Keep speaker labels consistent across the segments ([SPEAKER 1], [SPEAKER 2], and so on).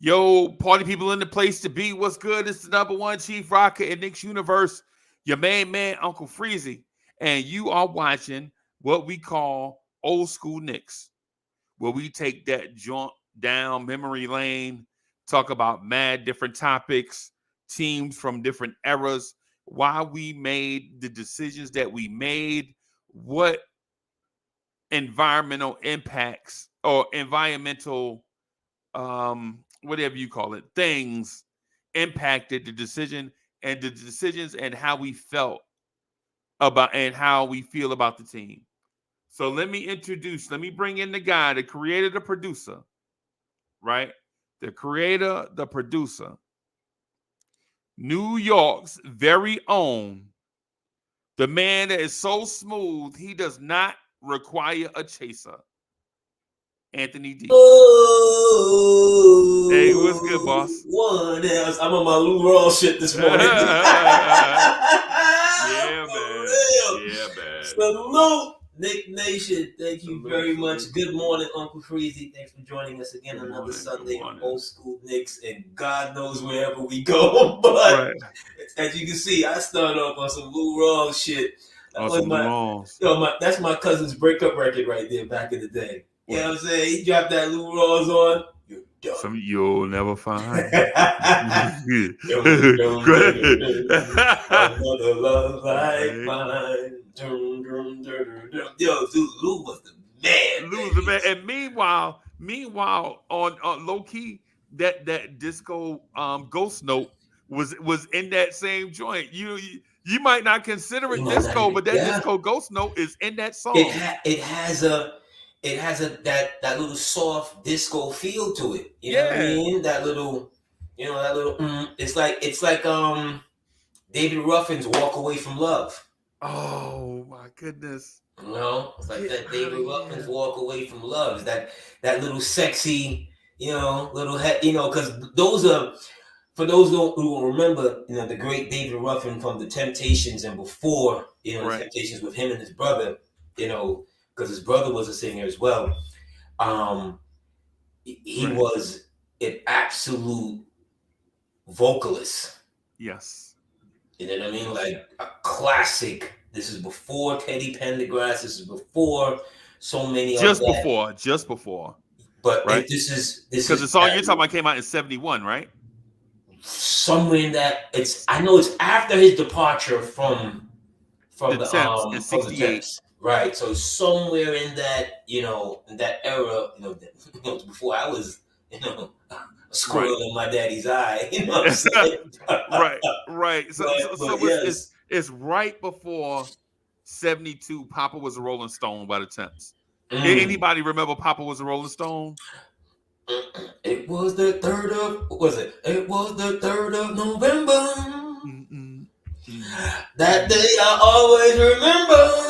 [SPEAKER 1] Yo, party people in the place to be. What's good? It's the number one chief rocker in Knicks universe, your main man, Uncle Freezy. And you are watching what we call old school Knicks, where we take that jaunt down memory lane, talk about mad different topics, teams from different eras, why we made the decisions that we made, what environmental impacts or environmental whatever you call it, things impacted the decision and the decisions and how we felt about and how we feel about the team. So let me bring in the guy, the creator, the producer, right? The creator, the producer, New York's very own, the man that is so smooth, he does not require a chaser. Anthony D.
[SPEAKER 2] Oh,
[SPEAKER 1] hey, what's good, boss?
[SPEAKER 2] One else. I'm on my Lou Rawls shit this morning.
[SPEAKER 1] Yeah, man. Yeah, man.
[SPEAKER 2] Salute, Nick Nation. Thank you very much. Good morning, Uncle Freezy. Thanks for joining us again another Sunday on Old School Knicks, and God knows wherever we go. But as you can see, I started off on some Lou Rawls shit. That's my cousin's breakup record right there back in the day. You know what I'm saying? He dropped that Lou Rawls on. You're done.
[SPEAKER 1] Some you'll never find.
[SPEAKER 2] Another love like mine. Yo, dude, Lou was the man.
[SPEAKER 1] Lou was the man. And meanwhile, on low key, that disco ghost note was in that same joint. You might not consider it disco, but that disco ghost note is in that song.
[SPEAKER 2] It has that little soft disco feel to it. You know what I mean? That little. It's like David Ruffin's "Walk Away from Love."
[SPEAKER 1] Oh my goodness!
[SPEAKER 2] It's like that David Ruffin's "Walk Away from Love." Is that little sexy, little head, because those are. For those who will remember, the great David Ruffin from the Temptations and before, the Temptations with him and his brother, because his brother was a singer as well. He was an absolute vocalist.
[SPEAKER 1] Yes.
[SPEAKER 2] You know what I mean? Like a classic. This is before Teddy Pendergrass. This is before so many
[SPEAKER 1] just before.
[SPEAKER 2] But this is
[SPEAKER 1] because the song you're talking about came out in 71, right?
[SPEAKER 2] Somewhere in that I know it's after his departure from the
[SPEAKER 1] Temps in 68.
[SPEAKER 2] Right. So somewhere in that, in that era, before I was, a squirrel in my daddy's eye, you know what I'm saying?
[SPEAKER 1] Right. So it's right before 72. Papa was a Rolling Stone by the Temps. Anybody remember Papa was a Rolling Stone?
[SPEAKER 2] It was the 3rd of November. That day I always remember.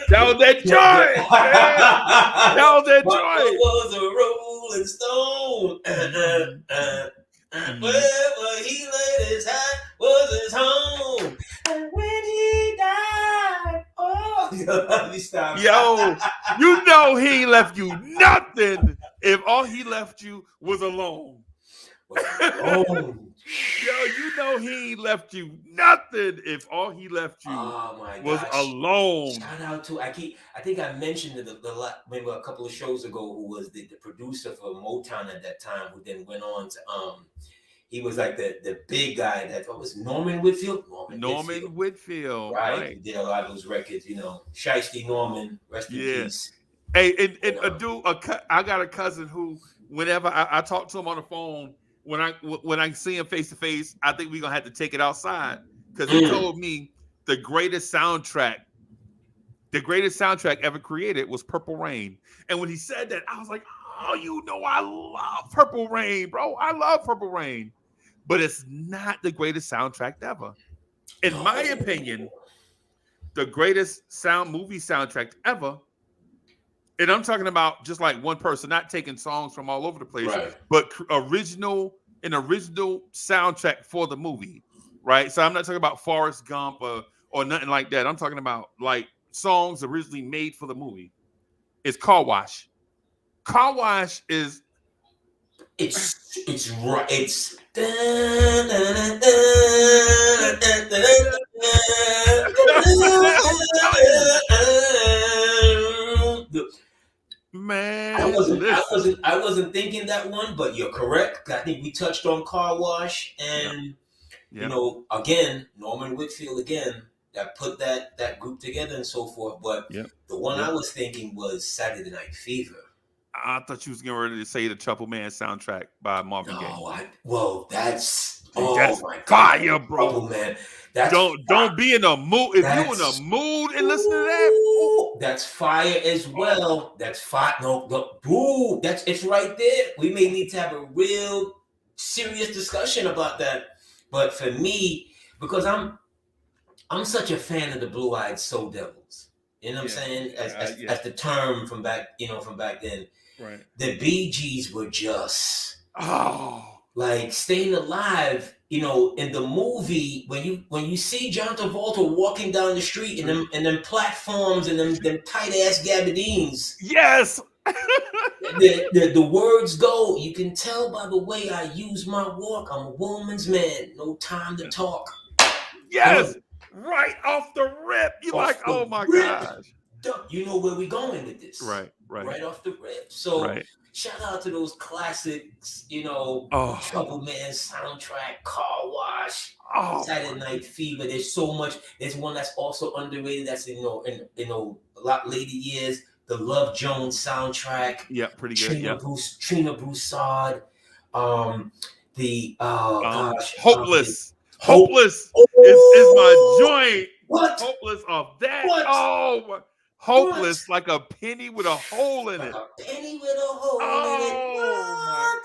[SPEAKER 1] That was that joy. That was that joy.
[SPEAKER 2] Was a Rolling Stone. Wherever he laid his hat was his home. And when he died, let me stop.
[SPEAKER 1] Yo, he ain't left you nothing if all he left you was alone. Yo, he ain't left you nothing if all he left you was alone.
[SPEAKER 2] Shout out to I think I mentioned it maybe a couple of shows ago, who was the producer for Motown at that time, who then went on to he was like the big guy that was Norman Whitfield.
[SPEAKER 1] Norman Whitfield.
[SPEAKER 2] Right. He did a lot of those records, Shiesty Norman, rest in peace.
[SPEAKER 1] Hey, and I got a cousin who, whenever I talk to him on the phone, when I see him face to face, I think we're gonna have to take it outside, because he told me the greatest soundtrack ever created was Purple Rain. And when he said that, I was like, oh, I love Purple Rain, bro. I love Purple Rain. But it's not the greatest soundtrack ever. In my opinion, the greatest movie soundtrack ever, and I'm talking about just like one person, not taking songs from all over the place, but original soundtrack for the movie, right? So I'm not talking about Forrest Gump or nothing like that. I'm talking about like songs originally made for the movie. It's Car Wash. Car Wash is
[SPEAKER 2] It's right. It's
[SPEAKER 1] man. Listen,
[SPEAKER 2] I wasn't thinking that one, but you're correct. I think we touched on Car Wash, and you know, again, Norman Whitfield again that put that group together and so forth. But the one I was thinking was Saturday Night Fever.
[SPEAKER 1] I thought you was getting ready to say the Trouble Man soundtrack by Marvin Gaye.
[SPEAKER 2] That's my
[SPEAKER 1] fire,
[SPEAKER 2] God,
[SPEAKER 1] bro.
[SPEAKER 2] Trouble Man.
[SPEAKER 1] Don't be in a mood. If you in a mood and listen to that,
[SPEAKER 2] that's fire as well. That's fire. No, boo. It's right there. We may need to have a real serious discussion about that. But for me, because I'm such a fan of the Blue Eyed Soul Devils. You know what I'm saying? As the term from back then.
[SPEAKER 1] Right.
[SPEAKER 2] The Bee Gees were just like Staying Alive. You know, in the movie, when you see John Travolta walking down the street and them platforms and them tight ass gabardines.
[SPEAKER 1] Yes.
[SPEAKER 2] the words go. You can tell by the way I use my walk. I'm a woman's man. No time to talk.
[SPEAKER 1] Yes. Right off the rip. You're like, oh my gosh.
[SPEAKER 2] You know where we're going with this.
[SPEAKER 1] Right.
[SPEAKER 2] Right off the rip. So shout out to those classics, you know, Trouble Man soundtrack, Car Wash, Saturday Night Fever. There's so much. There's one that's also underrated. That's in a lot later years. The Love Jones soundtrack.
[SPEAKER 1] Yeah, pretty good.
[SPEAKER 2] Trina Broussard.
[SPEAKER 1] Hopeless. Hopeless is my joint.
[SPEAKER 2] What?
[SPEAKER 1] Hopeless of that.
[SPEAKER 2] What?
[SPEAKER 1] Oh, Hopeless, like a penny with a hole in it.
[SPEAKER 2] A penny with a hole in it.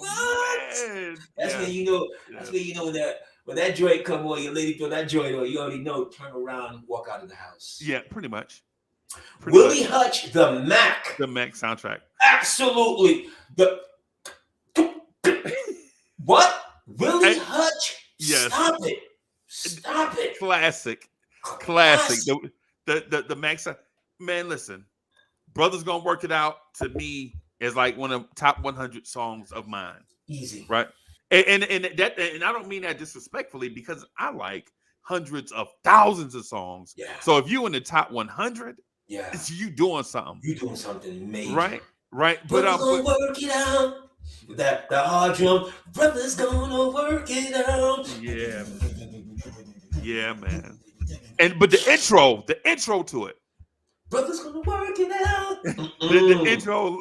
[SPEAKER 1] What? Man.
[SPEAKER 2] That's when you know. That's when you know that when that joint come on, your lady throw that joint on, you already know. Turn around, walk out of the house.
[SPEAKER 1] Yeah, pretty much.
[SPEAKER 2] Willie Hutch, the Mac.
[SPEAKER 1] The Mac soundtrack.
[SPEAKER 2] Absolutely. What? Willie Hutch?
[SPEAKER 1] Yes.
[SPEAKER 2] Stop it.
[SPEAKER 1] Classic. The Mac sound. Man, listen. Brothers Gonna Work It Out to me is like one of the top 100 songs of mine.
[SPEAKER 2] Easy.
[SPEAKER 1] Right? And I don't mean that disrespectfully because I like hundreds of thousands of songs.
[SPEAKER 2] Yeah.
[SPEAKER 1] So if you in the top 100, it's you doing something.
[SPEAKER 2] You doing something major.
[SPEAKER 1] Right.
[SPEAKER 2] But gonna work it out. That the hard drum. Brothers gonna work it out.
[SPEAKER 1] Yeah, man. But the intro to it.
[SPEAKER 2] Brothers gonna work it out.
[SPEAKER 1] The intro.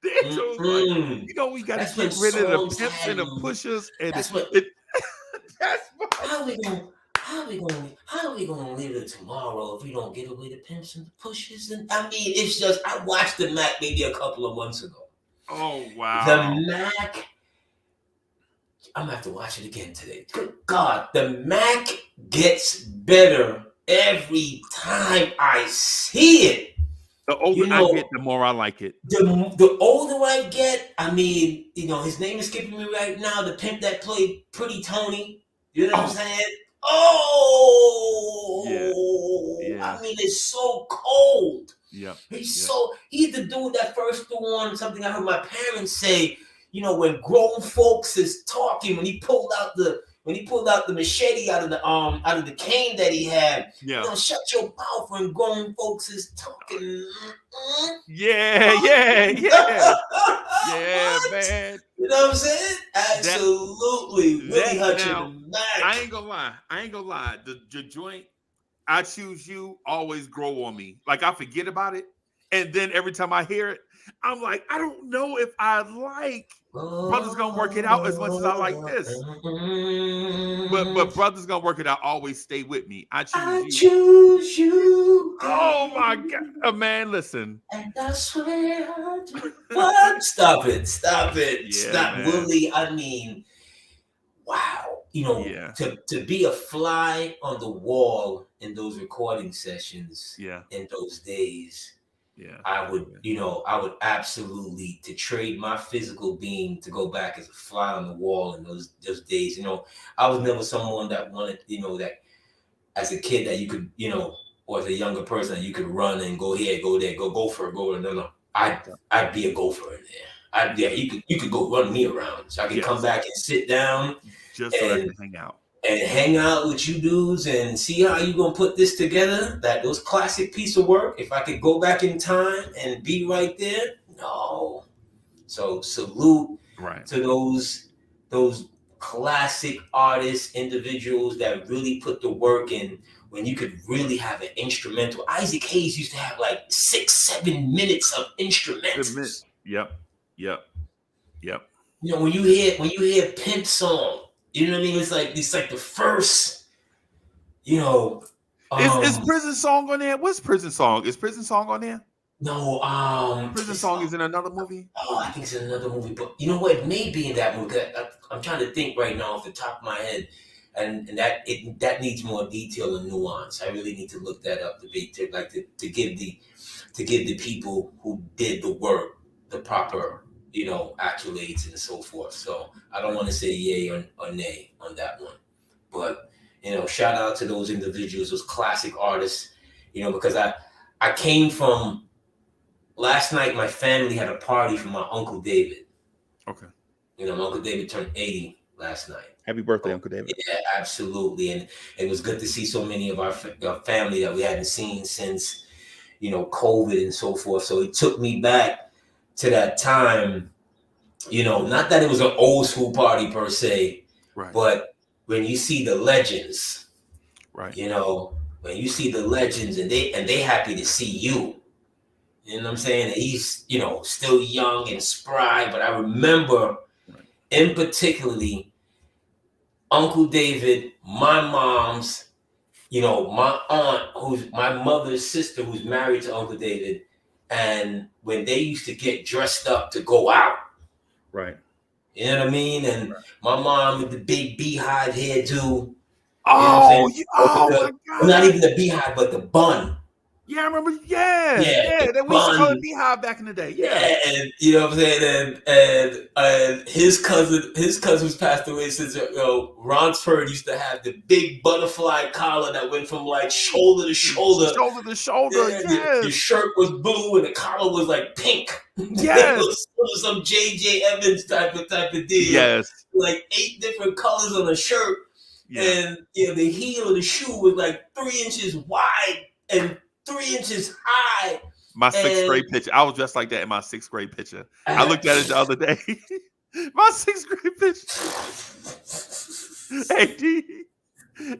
[SPEAKER 1] The intro, like, you know, we got to get rid of the pimps and the pushers, and
[SPEAKER 2] how are we gonna live it tomorrow if we don't get away the pimps and the pushers? And I mean, it's just I watched the Mac maybe a couple of months ago.
[SPEAKER 1] Oh wow,
[SPEAKER 2] the Mac. I'm gonna have to watch it again today. Good God, the Mac gets better every time I see it.
[SPEAKER 1] The older I get, the more I like it.
[SPEAKER 2] The older I get, I mean, you know, his name is skipping me right now. The pimp that played Pretty Tony. You know what I'm saying?
[SPEAKER 1] Yeah.
[SPEAKER 2] I mean, it's so cold.
[SPEAKER 1] Yeah.
[SPEAKER 2] He's the dude that first threw on something I heard my parents say, you know, when grown folks is talking, when he pulled out the machete out of the cane that he had.
[SPEAKER 1] Yeah.
[SPEAKER 2] You know, shut your mouth when grown folks is talking.
[SPEAKER 1] Yeah, man.
[SPEAKER 2] You know what I'm saying? Absolutely. Willie Hutch and the Mac.
[SPEAKER 1] I ain't gonna lie. The joint, I Choose You, always grow on me. Like I forget about it. And then every time I hear it, I'm like, I don't know if I like Brothers Gonna Work It Out as much as I like this. But Brothers Gonna Work It Out always stay with me. I choose you. Oh my God. Man, listen.
[SPEAKER 2] And I swear what? Stop it.
[SPEAKER 1] Yeah,
[SPEAKER 2] Stop.
[SPEAKER 1] Man.
[SPEAKER 2] Willie, I mean, wow. You know, to be a fly on the wall in those recording sessions in those days. I would, I would absolutely to trade my physical being to go back as a fly on the wall in those days. I was never someone that wanted, that as a kid that you could, or as a younger person that you could run and go here, go there, go for it, go. No. I'd be a gopher in there. You could go run me around, so I could come back and sit down,
[SPEAKER 1] just so I can hang out.
[SPEAKER 2] And hang out with you dudes and see how you gonna put this together. Those classic piece of work. If I could go back in time and be right there, no. So salute to those classic artists, individuals that really put the work in. When you could really have an instrumental. Isaac Hayes used to have like 6-7 minutes of instrumentals.
[SPEAKER 1] Yep.
[SPEAKER 2] When you hear Pimp Song. You know what I mean? It's like the first,
[SPEAKER 1] Is Prison Song on there? What's Prison Song? Is Prison Song on there?
[SPEAKER 2] No.
[SPEAKER 1] Prison Song is in another movie?
[SPEAKER 2] Oh, I think it's in another movie. But you know what? It may be in that movie. I'm trying to think right now off the top of my head. And that needs more detail and nuance. I really need to look that up to give the people who did the work the proper accolades and so forth. So I don't want to say yay or nay on that one, but shout out to those individuals, those classic artists. Because I came from last night. My family had a party for my Uncle David.
[SPEAKER 1] Okay.
[SPEAKER 2] My Uncle David turned 80 last night.
[SPEAKER 1] Happy birthday, Uncle David.
[SPEAKER 2] Yeah, absolutely. And it was good to see so many of our family that we hadn't seen since, COVID and so forth. So it took me back to that time, not that it was an old school party per se,
[SPEAKER 1] right,
[SPEAKER 2] but when you see the legends,
[SPEAKER 1] right,
[SPEAKER 2] when you see the legends and they happy to see you, you know what I'm saying? And he's, still young and spry, but I remember in particularly Uncle David, my mom's, my aunt, who's my mother's sister, who's married to Uncle David, and when they used to get dressed up to go out,
[SPEAKER 1] right?
[SPEAKER 2] You know what I mean? And my mom with the big beehive hairdo.
[SPEAKER 1] Oh my God!
[SPEAKER 2] Not even the beehive, but the bun.
[SPEAKER 1] Yeah, I remember. Yeah. That we used to call it beehive back in the day. Yeah,
[SPEAKER 2] and you know what I'm saying. And his cousin's passed away since Ronsford used to have the big butterfly collar that went from like shoulder to shoulder.
[SPEAKER 1] Shoulder to shoulder.
[SPEAKER 2] Yeah,
[SPEAKER 1] yes.
[SPEAKER 2] The shirt was blue and the collar was like pink.
[SPEAKER 1] Yes.
[SPEAKER 2] It was some J.J. Evans type of deal.
[SPEAKER 1] Yes.
[SPEAKER 2] Like 8 different colors on a shirt.
[SPEAKER 1] Yeah.
[SPEAKER 2] And the heel of the shoe was like 3 inches wide and 3 inches high.
[SPEAKER 1] My 6th grade picture. I was dressed like that in my 6th grade picture. I looked at it the other day. My 6th grade picture.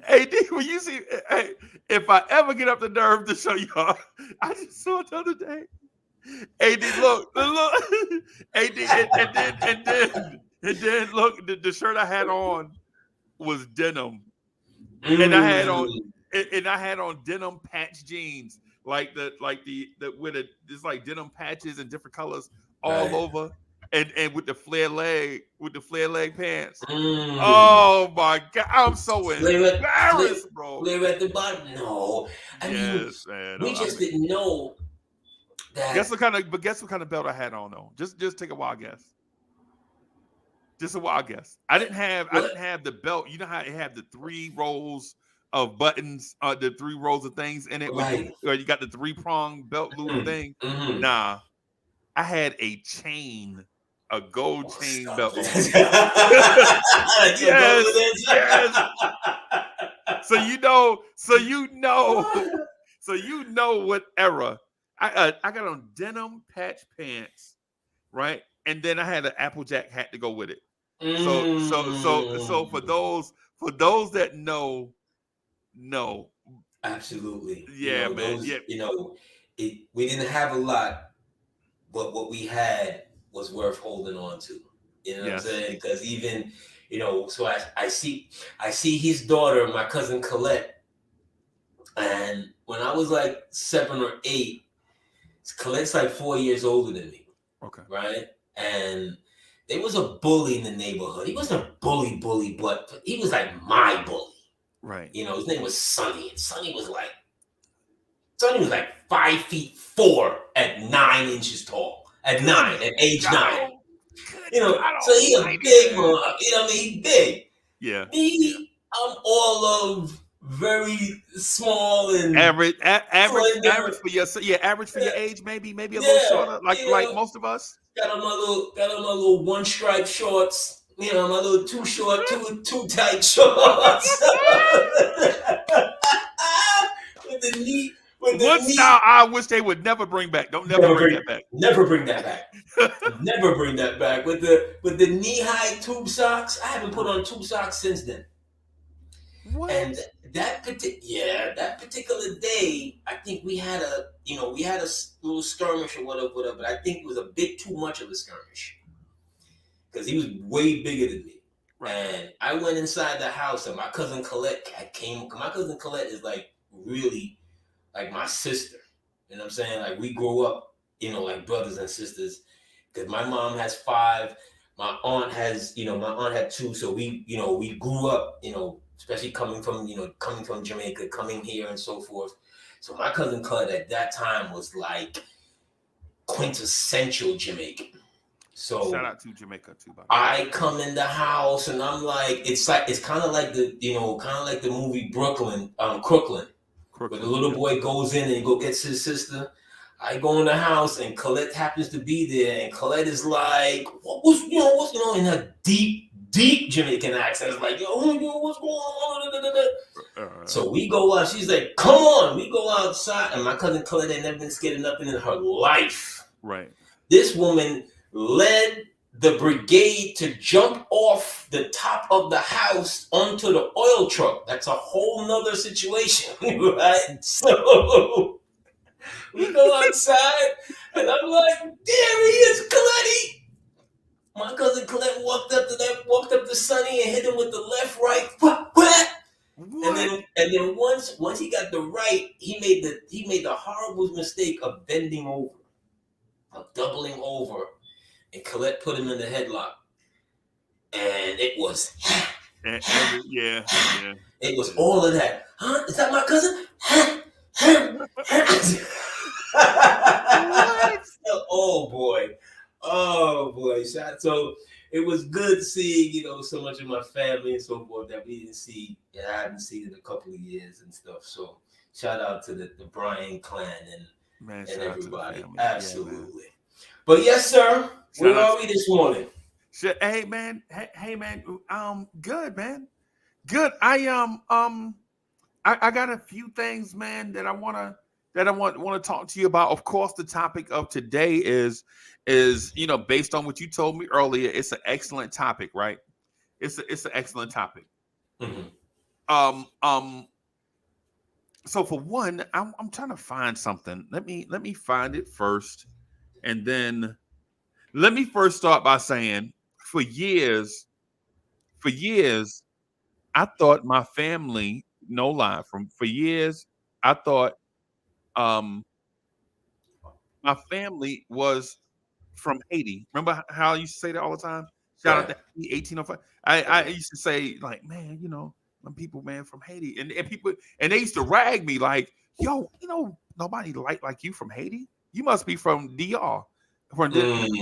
[SPEAKER 1] AD, when you see, hey, if I ever get up the nerve to show y'all, I just saw it the other day. AD, look. AD, and then look, the shirt I had on was denim, and I had on denim patch jeans, like the with it's like denim patches and different colors all over, and with the flare leg pants. Oh my God, I'm so embarrassed, bro.
[SPEAKER 2] Flare at the bottom. No, we just didn't know that.
[SPEAKER 1] Guess what kind of belt I had on though? Just take a wild guess. Just a wild guess. I didn't have the belt. You know how it had the 3 rows of buttons, the 3 rows of things in it.
[SPEAKER 2] Right.
[SPEAKER 1] Or you got the 3-prong belt loop thing.
[SPEAKER 2] Mm-hmm.
[SPEAKER 1] Nah, I had a chain, a gold chain belt. Yes. So you know what era. I got on denim patch pants, right? And then I had an Applejack hat to go with it. So for those that know.
[SPEAKER 2] Absolutely.
[SPEAKER 1] Yeah, man.
[SPEAKER 2] We didn't have a lot, but what we had was worth holding on to. You know what I'm saying? Because even, so I see his daughter, my cousin Colette, and when I was like 7 or 8, Colette's like 4 years older than me.
[SPEAKER 1] Okay.
[SPEAKER 2] Right? And there was a bully in the neighborhood. He wasn't a bully, but he was like my bully.
[SPEAKER 1] Right.
[SPEAKER 2] His name was Sonny. And Sonny was like Sonny was like 5'4" at 9 inches tall. At age 9. So he a big one. You know what I mean? He's big.
[SPEAKER 1] Yeah.
[SPEAKER 2] Me, I'm all of very small and
[SPEAKER 1] average
[SPEAKER 2] slender.
[SPEAKER 1] average for your age, maybe a little shorter, like most of us.
[SPEAKER 2] Got on my little one stripe shorts. My little too short, too tight shorts. with the knee.
[SPEAKER 1] One style I wish they would never bring back. Never bring that back.
[SPEAKER 2] Never bring that back. Never bring that back. With the knee-high tube socks. I haven't put on tube socks since then.
[SPEAKER 1] What?
[SPEAKER 2] And that particular day, I think we had a little skirmish or whatever, but I think it was a bit too much of a skirmish. Because he was way bigger than me. Right. And I went inside the house and my cousin Colette came. My cousin Colette is like really like my sister. You know what I'm saying? Like we grew up, like brothers and sisters. Because my mom has 5. My aunt had 2. So we grew up, especially coming from Jamaica, coming here and so forth. So my cousin Clyde at that time was like quintessential Jamaican. So
[SPEAKER 1] shout out to Jamaica too.
[SPEAKER 2] I come in the house and I'm like, it's kind of like the movie Crooklyn, where the little boy goes in and he gets his sister. I go in the house and Colette happens to be there, and Colette is like, what's in a deep Jamaican accent. It's like, what's going on? So we go out. She's like, come on. We go outside, and my cousin Colette had never been scared of nothing in her life.
[SPEAKER 1] Right.
[SPEAKER 2] This woman led the brigade to jump off the top of the house onto the oil truck. That's a whole nother situation, right? So we go outside, and I'm like, there he is, Colette. My cousin Colette walked up to Sonny and hit him with the left, right. What? And then once he got the right, he made the horrible mistake of bending over, of doubling over, and Colette put him in the headlock, and it was it was all of that. Huh? Is that my cousin? What? Oh boy. So it was good seeing, so much of my family and so forth that we didn't see. I hadn't seen in a couple of years and stuff. So shout out to the Bryan clan and everybody. Absolutely. But yes, sir. Where are we this morning?
[SPEAKER 1] Hey man. Good, man. Good. I got a few things, man, that I want to talk to you about. Of course, the topic of today is based on what you told me earlier. It's an excellent topic, right? It's an excellent topic. Mm-hmm. So for one, I'm trying to find something. Let me find it first, and then let me first start by saying, for years, I thought my family, no lie, for years, I thought my family was from Haiti. Remember how I used to say that all the time? Shout out to Haiti, 1805. I used to say, like, man, some people, man, from Haiti. And people, and they used to rag me like, yo, nobody like you from Haiti. You must be from DR. From the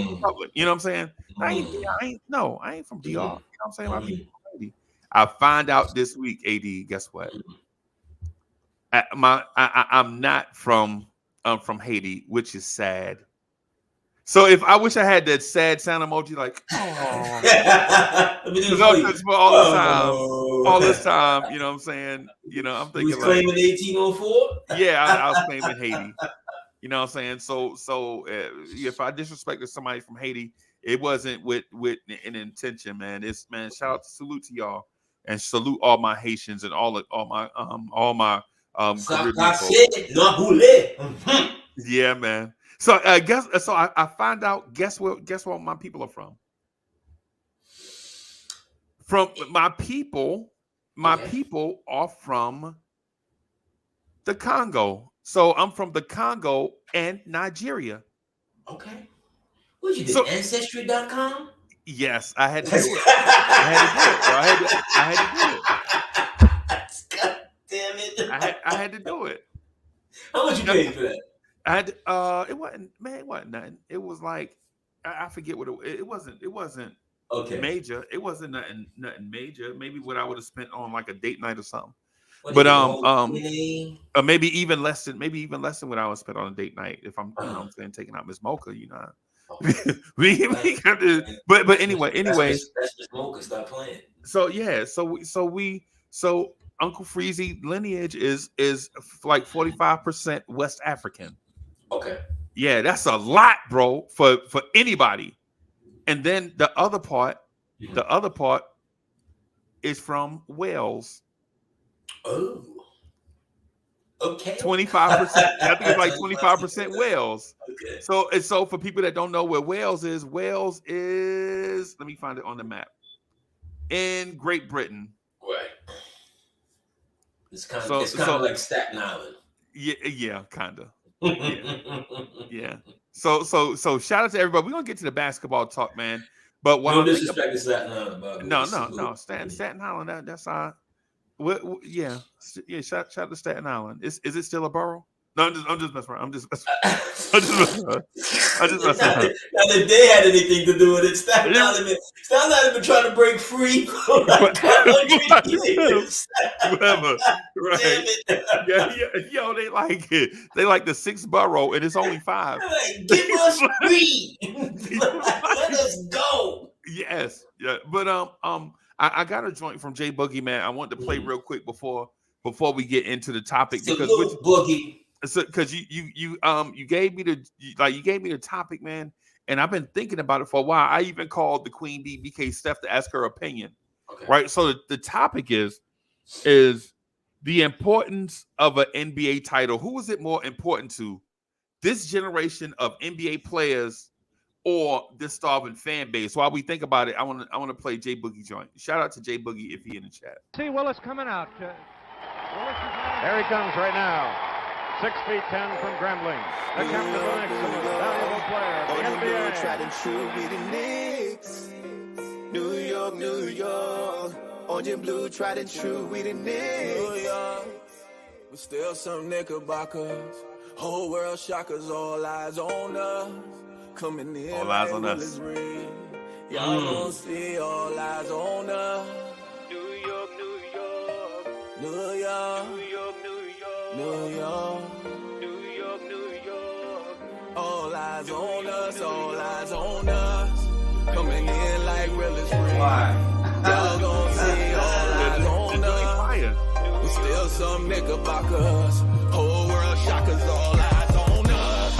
[SPEAKER 1] Republic. You know what I'm saying? I ain't from DR. You know what I'm saying? My people from Haiti. I find out this week, AD, guess what? I'm not from Haiti, which is sad. So if I wish I had that sad sound emoji, like, all this time, you know what I'm saying? I'm thinking,
[SPEAKER 2] like, claiming 1804.
[SPEAKER 1] Yeah, I was claiming Haiti. You know what I'm saying? So if I disrespected somebody from Haiti, it wasn't with an intention, man. Shout out, salute to y'all, and salute all my Haitians and all my Caribbean folks. Yeah, man. So I find out. Guess where my people are from? From my people. My people are from the Congo. So I'm from the Congo and Nigeria.
[SPEAKER 2] Okay. What you did? Ancestry.com?
[SPEAKER 1] Yes, I had to do it. I had to do it.
[SPEAKER 2] God damn it.
[SPEAKER 1] I had to do it.
[SPEAKER 2] How much you paid for that?
[SPEAKER 1] It wasn't nothing. It was like I forget what it wasn't
[SPEAKER 2] Okay.
[SPEAKER 1] major. It wasn't nothing major. Maybe what I would have spent on like a date night or something.
[SPEAKER 2] What
[SPEAKER 1] But
[SPEAKER 2] maybe
[SPEAKER 1] even less than what I would spend on a date night if I'm you know what I'm saying taking out Miss Mocha, you know. we got to, but anyway,
[SPEAKER 2] that's Miss Mocha, stop playing.
[SPEAKER 1] So yeah, so Uncle Freezy lineage is like 45% West African.
[SPEAKER 2] Okay.
[SPEAKER 1] Yeah, that's a lot, bro, for anybody. And then the other part is from Wales.
[SPEAKER 2] Oh. Okay.
[SPEAKER 1] 25%. I think it's like 25% Wales.
[SPEAKER 2] Okay.
[SPEAKER 1] So for people that don't know where Wales is, let me find it on the map. In Great Britain.
[SPEAKER 2] Right. It's kind of like Staten Island.
[SPEAKER 1] Yeah, kind of. Yeah. So shout out to everybody. We're gonna get to the basketball talk, man. But while
[SPEAKER 2] no disrespect to Staten Island,
[SPEAKER 1] no. Staten Island. That's our. Yeah. Shout out to Staten Island. Is it still a borough? No, I'm just messing around. I'm just messing around.
[SPEAKER 2] Not that they had anything to do with it. Staten Island been trying to break free for like 100 years.
[SPEAKER 1] Whatever. Right. Yeah. Yo, they like it. They like the 6th borough, and it's only 5.
[SPEAKER 2] Like, give us free. Let us go.
[SPEAKER 1] Yes. Yeah. But I got a joint from J Boogie, man. I want to play real quick before we get into the topic
[SPEAKER 2] Boogie.
[SPEAKER 1] Because you gave me the topic, man, and I've been thinking about it for a while. I even called the Queen Bee, BK Steph, to ask her opinion.
[SPEAKER 2] Okay.
[SPEAKER 1] Right. So the topic is the importance of an NBA title. Who is it more important to, this generation of NBA players or this starving fan base? While we think about it, I want to play J Boogie joint. Shout out to J Boogie if he in the chat.
[SPEAKER 3] See Willis coming out.
[SPEAKER 4] There he comes right now. 6'10" from Grambling. The captain of the Knicks, the most valuable player of the NBA.
[SPEAKER 5] Tried and true with the Knicks. New York. Orange and blue, tried and true with the Knicks. New York. But still some Knickerbockers. Whole world shockers, all eyes on us. Coming in,
[SPEAKER 1] all eyes on us.
[SPEAKER 5] Y'all gon' see all eyes on us. New York. All eyes on us, Coming in like real as real. Y'all gon' see all eyes on us. We still some Knickerbockers. Whole world shockers, all eyes on us.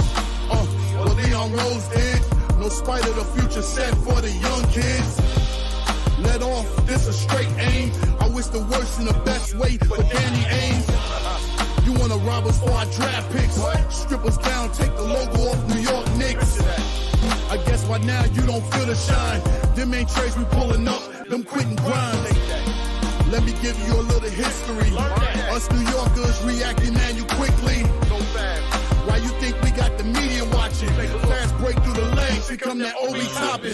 [SPEAKER 6] What Leon Rose did, no spite of the future set for the young kids. Let off, this a straight aim. I wish the worst in the best way for Danny Ainge. You wanna rob us for our draft picks? Strip us down, take the logo off New York Knicks. I guess by now you don't feel the shine. Them ain't trades we pulling up, them quitting grind. Let me give you a little history. Us New Yorkers reacting man you quickly. Why you think we got the media watching? Fast break through the legs, here come that Obi topping.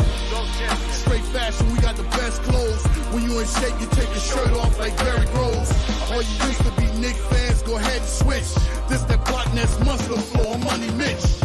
[SPEAKER 6] Straight fashion, we got the best clothes. When you in shape, you take your shirt off like Derrick Rose. All you used to be Knicks fans, go ahead and switch. This that Blockness muscle floor, Money Mitch.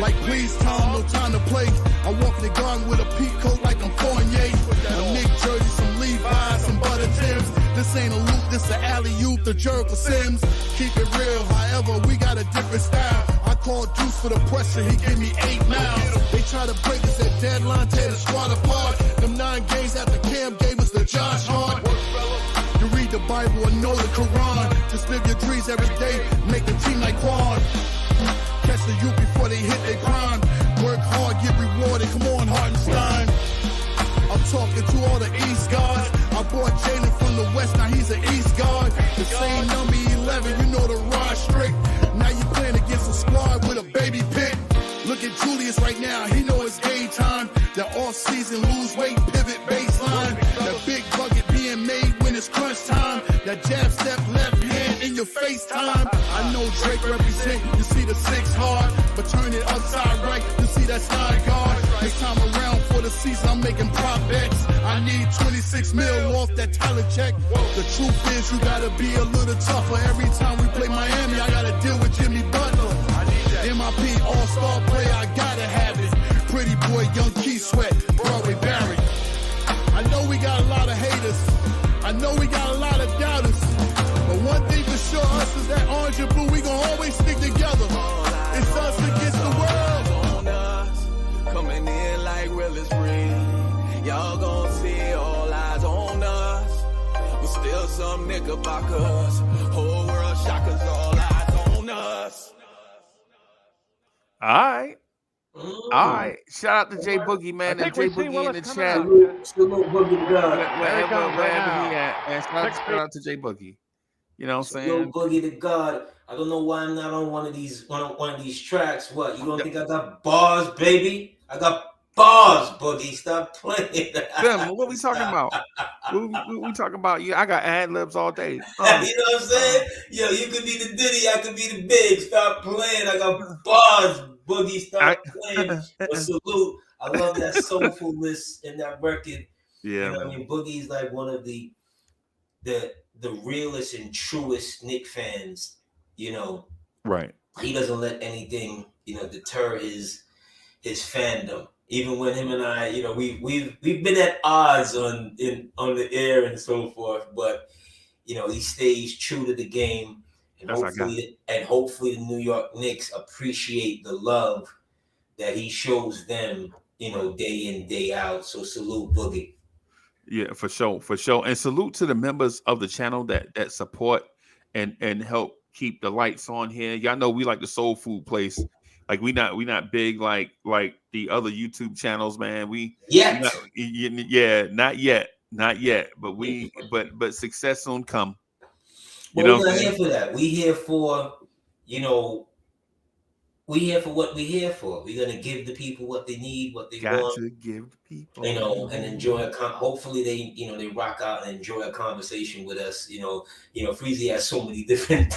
[SPEAKER 6] Like please Tom, no time to play. I walk in the garden with a peak coat like I'm Fournier. A Nick jersey, some Levi's, some Butter Timbs. This ain't a loop, this a alley-oop, the Jericho Sims. Keep it real, however, we got a different style. I called Deuce for the pressure, he gave me 8 miles. They try to break us at deadline, tear the squad apart. Them 9 games after Cam gave us the Josh Hart. You read the Bible and know the Quran. Just live your dreams every day, make a team like Quan. Catch the youth before they hit their prime. Work hard, get rewarded, come on Hartenstein. I'm talking to all the East guards. I bought Jalen from the West, now he's an East guard. The same number 11, you know the rod strict. Now you playing against a squad with a baby pick. Look at Julius right now, he know it's game time. That off-season lose weight, pivot baseline. That big bucket being made when it's crunch time. That jab step left hand in your face time. I know Drake represent, you see the 6 hard. But turn it upside right, you see that side guard. This time around for the season, I'm making prop bets. I need 26 mil off that Tyler check. The truth is, you gotta be a little tougher. Every time we play Miami, I gotta deal with Jimmy Butler. MIP all-star player, I gotta have it. Pretty boy, young Key Sweat, Broadway Barry. I know we got a lot of haters. I know we got a lot of doubters. But one thing for sure, us is that orange and blue, we gon' always stick together. It's us against the world.
[SPEAKER 5] On us, coming in like real is free. Y'all gon' see all eyes on us. But still some Knickerbockers. Whole world shockers, all eyes on us.
[SPEAKER 1] All right. All right. Shout out to J Boogie, man. And J Boogie in the chat.
[SPEAKER 2] Salute Boogie the God.
[SPEAKER 1] Wherever he at. And shout out to J Boogie. You know what I'm saying?
[SPEAKER 2] Salute Boogie the God. I don't know why I'm not on one of these tracks. What? You don't think I got bars, baby? I got bars, Boogie. Stop playing.
[SPEAKER 1] Them, what we talking about? we talking about? Yeah, I got ad libs all day.
[SPEAKER 2] You know what I'm saying? Yo, you could be the Diddy, I could be the Big. Stop playing. I got bars, Boogie. Stop playing. But salute. I love that soulfulness in that record.
[SPEAKER 1] Yeah,
[SPEAKER 2] you know, I mean, Boogie's like one of the realest and truest Knicks fans. You know,
[SPEAKER 1] right?
[SPEAKER 2] He doesn't let anything, deter his fandom. Even when him and I, we've been at odds on the air and so forth, but he stays true to the game, and hopefully the New York Knicks appreciate the love that he shows them, day in, day out. So salute Boogie.
[SPEAKER 1] Yeah, for sure. And salute to the members of the channel that support and help keep the lights on here. Y'all know we like the soul food place. Like we not big like the other YouTube channels, man. Not yet. But success soon come.
[SPEAKER 2] We're not here for that. We here for what we're here for. We're gonna give the people what they need, what they want.
[SPEAKER 1] To give the people,
[SPEAKER 2] and enjoy. Hopefully they rock out and enjoy a conversation with us. Freezy has so many different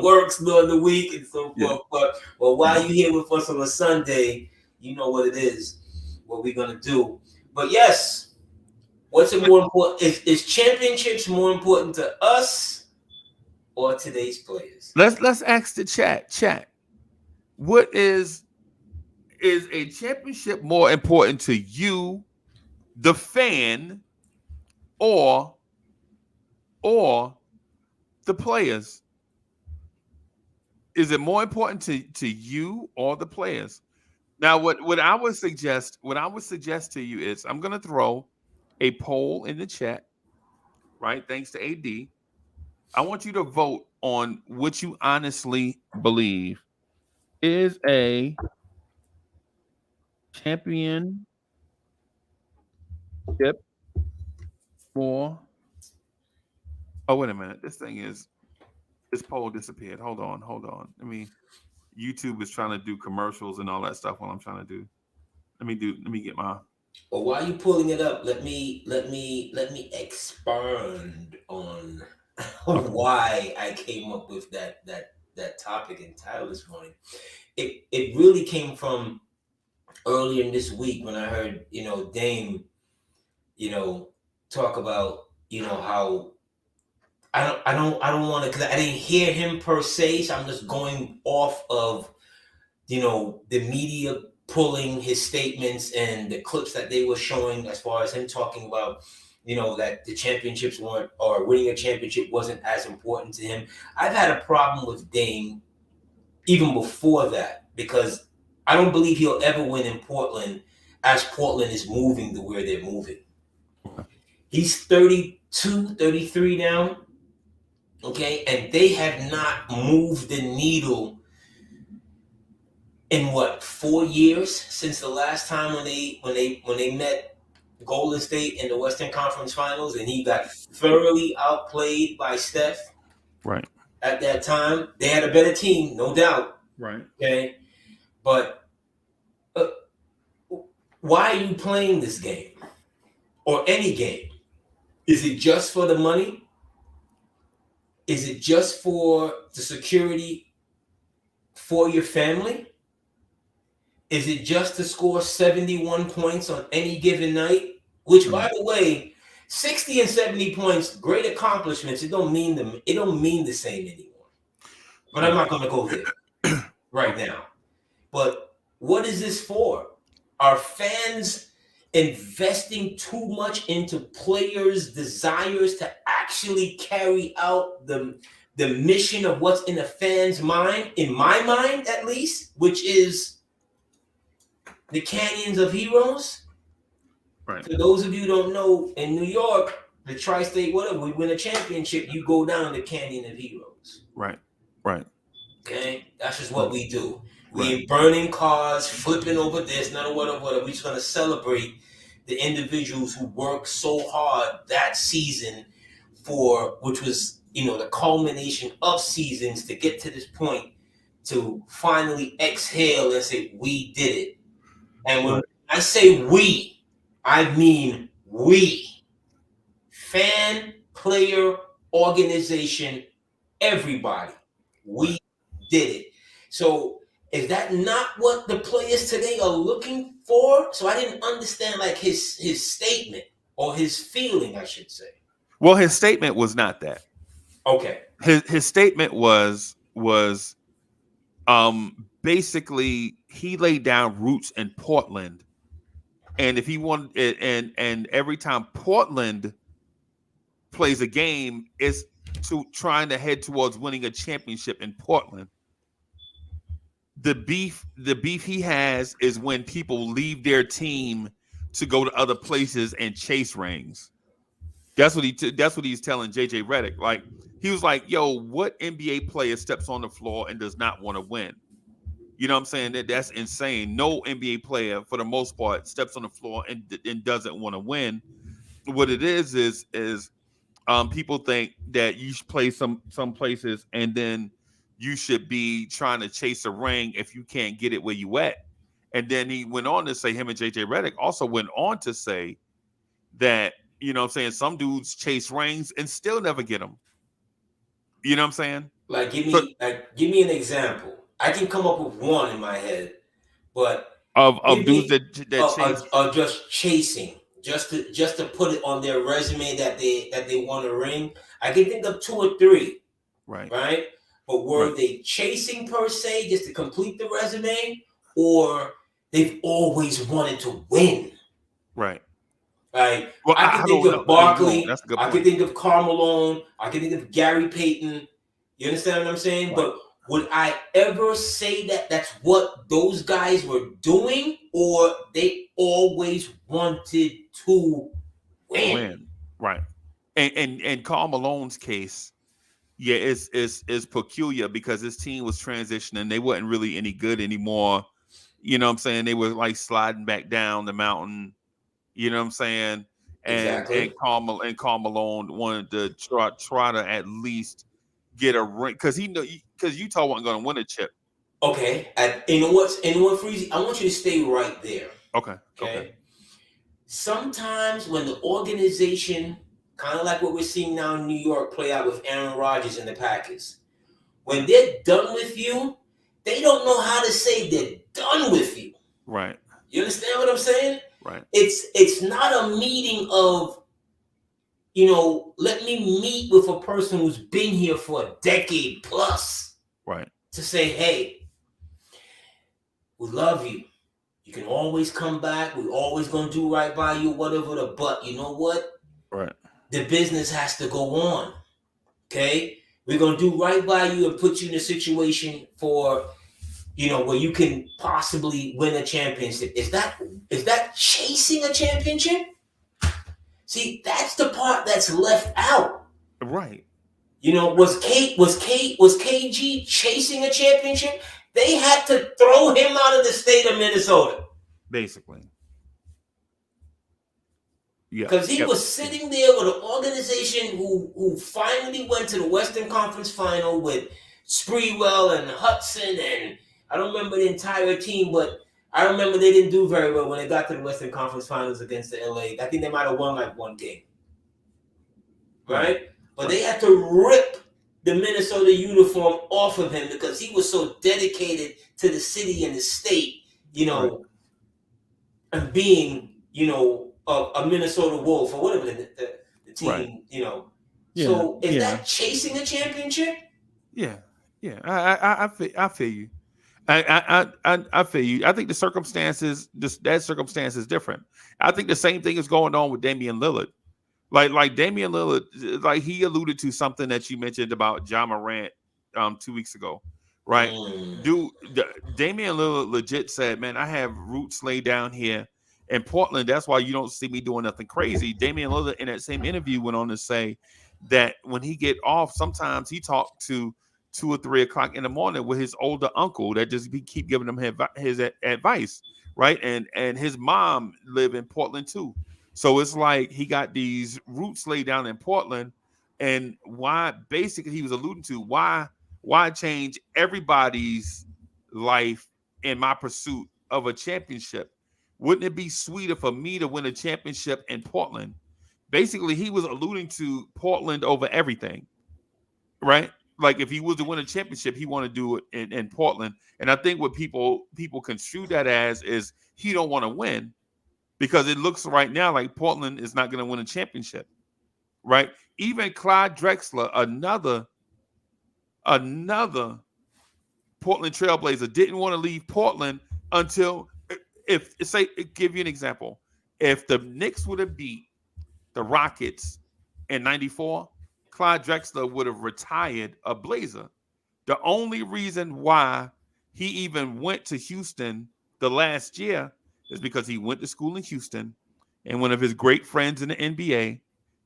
[SPEAKER 2] works during the week and so forth. But while you're here with us on a Sunday, you know what it is, what we're gonna do. But yes, what's it more important? Is championships more important to us or today's players?
[SPEAKER 1] Let's ask the chat. What is a championship more important to you, the fan, or the players? Is it more important to you or the players? Now, what I would suggest to you is I'm gonna throw a poll in the chat, right? Thanks to AD. I want you to vote on what you honestly believe is a championship for. Oh, wait a minute. This poll disappeared. Hold on. YouTube is trying to do commercials and all that stuff while I'm trying to do. Let me get my.
[SPEAKER 2] Well, while you pulling it up, let me expand on why I came up with that topic and title this morning. It really came from earlier in this week when I heard Dame talk about how I don't want to, because I didn't hear him per se, so I'm just going off of the media pulling his statements and the clips that they were showing as far as him talking about that the championships weren't, or winning a championship wasn't as important to him. I've had a problem with Dame even before that, because I don't believe he'll ever win in Portland as Portland is moving to where they're moving. He's 32, 33 now. Okay, and they have not moved the needle in 4 years since the last time when they met Golden State in the Western Conference Finals, and he got thoroughly outplayed by Steph.
[SPEAKER 1] Right.
[SPEAKER 2] At that time, they had a better team, no doubt.
[SPEAKER 1] Right.
[SPEAKER 2] Okay, but why are you playing this game or any game? Is it just for the money? Is it just for the security for your family? Is it just to score 71 points on any given night? Which, by the way, 60 and 70 points, great accomplishments. It don't mean the same anymore. But I'm not going to go there right now. But what is this for? Are fans investing too much into players' desires to actually carry out the mission of what's in a fan's mind, in my mind at least, which is the Canyons of Heroes?
[SPEAKER 1] Right.
[SPEAKER 2] For those of you who don't know, in New York, the tri-state, whatever, we win a championship, you go down the Canyon of Heroes.
[SPEAKER 1] Right.
[SPEAKER 2] Okay? That's just what we do. We ain't burning cars, flipping over this, none of whatever. We're just going to celebrate the individuals who worked so hard that season which was, the culmination of seasons to get to this point to finally exhale and say, we did it. And when I say we, I mean we. Fan, player, organization, everybody. We did it. So is that not what the players today are looking for? So I didn't understand his statement or his feeling, I should say.
[SPEAKER 1] Well, his statement was not that.
[SPEAKER 2] Okay.
[SPEAKER 1] His statement was basically he laid down roots in Portland, and if he wanted and every time Portland plays a game, it's trying to head towards winning a championship in Portland. The beef he has is when people leave their team to go to other places and chase rings. That's what he's telling JJ Redick. Like, he was like, "Yo, what NBA player steps on the floor and does not want to win?" You know what I'm saying? That's insane. No NBA player, for the most part, steps on the floor and doesn't want to win. What it is people think that you should play some places and then you should be trying to chase a ring if you can't get it where you at. And then he went on to say, him and JJ Redick also went on to say that, you know what I'm saying, some dudes chase rings and still never get them. You know what I'm saying?
[SPEAKER 2] Like, give me an example. I can come up with one in my head, but
[SPEAKER 1] of dudes that chase
[SPEAKER 2] are just chasing, just to put it on their resume that they want a ring. I can think of 2 or 3. Right? But were they chasing per se just to complete the resume, or they've always wanted to win?
[SPEAKER 1] Right.
[SPEAKER 2] Like,
[SPEAKER 1] well,
[SPEAKER 2] I can think of Barkley. I can think of Karl Malone. I can think of Gary Payton. You understand what I'm saying? Right. But would I ever say that that's what those guys were doing, or they always wanted to win?
[SPEAKER 1] Right. And Karl Malone's case, yeah, is peculiar because his team was transitioning. They weren't really any good anymore. You know what I'm saying? They were like sliding back down the mountain. You know what I'm saying?
[SPEAKER 2] Exactly.
[SPEAKER 1] And Karl Malone wanted to try to at least get a ring because Utah wasn't going to win a chip.
[SPEAKER 2] Okay. You know what, Freezy? I want you to stay right there.
[SPEAKER 1] Okay.
[SPEAKER 2] Sometimes when the organization, kind of like what we're seeing now in New York play out with Aaron Rodgers and the Packers, when they're done with you, they don't know how to say they're done with you.
[SPEAKER 1] Right.
[SPEAKER 2] You understand what I'm saying?
[SPEAKER 1] Right.
[SPEAKER 2] It's not a meeting of, let me meet with a person who's been here for a decade plus.
[SPEAKER 1] Right.
[SPEAKER 2] To say, hey, we love you. You can always come back. We're always going to do right by you, whatever. But you know what?
[SPEAKER 1] Right.
[SPEAKER 2] The business has to go on. Okay? We're going to do right by you and put you in a situation for, where you can possibly win a championship. Is that chasing a championship? See, that's the part that's left out.
[SPEAKER 1] Right.
[SPEAKER 2] Was KG chasing a championship? They had to throw him out of the state of Minnesota.
[SPEAKER 1] Basically. Yeah.
[SPEAKER 2] Because he was sitting there with an organization who finally went to the Western Conference Final with Sprewell and Hudson, and I don't remember the entire team, but I remember they didn't do very well when they got to the Western Conference Finals against the LA. I think they might have won like one game. Right? But they had to rip the Minnesota uniform off of him because he was so dedicated to the city and the state. and being, a Minnesota Wolf or whatever the team,
[SPEAKER 1] Right.
[SPEAKER 2] So is that chasing a championship?
[SPEAKER 1] Yeah. I feel you. I feel you. I think the circumstances, that circumstance is different. I think the same thing is going on with Damian Lillard. Like Damian Lillard, like he alluded to something that you mentioned about Ja Morant 2 weeks ago, right? Damian Lillard legit said, "Man, I have roots laid down here in Portland. That's why you don't see me doing nothing crazy." Damian Lillard in that same interview went on to say that when he get off, sometimes he talked to 2 or 3 o'clock in the morning with his older uncle that just keep giving him his advice, right? And his mom live in Portland too. So it's like he got these roots laid down in Portland, and why basically he was alluding to why change everybody's life in my pursuit of a championship? Wouldn't it be sweeter for me to win a championship in Portland? Basically, he was alluding to Portland over everything, right? Like if he was to win a championship, he want to do it in Portland. And I think what people construe that as is he don't want to win, because it looks right now like Portland is not going to win a championship, right? Even Clyde Drexler, another Portland Trailblazer, didn't want to leave Portland until give you an example. If the Knicks would have beat the Rockets in '94, Clyde Drexler would have retired a Blazer. The only reason why he even went to Houston the last year is because he went to school in Houston, and one of his great friends in the NBA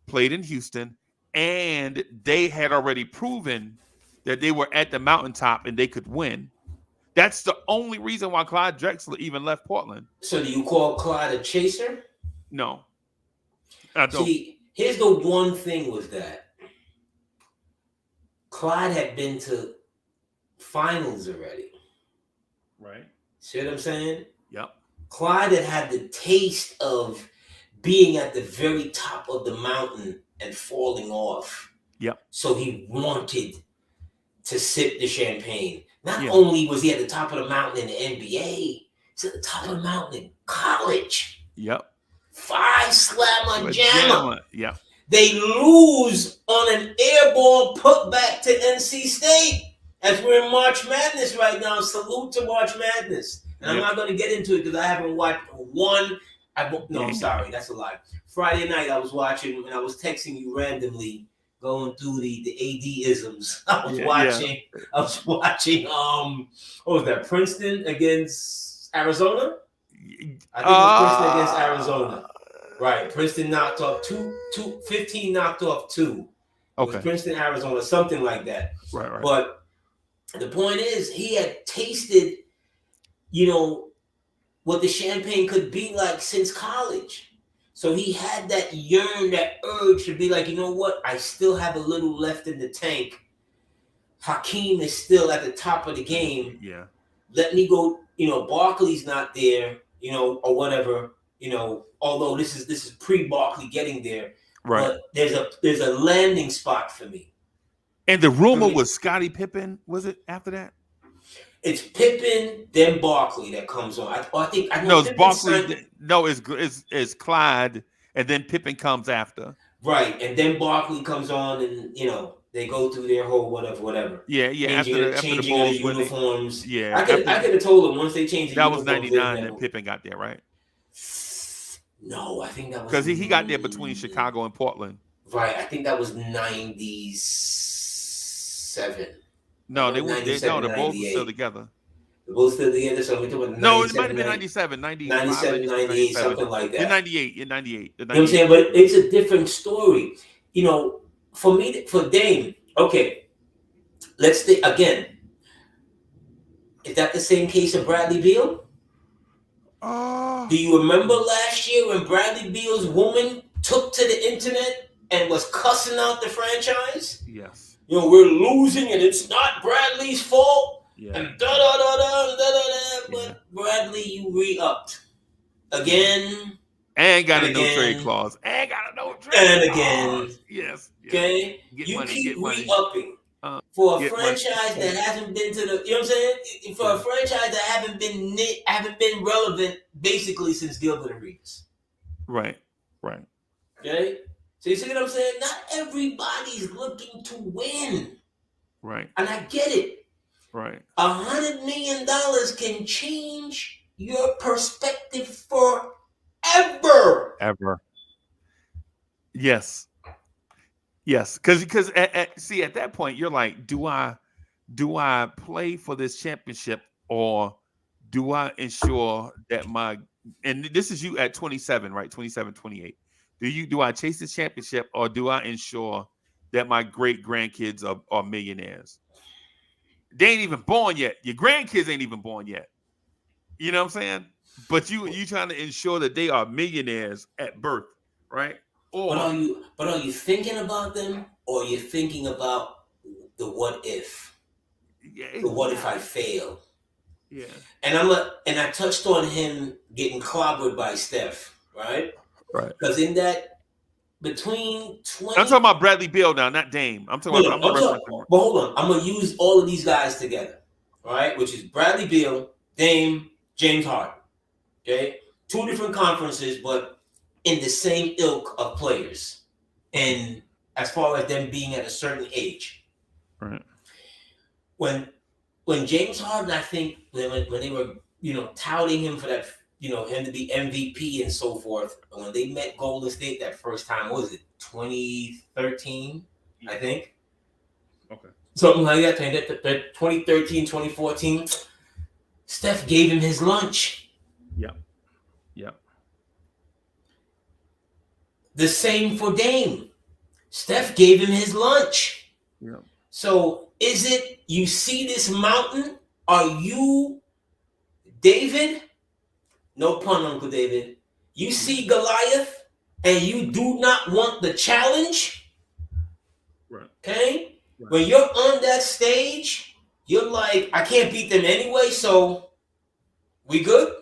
[SPEAKER 1] played in Houston, and they had already proven that they were at the mountaintop and they could win. That's the only reason why Clyde Drexler even left Portland.
[SPEAKER 2] So do you call Clyde a chaser?
[SPEAKER 1] No, I don't.
[SPEAKER 2] See, here's the one thing with that. Clyde had been to finals already.
[SPEAKER 1] Right.
[SPEAKER 2] See what I'm saying?
[SPEAKER 1] Yep.
[SPEAKER 2] Clyde had the taste of being at the very top of the mountain and falling off.
[SPEAKER 1] Yep.
[SPEAKER 2] So he wanted to sip the champagne. Not only was he at the top of the mountain in the NBA, he's at the top of the mountain in college.
[SPEAKER 1] Yep.
[SPEAKER 2] Phi Slamma Jamma.
[SPEAKER 1] Yep.
[SPEAKER 2] They lose on an airball putback to NC State. As we're in March Madness right now. Salute to March Madness. And I'm not going to get into it because I haven't watched one. I'm sorry. That's a lie. Friday night I was watching, and I was texting you randomly, going through the AD-isms. I was watching, what was that, Princeton against Arizona? I think it was Princeton against Arizona. Right. Princeton knocked off 15 knocked off 2. Okay. Princeton, Arizona, something like that.
[SPEAKER 1] Right.
[SPEAKER 2] But the point is, he had tasted, what the champagne could be like since college. So he had that urge to be like, you know what? I still have a little left in the tank. Hakeem is still at the top of the game.
[SPEAKER 1] Yeah. Let
[SPEAKER 2] me go, Barkley's not there, or whatever, although this is pre-Barkley getting there.
[SPEAKER 1] Right.
[SPEAKER 2] But there's a landing spot for me.
[SPEAKER 1] And the rumor was Scottie Pippen, was it after that?
[SPEAKER 2] It's Pippen, then Barkley that comes on. I think
[SPEAKER 1] it's Barkley. No, it's Clyde, and then Pippen comes after.
[SPEAKER 2] Right, and then Barkley comes on, and they go through their whole whatever.
[SPEAKER 1] Yeah. After the Bulls,
[SPEAKER 2] uniforms.
[SPEAKER 1] I
[SPEAKER 2] could have told them once they changed.
[SPEAKER 1] That was '99 that Pippen got there, right?
[SPEAKER 2] No, I think that was
[SPEAKER 1] because he got there between Chicago and Portland.
[SPEAKER 2] Right, I think that was '97.
[SPEAKER 1] No, they weren't. The Bulls were still together.
[SPEAKER 2] The Bulls still together, so we're talking about
[SPEAKER 1] no, it might have been 97,
[SPEAKER 2] 97, 98, something like that.
[SPEAKER 1] In 98.
[SPEAKER 2] You know what I'm saying? But it's a different story. For me, for Dame, okay, let's think again. Is that the same case of Bradley Beal? Do you remember last year when Bradley Beal's woman took to the internet and was cussing out the franchise?
[SPEAKER 1] Yes.
[SPEAKER 2] We're losing and it's not Bradley's fault.
[SPEAKER 1] Yeah.
[SPEAKER 2] And da-da-da-da. But Bradley, you re-upped. Again.
[SPEAKER 1] And got a no-trade clause. And got a no-trade
[SPEAKER 2] clause.
[SPEAKER 1] And again. Yes.
[SPEAKER 2] Okay? You keep re-upping. For a
[SPEAKER 1] get my-
[SPEAKER 2] franchise that hasn't been to the, you know what I'm saying? For a franchise that haven't been relevant basically since Gilbert Arenas.
[SPEAKER 1] Right.
[SPEAKER 2] Okay? So you see what I'm saying? Not everybody's looking to win.
[SPEAKER 1] Right.
[SPEAKER 2] And I get it.
[SPEAKER 1] Right.
[SPEAKER 2] $100 million can change your perspective forever.
[SPEAKER 1] Ever. Yes. Because at that point you're like, do I play for this championship, or do I ensure that and this is you at 27, right? 27, 28. Do I chase this championship, or do I ensure that my great grandkids are millionaires? They ain't even born yet. Your grandkids ain't even born yet. You know what I'm saying? But you trying to ensure that they are millionaires at birth, right? Or
[SPEAKER 2] But are you thinking about them, or are you thinking about the what if? The what if I fail?
[SPEAKER 1] Yeah.
[SPEAKER 2] And I touched on him getting clobbered by Steph, right?
[SPEAKER 1] Right.
[SPEAKER 2] Because in that between 20,
[SPEAKER 1] I'm talking about Bradley Beal now, not Dame. I'm talking about.
[SPEAKER 2] But hold on, I'm gonna use all of these guys together, all right? Which is Bradley Beal, Dame, James Harden. Okay, 2 different conferences, but in the same ilk of players, and as far as them being at a certain age.
[SPEAKER 1] Right.
[SPEAKER 2] When James Harden, I think when they were touting him for that, him to be MVP and so forth, when they met Golden State that first time, what was it, 2013, I think?
[SPEAKER 1] Okay.
[SPEAKER 2] Something like that, 2013, 2014. Steph gave him his lunch.
[SPEAKER 1] Yeah.
[SPEAKER 2] The same for Dame. Steph gave him his lunch.
[SPEAKER 1] Yeah.
[SPEAKER 2] So is it, you see this mountain? Are you David? No pun, Uncle David. You see Goliath and you do not want the challenge?
[SPEAKER 1] Right.
[SPEAKER 2] Okay?
[SPEAKER 1] Right.
[SPEAKER 2] When you're on that stage, you're like, I can't beat them anyway, so we good?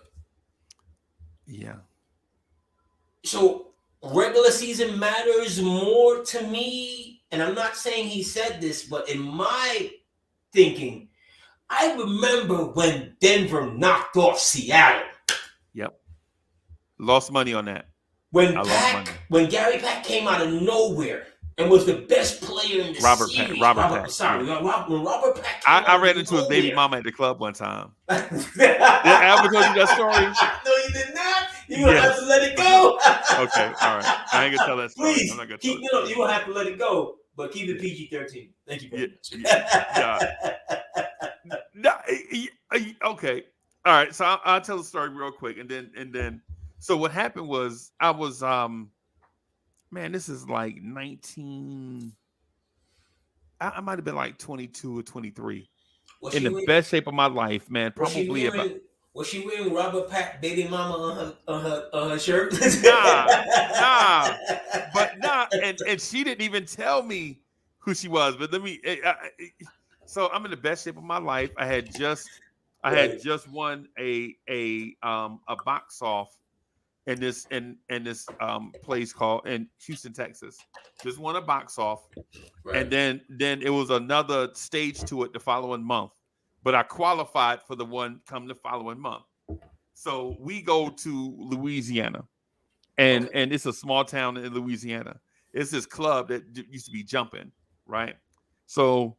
[SPEAKER 1] Yeah.
[SPEAKER 2] So regular season matters more to me, and I'm not saying he said this, but in my thinking, I remember when Denver knocked off Seattle.
[SPEAKER 1] Yep. Lost money on that.
[SPEAKER 2] When Gary Pack came out of nowhere and was the best player in the series. When Robert Pack came
[SPEAKER 1] I ran into his baby mama at the club one time. Did I ever told you that story?
[SPEAKER 2] No, you did not. You're going to have to let it go.
[SPEAKER 1] Okay, all right. I ain't going to tell that story.
[SPEAKER 2] Please,
[SPEAKER 1] I'm not gonna
[SPEAKER 2] you're going to have to let it go, but keep it PG-13. Thank you very much.
[SPEAKER 1] No, okay. All right, so I'll tell the story real quick, and then so what happened was I was this is like 19. I might have been like 22 or 23. In the best shape of my life, man. Probably about.
[SPEAKER 2] Was she wearing Robert Pack baby mama on her shirt?
[SPEAKER 1] Nah. But and she didn't even tell me who she was. But so I'm in the best shape of my life. I had just won a box off in this place called in Houston, Texas. Just won a box off, right. And then it was another stage to it the following month. But I qualified for the one come the following month. So we go to Louisiana, and it's a small town in Louisiana. It's this club that used to be jumping, right? So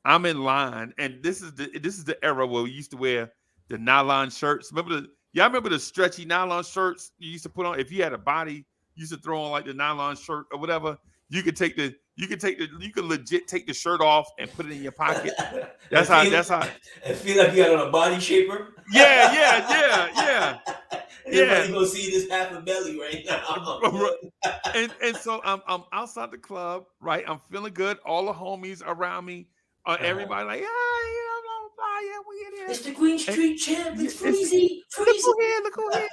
[SPEAKER 1] I'm in line, and this is the era where we used to wear the nylon shirts. Remember the stretchy nylon shirts you used to put on? If you had a body, you used to throw on like the nylon shirt or whatever. You could legit take the shirt off and put it in your pocket. That's how.
[SPEAKER 2] I feel like you got on a body shaper.
[SPEAKER 1] Yeah.
[SPEAKER 2] Everybody gonna see this half a belly right now.
[SPEAKER 1] and so I'm outside the club, right? I'm feeling good. All the homies around me, everybody like, we in here.
[SPEAKER 2] It's the Green Street champ. It's Freezy.
[SPEAKER 1] Look who here.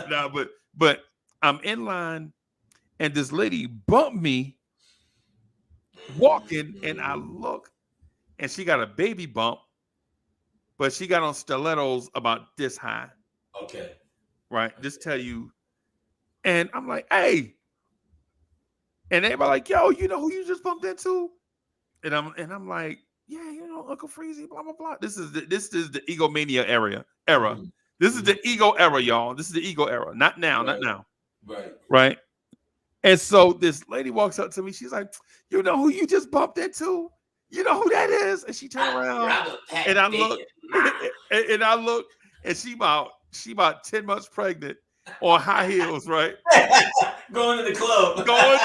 [SPEAKER 1] No, but I'm in line. And this lady bumped me walking, and I look, and she got a baby bump, but she got on stilettos about this high.
[SPEAKER 2] Okay.
[SPEAKER 1] Right? Just tell you. And I'm like, hey. And everybody like, yo, you know who you just bumped into? And I'm like, yeah, Uncle Freezy, blah blah blah. This is the egomania era. This is the ego era, y'all. This is the ego era. Not now, not now. Right. And so this lady walks up to me. She's like, you know who you just bumped into? You know who that is? And she turned around and I look, and I look, and she about 10 months pregnant on high heels, right?
[SPEAKER 2] Going to the club.
[SPEAKER 1] Going in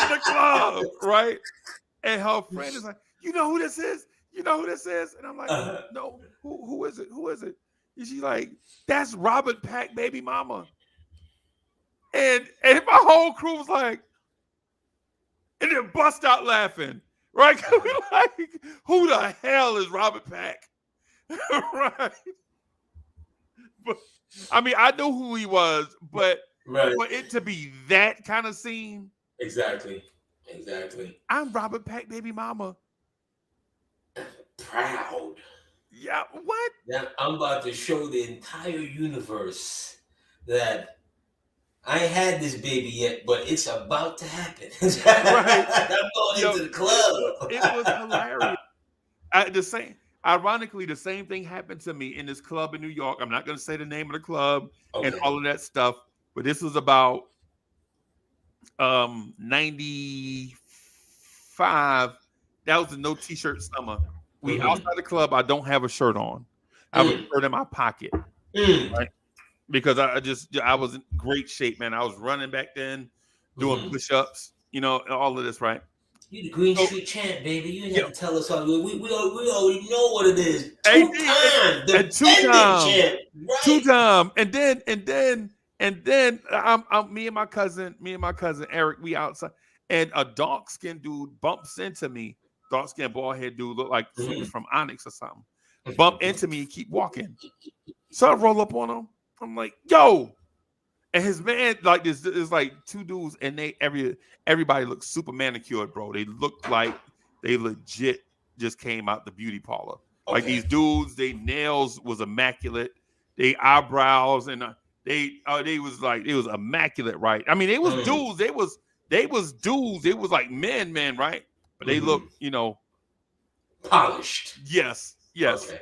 [SPEAKER 1] the club, right? And her friend is like, you know who this is? You know who this is? And I'm like, no, who is it? Who is it? And she's like, that's Robert Pack baby mama. And my whole crew was like, and then bust out laughing, right? Like, who the hell is Robert Pack? Right? But I mean, I knew who he was, but for it to be that kind of scene.
[SPEAKER 2] Exactly.
[SPEAKER 1] I'm Robert Pack baby mama.
[SPEAKER 2] Proud.
[SPEAKER 1] Yeah, what?
[SPEAKER 2] Now I'm about to show the entire universe that I ain't had this baby yet, but it's about to happen.
[SPEAKER 1] Right.
[SPEAKER 2] I'm going into the club.
[SPEAKER 1] It was hilarious. Ironically, the same thing happened to me in this club in New York. I'm not going to say the name of the club and all of that stuff, but this was about 95. That was a no t-shirt summer. We outside the club. I don't have a shirt on. I have a shirt in my pocket, right? Because I was in great shape, man. I was running back then, doing push-ups, all of this, right?
[SPEAKER 2] You the Green Street champ, baby. You didn't have to tell us all. We already know what it is. Two
[SPEAKER 1] time. And then I'm me and my cousin Eric, we outside, and a dark-skinned dude bumps into me. Dark-skinned bald-head dude, look like he was from Onyx or something. Bump into me and keep walking. So I roll up on him. I'm like, yo. And his man, like this is like two dudes, and everybody looks super manicured, bro. They look like they legit just came out the beauty parlor. Like these dudes, they nails was immaculate. They eyebrows and they was immaculate, right? I mean, they was dudes. They was dudes. They was like men, right? But they look,
[SPEAKER 2] polished.
[SPEAKER 1] Yes. Okay.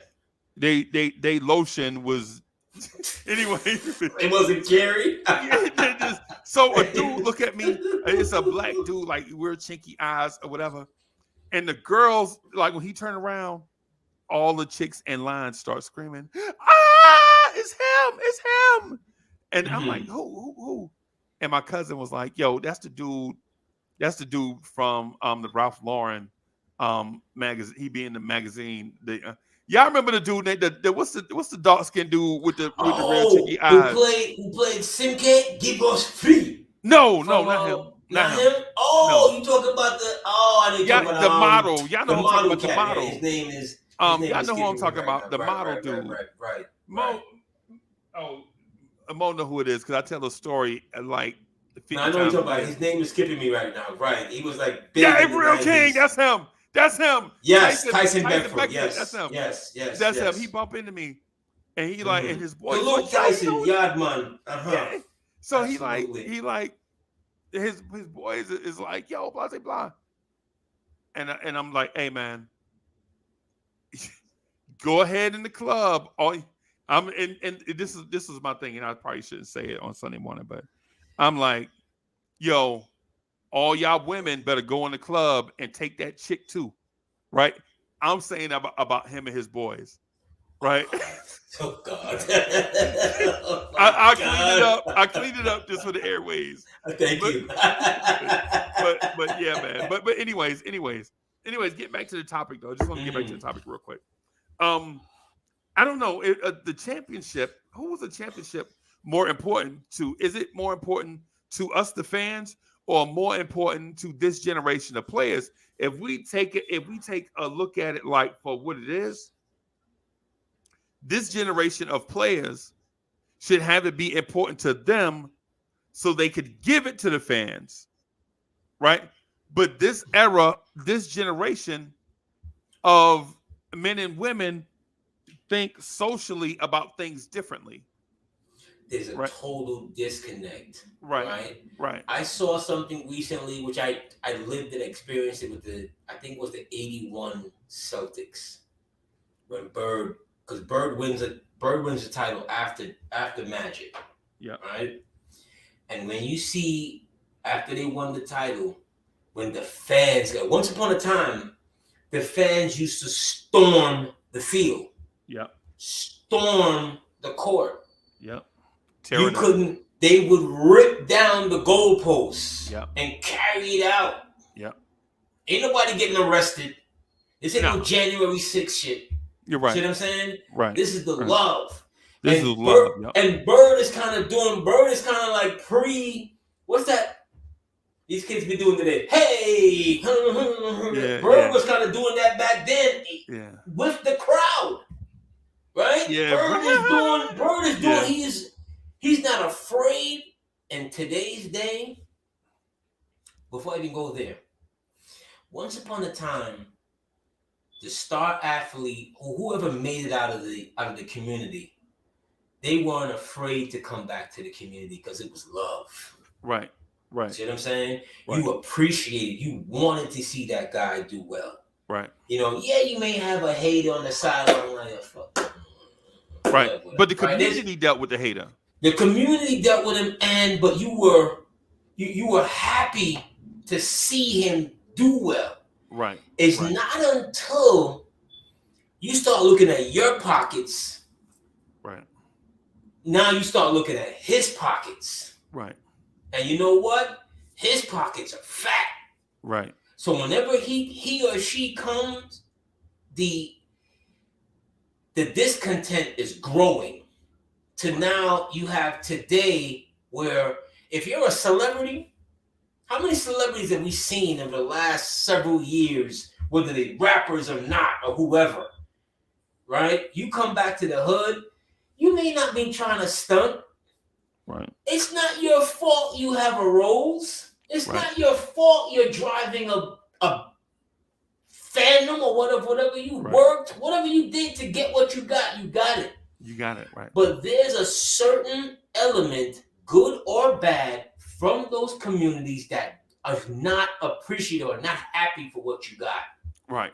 [SPEAKER 1] They lotion was anyway.
[SPEAKER 2] It wasn't Gary.
[SPEAKER 1] So a dude look at me. It's a black dude, like weird chinky eyes or whatever. And the girls, like when he turned around, all the chicks in line start screaming, "Ah, it's him!" And I'm like, who? And my cousin was like, "Yo, that's the dude from the Ralph Lauren magazine. He be in the magazine. Y'all remember the dude what's the dark skinned dude with the real cheeky eyes?
[SPEAKER 2] Who played Simke? Give us free.
[SPEAKER 1] No, not him.
[SPEAKER 2] Not him. Oh, no. You talking about
[SPEAKER 1] the model? Y'all know who I'm talking about. The model.
[SPEAKER 2] His name is.
[SPEAKER 1] Y'all know who I'm talking about. The model dude.
[SPEAKER 2] Right.
[SPEAKER 1] Mo know who it is because I tell a story like.
[SPEAKER 2] I know what you're talking about. His name is skipping me right now. Right. He was like big.
[SPEAKER 1] Gabriel King. That's him.
[SPEAKER 2] Yes, Tyson Beckford. Yes,
[SPEAKER 1] that's him.
[SPEAKER 2] Yes.
[SPEAKER 1] That's him. He bumped into me, and he like, and his boy.
[SPEAKER 2] Luke Tyson, Yardman.
[SPEAKER 1] Yeah. So absolutely. he like, his boy is like, yo, blah blah blah, and I'm like, hey man, go ahead in the club. And this is my thing, and I probably shouldn't say it on Sunday morning, but I'm like, yo. All y'all women better go in the club and take that chick too, right? I'm saying about him and his boys, right?
[SPEAKER 2] Oh God!
[SPEAKER 1] I cleaned it up just for the airways.
[SPEAKER 2] Thank you.
[SPEAKER 1] But yeah, man. But anyways, get back to the topic though. I just want to get back to the topic real quick. I don't know the championship. Who was the championship more important to? Is it more important to us, the fans? Or more important to this generation of players? If we take a look at it like for what it is, this generation of players should have it be important to them so they could give it to the fans, right? But this era, this generation of men and women think socially about things differently.
[SPEAKER 2] there's a total disconnect.
[SPEAKER 1] Right.
[SPEAKER 2] I saw something recently, which I lived and experienced it with I think it was the 81 Celtics. When because Bird wins the title after Magic.
[SPEAKER 1] Yeah.
[SPEAKER 2] Right? And when you see, after they won the title, when the fans once upon a time, the fans used to storm the field.
[SPEAKER 1] Yeah.
[SPEAKER 2] Storm the court.
[SPEAKER 1] Yeah.
[SPEAKER 2] You couldn't, they would rip down the goalposts and carry it out.
[SPEAKER 1] Yeah.
[SPEAKER 2] Ain't nobody getting arrested. This ain't no January 6th shit.
[SPEAKER 1] You're right.
[SPEAKER 2] See what I'm saying?
[SPEAKER 1] Right.
[SPEAKER 2] This is the love.
[SPEAKER 1] This is love.
[SPEAKER 2] And Bird is kind of like what's that? These kids be doing today. Hey! Bird was kind of doing that back then with the crowd. Right?
[SPEAKER 1] Yeah.
[SPEAKER 2] Bird is doing, he's not afraid in today's day. Before I even go there, once upon a time, the star athlete or whoever made it out of the community, they weren't afraid to come back to the community because it was love.
[SPEAKER 1] Right.
[SPEAKER 2] See what I'm saying?
[SPEAKER 1] Right.
[SPEAKER 2] You appreciated, you wanted to see that guy do well.
[SPEAKER 1] Right.
[SPEAKER 2] You may have a hater on the sideline like, fuck.
[SPEAKER 1] Right. But the community dealt with the hater.
[SPEAKER 2] The community dealt with him, but you were happy to see him do well.
[SPEAKER 1] Right.
[SPEAKER 2] It's not until you start looking at your pockets.
[SPEAKER 1] Right.
[SPEAKER 2] Now you start looking at his pockets.
[SPEAKER 1] Right.
[SPEAKER 2] And you know what? His pockets are fat.
[SPEAKER 1] Right.
[SPEAKER 2] So whenever he or she comes, the discontent is growing. To now you have today where if you're a celebrity, how many celebrities have we seen in the last several years, whether they rappers or not, or whoever, right? You come back to the hood, you may not be trying to stunt.
[SPEAKER 1] Right.
[SPEAKER 2] It's not your fault you have a Rolls. It's not your fault you're driving a Phantom or whatever you worked, whatever you did to get what you got it.
[SPEAKER 1] You got it, right.
[SPEAKER 2] But there's a certain element, good or bad, from those communities that are not appreciative or not happy for what you got.
[SPEAKER 1] Right.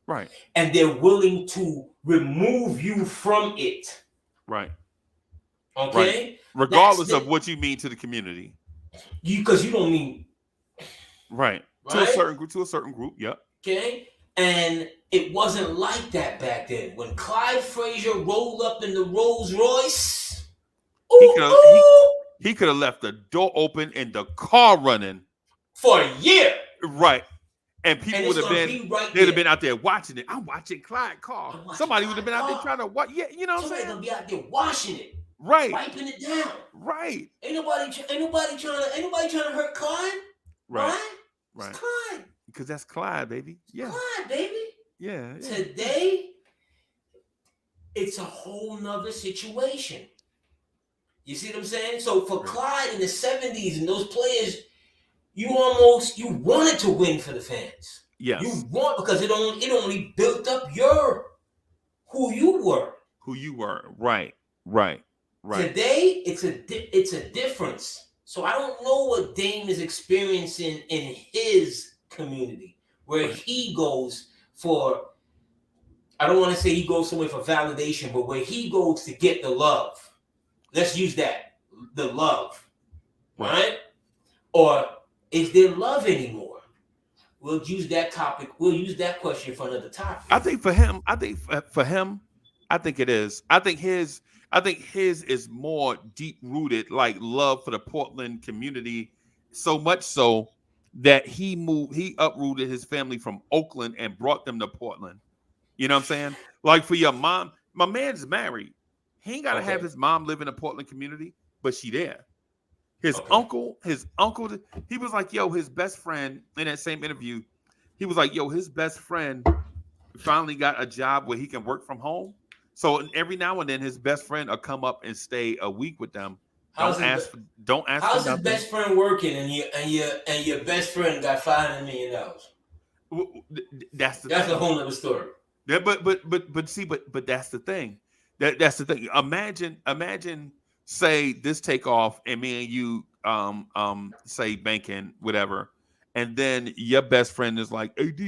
[SPEAKER 1] Right.
[SPEAKER 2] And they're willing to remove you from it.
[SPEAKER 1] Right.
[SPEAKER 2] Okay?
[SPEAKER 1] Right. Regardless of what you mean to the community.
[SPEAKER 2] Because you don't mean.
[SPEAKER 1] Right. To a certain group, yep.
[SPEAKER 2] Okay? And it wasn't like that back then. When Clyde Frazier rolled up in the Rolls Royce,
[SPEAKER 1] he could have left the door open and the car running
[SPEAKER 2] for a year.
[SPEAKER 1] Right. And people would have they'd have been out there watching it. I'm watching Clyde car. Somebody would have been out there trying to watch. Yeah, you know what I'm saying?
[SPEAKER 2] Somebody's gonna be out there washing it.
[SPEAKER 1] Right.
[SPEAKER 2] Wiping it down.
[SPEAKER 1] Right.
[SPEAKER 2] Ain't nobody trying to hurt Clyde.
[SPEAKER 1] Right.
[SPEAKER 2] It's Clyde.
[SPEAKER 1] Because that's Clyde, baby. Yeah.
[SPEAKER 2] Clyde, baby.
[SPEAKER 1] Yeah.
[SPEAKER 2] Today, it's a whole nother situation. You see what I'm saying? So for Clyde in the 70s and those players, you wanted to win for the fans.
[SPEAKER 1] Yes.
[SPEAKER 2] You want, because it only built up who you were.
[SPEAKER 1] Right.
[SPEAKER 2] Today, it's a difference. So I don't know what Dame is experiencing in his community, where he goes for, I don't want to say he goes somewhere for validation, but where he goes to get the love. Let's use that, the love, right? Or is there love anymore? We'll use that topic. We'll use that question for another topic.
[SPEAKER 1] I think for him, I think it is. I think his is more deep rooted, like love for the Portland community, so much so that he uprooted his family from Oakland and brought them to Portland. You know what I'm saying? Like for your mom, my man's married. He ain't got to have his mom live in a Portland community, but she there. His uncle, he was like, yo, his best friend in that same interview, he was like, yo, his best friend finally got a job where he can work from home. So every now and then his best friend will come up and stay a week with them. Don't ask for
[SPEAKER 2] how's
[SPEAKER 1] nothing.
[SPEAKER 2] His best friend working and your best friend got $500 million?
[SPEAKER 1] That's
[SPEAKER 2] a whole nother story.
[SPEAKER 1] Yeah, but that's the thing. That's the thing. Imagine say this take off and me and you say banking, whatever, and then your best friend is like, AD,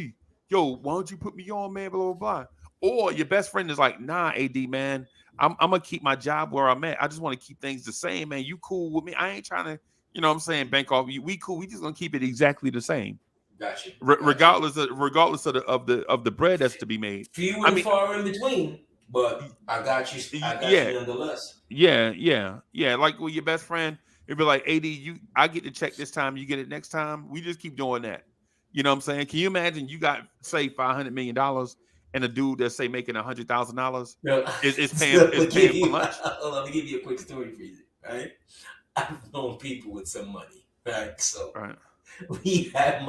[SPEAKER 1] yo, why don't you put me on, man, blah, blah, blah. Or your best friend is like, nah, AD, man, I'm gonna keep my job where I'm at. I just want to keep things the same, man. You cool with me? I ain't trying to, you know what I'm saying, bank off you. We cool. We just gonna keep it exactly the same.
[SPEAKER 2] Gotcha.
[SPEAKER 1] Regardless of the bread that's to be made.
[SPEAKER 2] Few and far in between, but I got you. I got you nonetheless.
[SPEAKER 1] Yeah. Like with your best friend, it'd be like, AD, I get the check this time, you get it next time. We just keep doing that. You know what I'm saying? Can you imagine you got say $500 million and a dude that's say making $100,000 is paying for lunch?
[SPEAKER 2] Let me give you a quick story for you, right? I've known people with some money, right? So we in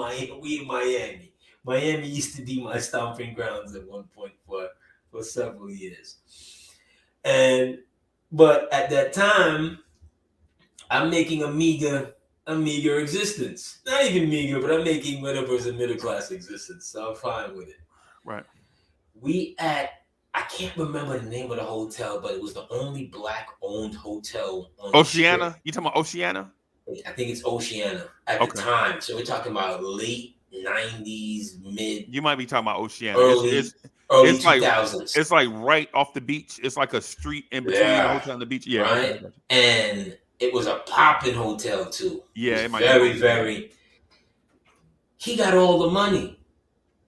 [SPEAKER 2] Miami. Miami used to be my stomping grounds at one point for several years. But at that time, I'm making a meager existence. Not even meager, but I'm making whatever is a middle class existence. So I'm fine with it.
[SPEAKER 1] Right.
[SPEAKER 2] I can't remember the name of the hotel, but it was the only black owned hotel on
[SPEAKER 1] Oceana? You talking about Oceana?
[SPEAKER 2] I think it's Oceana at the time. So we're talking about late 90s, mid.
[SPEAKER 1] You might be talking about Oceana.
[SPEAKER 2] Early
[SPEAKER 1] It's
[SPEAKER 2] 2000s.
[SPEAKER 1] It's like right off the beach. It's like a street in between the hotel and the beach. Yeah.
[SPEAKER 2] Right. And it was a popping hotel too.
[SPEAKER 1] Yeah, it might
[SPEAKER 2] be very. He got all the money,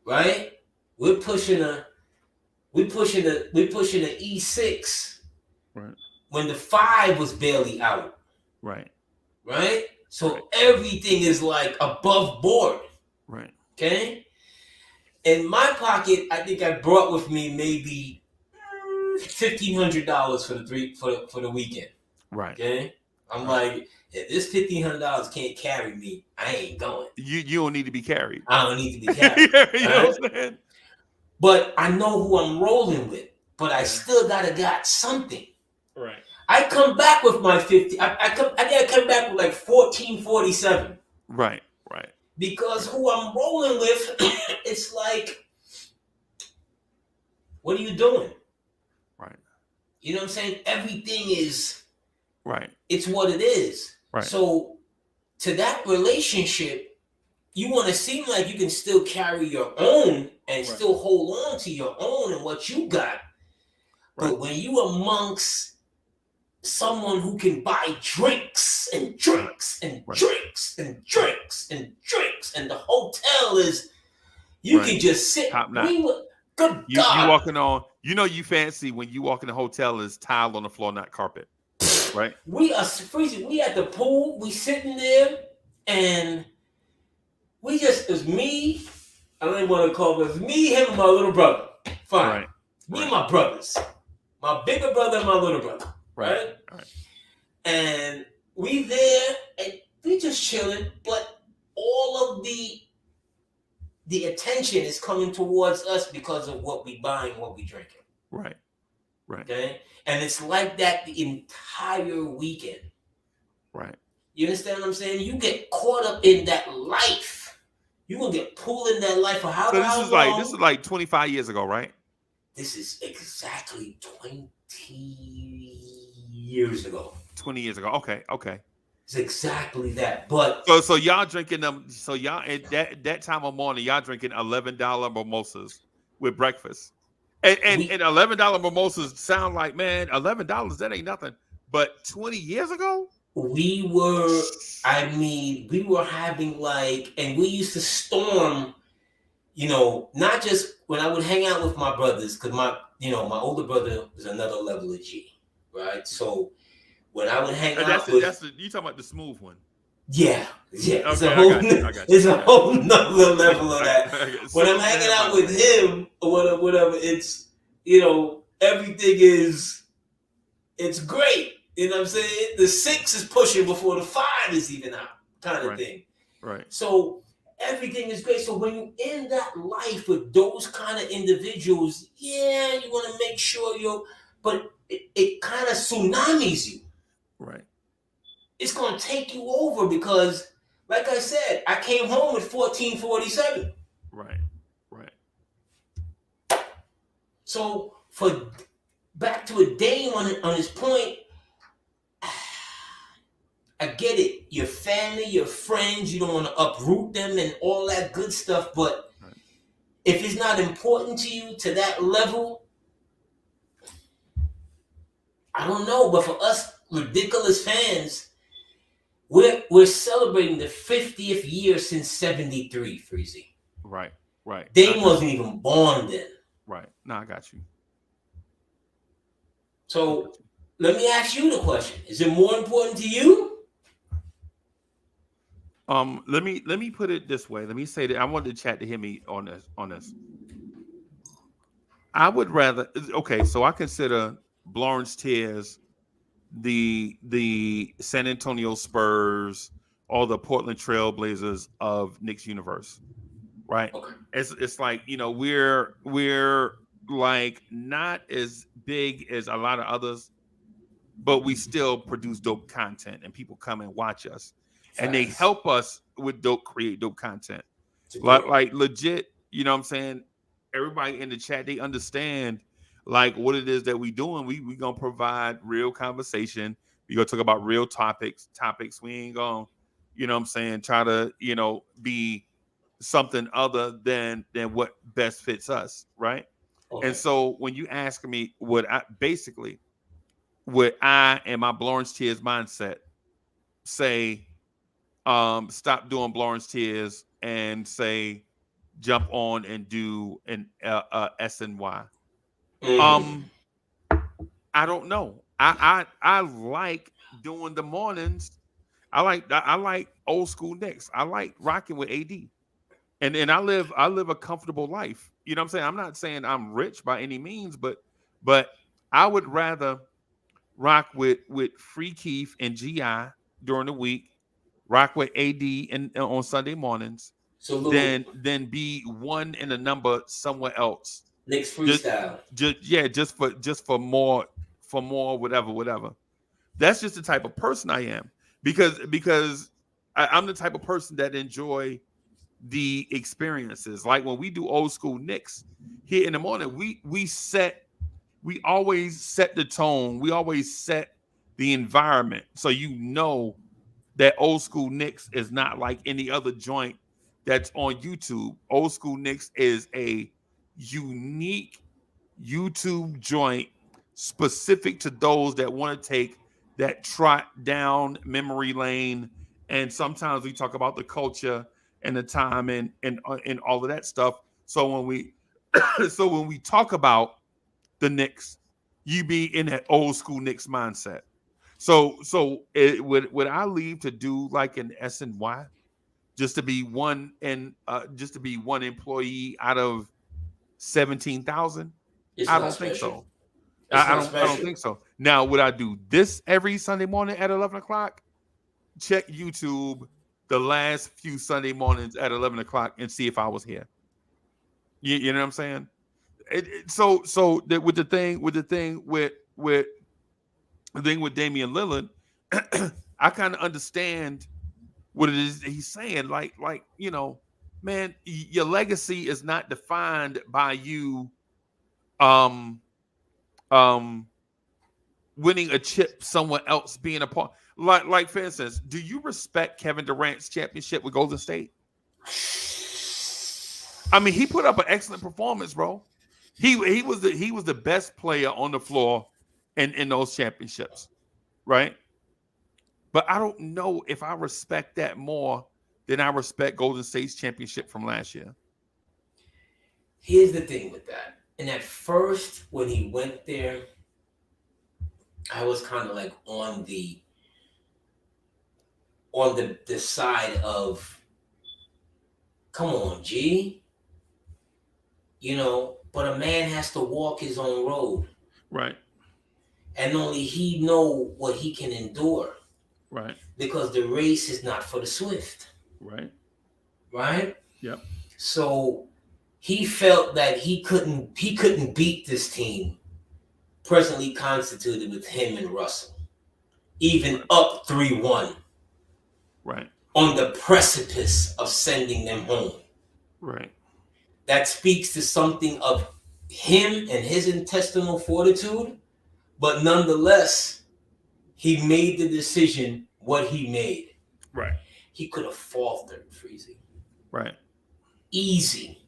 [SPEAKER 2] right? We're pushing a E6,
[SPEAKER 1] right? When
[SPEAKER 2] the 5 was barely out,
[SPEAKER 1] right?
[SPEAKER 2] So everything is like above board,
[SPEAKER 1] right?
[SPEAKER 2] Okay. In my pocket, I think I brought with me maybe $1,500 for the weekend,
[SPEAKER 1] right?
[SPEAKER 2] Okay. I'm like, if this $1,500 can't carry me, I ain't going.
[SPEAKER 1] You don't need to be carried.
[SPEAKER 2] I don't need to be carried.
[SPEAKER 1] You know what I'm saying?
[SPEAKER 2] But I know who I'm rolling with. But I still got something.
[SPEAKER 1] Right.
[SPEAKER 2] I come back with my 50. I come back with like 1447.
[SPEAKER 1] Right.
[SPEAKER 2] Because who I'm rolling with, it's like, what are you doing?
[SPEAKER 1] Right.
[SPEAKER 2] You know what I'm saying? Everything is.
[SPEAKER 1] Right.
[SPEAKER 2] It's what it is.
[SPEAKER 1] Right.
[SPEAKER 2] So to that relationship, you want to seem like you can still carry your own and still hold on to your own and what you got. Right. But when you amongst someone who can buy drinks and drinks and drinks and drinks and drinks, and the hotel is, you can just sit.
[SPEAKER 1] Top notch.
[SPEAKER 2] God.
[SPEAKER 1] You walking on, you fancy when you walk in the hotel is tile on the floor, not carpet. Right.
[SPEAKER 2] We are freezing. We at the pool. We sitting there, and it's me. I don't even want to call it me, him, and my little brother. Fine.
[SPEAKER 1] Right.
[SPEAKER 2] Me and my brothers. My bigger brother and my little brother. Right. And we there, and we just chilling. But all of the attention is coming towards us because of what we buying, what we drinking.
[SPEAKER 1] Right.
[SPEAKER 2] Okay. And it's like that the entire weekend.
[SPEAKER 1] Right.
[SPEAKER 2] You understand what I'm saying? You get caught up in that life. You're going to get pulled in that life for how long?
[SPEAKER 1] This is like 25 years ago, right?
[SPEAKER 2] This is exactly 20 years ago.
[SPEAKER 1] 20 years ago. Okay.
[SPEAKER 2] It's exactly that. But
[SPEAKER 1] so y'all drinking them. So y'all at that time of morning, y'all drinking $11 mimosas with breakfast. And $11 mimosas sound like, man, $11, that ain't nothing. But 20 years ago?
[SPEAKER 2] We were having like, and we used to storm, not just when I would hang out with my brothers, because my older brother was another level of G, right? So when I would hang out
[SPEAKER 1] you talking about the smooth one.
[SPEAKER 2] Yeah.
[SPEAKER 1] Okay,
[SPEAKER 2] It's a whole nother level of that. When I'm hanging out with him or whatever, it's, everything it's great. You know what I'm saying? The 6 is pushing before the 5 is even out, kind of thing.
[SPEAKER 1] Right.
[SPEAKER 2] So everything is great. So when you're in that life with those kind of individuals, you want to make sure but it kind of tsunamis you.
[SPEAKER 1] Right.
[SPEAKER 2] It's going to take you over because, like I said, I came home with 1447.
[SPEAKER 1] Right.
[SPEAKER 2] So back to a Dame on his point, I get it. Your family, your friends, you don't want to uproot them and all that good stuff. But if it's not important to you to that level, I don't know. But for us ridiculous fans, we're celebrating the 50th year since 73, Freezy.
[SPEAKER 1] Right.
[SPEAKER 2] Dame wasn't even born then.
[SPEAKER 1] Right. No, I got you.
[SPEAKER 2] So let me ask you the question. Is it more important to you?
[SPEAKER 1] Let me put it this way. Let me say that I want the chat to hear me on this. I would rather, okay, so I consider Lawrence Tears the San Antonio Spurs or the Portland Trailblazers of Knicks universe, right?
[SPEAKER 2] Okay.
[SPEAKER 1] It's like, you know, we're like not as big as a lot of others, but we still produce dope content and people come and watch us. And they help us with create dope content. Like legit, you know what I'm saying? Everybody in the chat, they understand like what it is that we doing. We gonna provide real conversation. We gonna talk about real topics. We ain't gonna, you know what I'm saying, try to, you know, be something other than what best fits us, right? Okay. And so when you ask me would I and my Lawrence Tears mindset say stop doing Lawrence Tears and say jump on and do an SNY. I don't know. I like doing the mornings. I like old school Knicks. I like rocking with AD. And I live a comfortable life. You know what I'm saying? I'm not saying I'm rich by any means, but I would rather rock with Free Keith and GI during the week, rock with AD on Sunday mornings, then be one in a number somewhere else.
[SPEAKER 2] Knicks freestyle.
[SPEAKER 1] Just for more whatever. That's just the type of person I am because I'm the type of person that enjoy the experiences. Like when we do old school Knicks here in the morning, we always set the tone. We always set the environment. So you know that old school Knicks is not like any other joint that's on YouTube. Old school Knicks is a unique YouTube joint specific to those that want to take that trot down memory lane. And sometimes we talk about the culture and the time and all of that stuff. So when we talk about the Knicks, you be in that old school Knicks mindset. So would I leave to do like an SNY just to be one employee out of 17,000? I don't think so. I don't think so. Now, would I do this every Sunday morning at 11 o'clock? Check YouTube the last few Sunday mornings at 11 o'clock and see if I was here. You know what I'm saying? So with the thing with Damian Lillard, I kind of understand what it is he's saying. Like, you know, man, your legacy is not defined by you winning a chip somewhere else being a part. Like for instance, do you respect Kevin Durant's championship with Golden State? I mean, he put up an excellent performance, bro. He was the best player on the floor in those championships, right? But I don't know if I respect that more than I respect Golden State's championship from last year.
[SPEAKER 2] Here's the thing with that. And at first, when he went there, I was kind of like on the side of, come on, G. You know, but a man has to walk his own road.
[SPEAKER 1] Right.
[SPEAKER 2] And only he know what he can endure.
[SPEAKER 1] Right.
[SPEAKER 2] Because the race is not for the swift.
[SPEAKER 1] Right.
[SPEAKER 2] Right?
[SPEAKER 1] Yep.
[SPEAKER 2] So he felt that he couldn't beat this team presently constituted with him and Russell. Even up 3-1.
[SPEAKER 1] Right.
[SPEAKER 2] On the precipice of sending them home.
[SPEAKER 1] Right.
[SPEAKER 2] That speaks to something of him and his intestinal fortitude, but nonetheless, he made the decision what he made,
[SPEAKER 1] Right.
[SPEAKER 2] he could have faltered, Freezy.
[SPEAKER 1] Right.
[SPEAKER 2] Easy.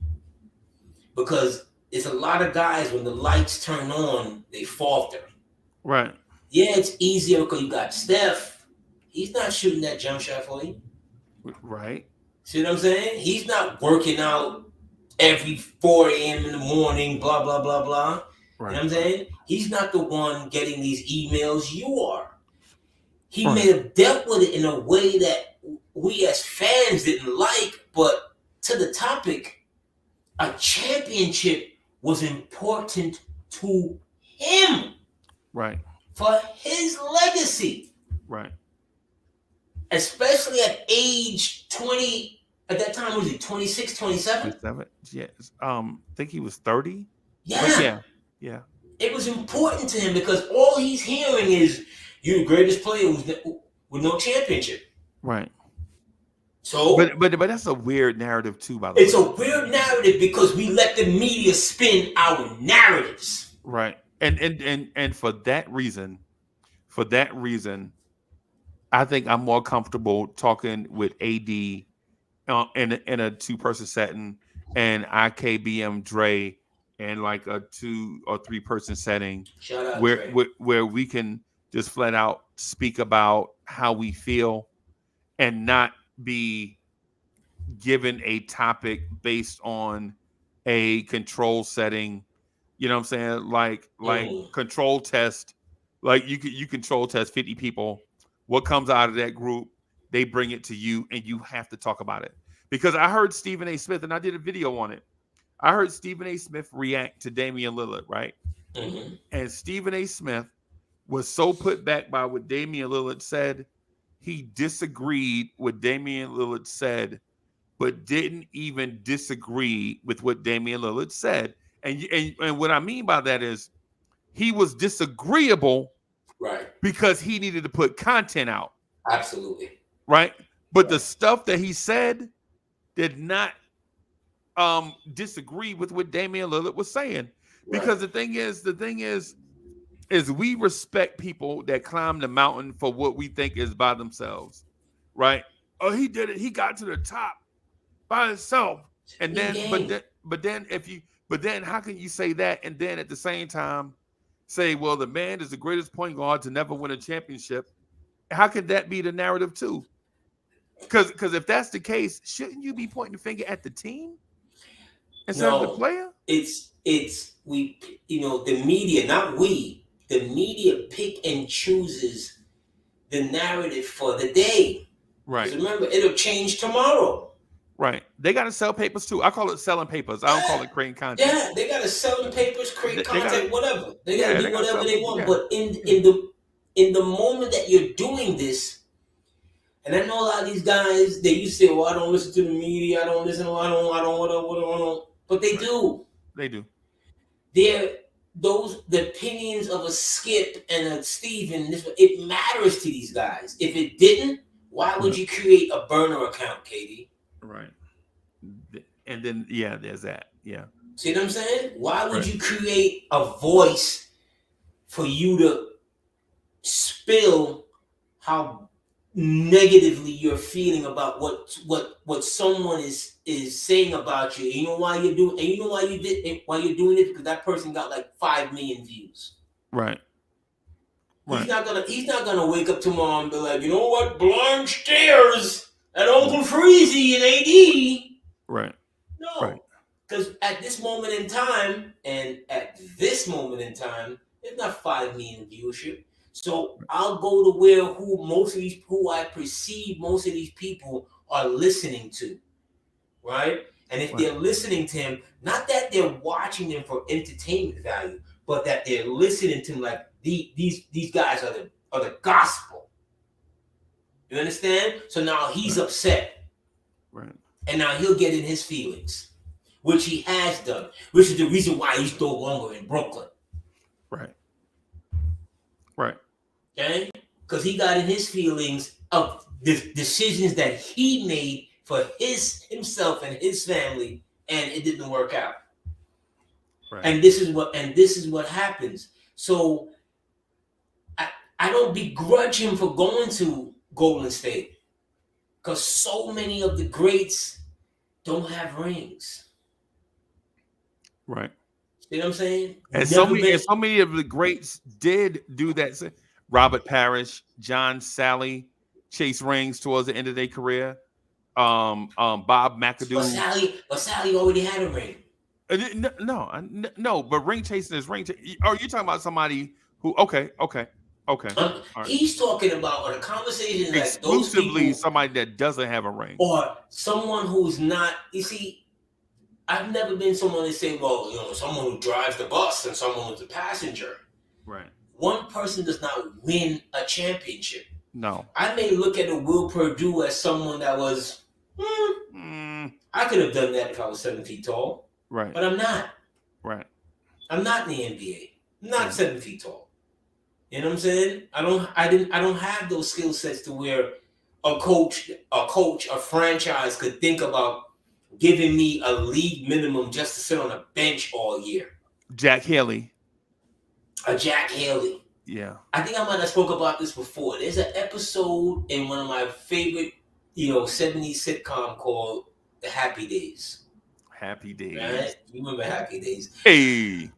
[SPEAKER 2] Because it's a lot of guys, when the lights turn on, they falter.
[SPEAKER 1] Right.
[SPEAKER 2] Yeah, it's easier because you got Steph. He's not shooting that jump shot for you.
[SPEAKER 1] Right.
[SPEAKER 2] See what I'm saying? He's not working out every 4 a.m. in the morning, blah, blah, blah, blah.
[SPEAKER 1] Right.
[SPEAKER 2] You know what I'm saying? He's not the one getting these emails. You are. He
[SPEAKER 1] Right.
[SPEAKER 2] may have dealt with it in a way that we as fans didn't like, but to the topic, a championship was important to him.
[SPEAKER 1] Right.
[SPEAKER 2] For his legacy.
[SPEAKER 1] Right.
[SPEAKER 2] Especially at age 20, at that time, was he 26, 27?
[SPEAKER 1] 27. Yes. I think he was 30.
[SPEAKER 2] Yeah.
[SPEAKER 1] But yeah.
[SPEAKER 2] It was important to him because all he's hearing is, you're the greatest player with no championship.
[SPEAKER 1] Right.
[SPEAKER 2] So,
[SPEAKER 1] but that's a weird narrative too, by the way.
[SPEAKER 2] It's a weird narrative because we let the media spin our narratives.
[SPEAKER 1] Right. And for that reason, I think I'm more comfortable talking with AD in a 2-person setting and IKBM Dre in like a 2 or 3-person setting.
[SPEAKER 2] Shout out
[SPEAKER 1] where we can just flat out speak about how we feel and not be given a topic based on a control setting. You know what I'm saying? Like control test. Like you control test 50 people. What comes out of that group, they bring it to you and you have to talk about it. Because I heard Stephen A. Smith, and I did a video on it. I heard Stephen A. Smith react to Damian Lillard, right?
[SPEAKER 2] Mm-hmm.
[SPEAKER 1] And Stephen A. Smith was so put back by what Damian Lillard said, he disagreed with Damian Lillard said, but didn't even disagree with what Damian Lillard said. And what I mean by that is he was disagreeable,
[SPEAKER 2] right?
[SPEAKER 1] Because he needed to put content out.
[SPEAKER 2] Absolutely.
[SPEAKER 1] Right? But the stuff that he said did not disagree with what Damian Lillard was saying.
[SPEAKER 2] Right.
[SPEAKER 1] Because the thing is we respect people that climb the mountain for what we think is by themselves. Right? Oh, he did it. He got to the top by himself. And then but then how can you say that and then at the same time say, well, the man is the greatest point guard to never win a championship? How could that be the narrative too? Because if that's the case, shouldn't you be pointing the finger at the team instead of the player?
[SPEAKER 2] It's we, the media, not we. The media pick and chooses the narrative for the day.
[SPEAKER 1] Right.
[SPEAKER 2] Remember, it'll change tomorrow.
[SPEAKER 1] Right. They got to sell papers too. I call it selling papers. I don't call it creating content.
[SPEAKER 2] Yeah, they got to sell the papers, create content, whatever. They got to do whatever they want.
[SPEAKER 1] Yeah.
[SPEAKER 2] But in the moment that you're doing this, and I know a lot of these guys, they used to say, "Well, I don't listen to the media. I don't listen. I don't." But they do.
[SPEAKER 1] They do.
[SPEAKER 2] The opinions of a Skip and a Steven, it matters to these guys. If it didn't, why would you create a burner account, Katie?
[SPEAKER 1] Right. And then, there's that. Yeah.
[SPEAKER 2] See what I'm saying? Why would you create a voice for you to spill how negatively you're feeling about what someone is saying about you? You know why you're doing, and you know why you're doing it? Because that person got like 5 million views.
[SPEAKER 1] Right.
[SPEAKER 2] He's not gonna wake up tomorrow and be like, you know what, blind stares at Uncle Freezy and AD.
[SPEAKER 1] Right.
[SPEAKER 2] No. Because at this moment in time, there's not 5 million viewership. So I'll go to where who I perceive most of these people are listening to. Right? And if they're listening to him, not that they're watching him for entertainment value, but that they're listening to him like these guys are the gospel. You understand? So now he's upset.
[SPEAKER 1] Right.
[SPEAKER 2] And now he'll get in his feelings, which he has done, which is the reason why he's no longer in Brooklyn.
[SPEAKER 1] Right. Right.
[SPEAKER 2] Okay? Because he got in his feelings of the decisions that he made for himself and his family, and it didn't work out. Right. And this is what happens. So I don't begrudge him for going Golden State. Because so many of the greats don't have rings.
[SPEAKER 1] Right.
[SPEAKER 2] You know what I'm saying?
[SPEAKER 1] And so many of the greats did do that. Robert Parrish, John Sally, chase rings towards the end of their career. Bob McAdoo.
[SPEAKER 2] But Sally already had a ring.
[SPEAKER 1] No, but ring chasing is ring. Are you talking about somebody who? Okay. Right.
[SPEAKER 2] He's talking about a conversation that
[SPEAKER 1] exclusively
[SPEAKER 2] those people,
[SPEAKER 1] somebody that doesn't have a ring,
[SPEAKER 2] or someone who's not. You see, I've never been someone that say, well, someone who drives the bus and someone who's a passenger.
[SPEAKER 1] Right.
[SPEAKER 2] One person does not win a championship.
[SPEAKER 1] No.
[SPEAKER 2] I may look at a Will Perdue as someone that was, I could have done that if I was 7 feet tall.
[SPEAKER 1] Right.
[SPEAKER 2] But I'm not.
[SPEAKER 1] Right.
[SPEAKER 2] I'm not in the NBA. I'm not 7 feet tall. You know what I'm saying? I don't have those skill sets to where a coach, a franchise could think about giving me a league minimum just to sit on a bench all year.
[SPEAKER 1] Jack Haley.
[SPEAKER 2] A Jack Haley.
[SPEAKER 1] Yeah.
[SPEAKER 2] I think I might have spoke about this before. There's an episode in one of my favorite, 70s sitcom called The Happy Days.
[SPEAKER 1] Happy Days.
[SPEAKER 2] Right? You remember Happy Days?
[SPEAKER 1] Hey.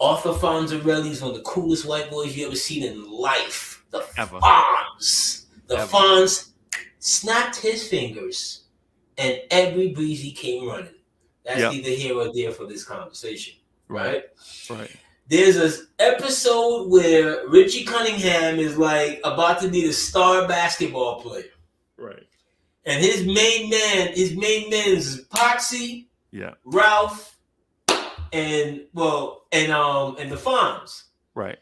[SPEAKER 2] Arthur Fonzarelli is one of the coolest white boys you ever seen in life. The
[SPEAKER 1] Ever.
[SPEAKER 2] Fonz. The
[SPEAKER 1] Ever.
[SPEAKER 2] Fonz snapped his fingers and every breezy came running. That's neither here or there for this conversation. Right?
[SPEAKER 1] Right.
[SPEAKER 2] There's an episode where Richie Cunningham is like about to be the star basketball player.
[SPEAKER 1] Right.
[SPEAKER 2] And his main man is Poxy, Ralph, and the Fonz.
[SPEAKER 1] Right.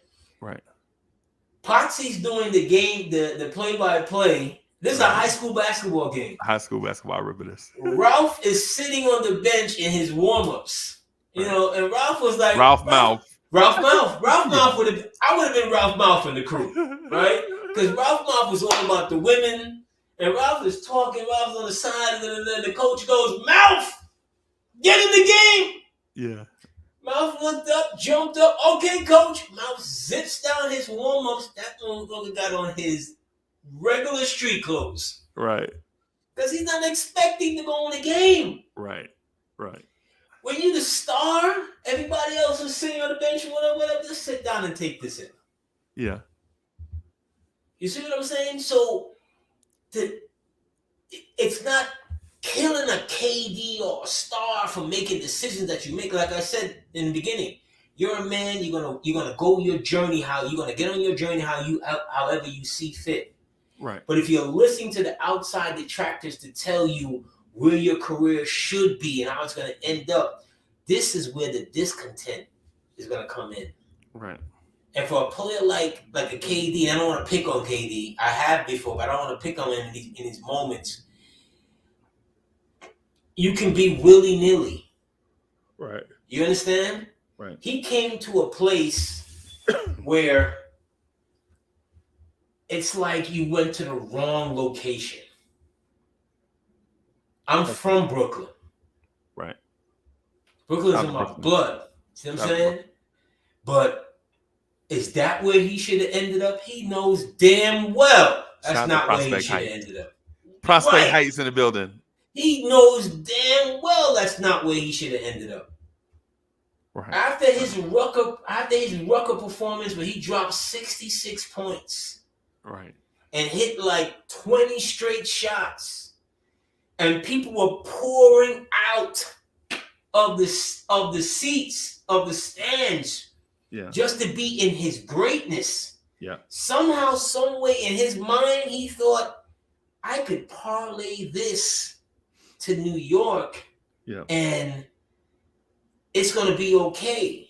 [SPEAKER 2] Poxy's doing the game, the play-by-play. This is a high school basketball game.
[SPEAKER 1] High school basketball, I remember this.
[SPEAKER 2] Ralph is sitting on the bench in his warm-ups. And Ralph was like
[SPEAKER 1] Ralph Mouth.
[SPEAKER 2] Ralph Mouth I would have been Ralph Mouth in the crew, right? Because Ralph Mouth was all about the women, and Ralph is talking, Ralph's on the side, and then the coach goes, Mouth, get in the game.
[SPEAKER 1] Yeah.
[SPEAKER 2] Mouth looked up, jumped up, okay, coach. Mouth zips down his warm-ups. That motherfucker got on his regular street clothes.
[SPEAKER 1] Right.
[SPEAKER 2] Because he's not expecting to go in the game.
[SPEAKER 1] Right.
[SPEAKER 2] When you're the star, everybody else is sitting on the bench or whatever, just sit down and take this in.
[SPEAKER 1] Yeah.
[SPEAKER 2] You see what I'm saying? So, it's not killing a KD or a star for making decisions that you make. Like I said in the beginning, you're a man. You're gonna go your journey. You're gonna get on your journey however you see fit.
[SPEAKER 1] Right.
[SPEAKER 2] But if you're listening to the outside detractors to tell you where your career should be and how it's going to end up, this is where the discontent is going to come in.
[SPEAKER 1] Right.
[SPEAKER 2] And for a player like a KD, I don't want to pick on KD. I have before, but I don't want to pick on him in these moments. You can be willy-nilly.
[SPEAKER 1] Right.
[SPEAKER 2] You understand?
[SPEAKER 1] Right.
[SPEAKER 2] He came to a place where it's like you went to the wrong location. I'm from Brooklyn.
[SPEAKER 1] Right.
[SPEAKER 2] Brooklyn's in my blood. See what I'm saying? But is that where he should have ended up? He knows damn well that's not where he should have ended up.
[SPEAKER 1] Prospect Heights in the building.
[SPEAKER 2] He knows damn well that's not where he should have ended up.
[SPEAKER 1] Right.
[SPEAKER 2] After his Rucker performance where he dropped 66 points.
[SPEAKER 1] Right.
[SPEAKER 2] And hit like 20 straight shots. And people were pouring out of the seats, of the stands, just to be in his greatness.
[SPEAKER 1] Yeah.
[SPEAKER 2] Somehow, some way, in his mind, he thought, I could parlay this to New York, and it's going to be okay.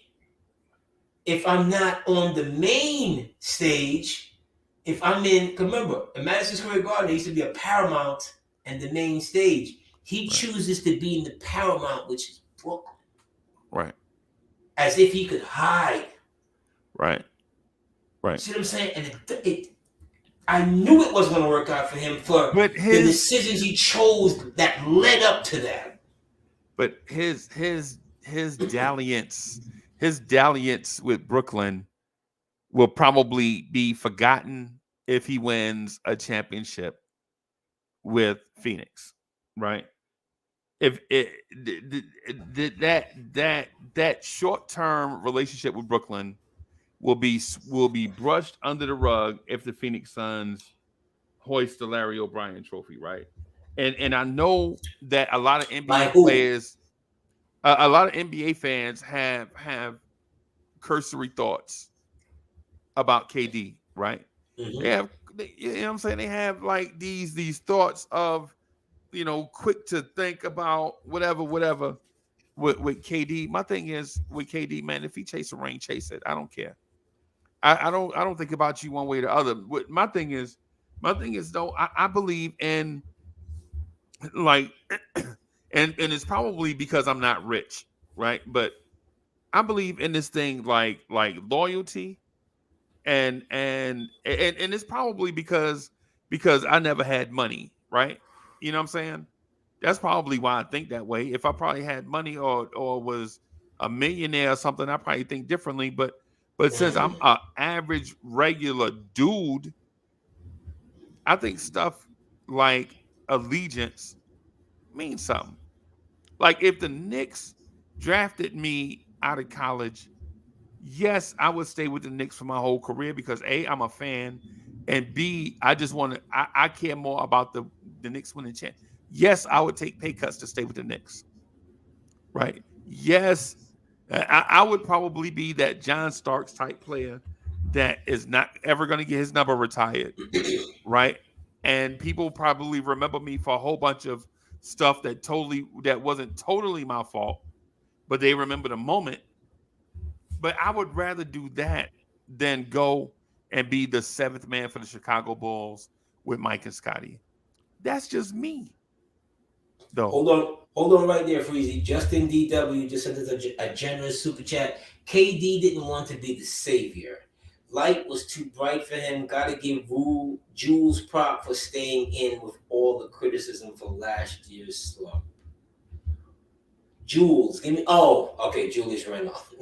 [SPEAKER 2] If I'm not on the main stage, if I'm in, remember, in Madison Square Garden, there used to be a Paramount and the main stage. He chooses to be in the Paramount, which is Brooklyn.
[SPEAKER 1] Right.
[SPEAKER 2] As if he could hide.
[SPEAKER 1] Right.
[SPEAKER 2] See what I'm saying? And I knew it wasn't going to work out for him for the decisions he chose that led up to that.
[SPEAKER 1] But his dalliance with Brooklyn will probably be forgotten if he wins a championship with Phoenix, right? If that short-term relationship with Brooklyn will be brushed under the rug if the Phoenix Suns hoist the Larry O'Brien trophy, right? And I know that a lot of NBA players, a lot of NBA fans have cursory thoughts about KD, right?
[SPEAKER 2] Mm-hmm.
[SPEAKER 1] They have, you know what I'm saying? They have like these thoughts of, you know, quick to think about whatever with KD. My thing is with KD, man, if he chase a ring, chase it. I don't care. I don't think about you one way or the other. My thing is though, I believe in like and it's probably because I'm not rich, right? But I believe in this thing like loyalty and it's probably because I never had money, right? You know what I'm saying? That's probably why I think that way. If I probably had money or was a millionaire or something, I probably think differently. But since I'm an average regular dude, I think stuff like allegiance means something. Like if the Knicks drafted me out of college, yes, I would stay with the Knicks for my whole career because A, I'm a fan, and B, I just want to. I care more about the Knicks winning champ. Yes, I would take pay cuts to stay with the Knicks. Right? Yes, I would probably be that John Starks type player that is not ever going to get his number retired. Right? And people probably remember me for a whole bunch of stuff that wasn't totally my fault, but they remember the moment. But I would rather do that than go and be the seventh man for the Chicago Bulls with Mike and Scotty. That's just me. Though.
[SPEAKER 2] Hold on right there, Freezy. Justin DW just sent us a generous super chat. KD didn't want to be the savior. Light was too bright for him. Gotta give Jules prop for staying in with all the criticism for last year's slump. Jules, give me. Oh, okay, Julius Randolph.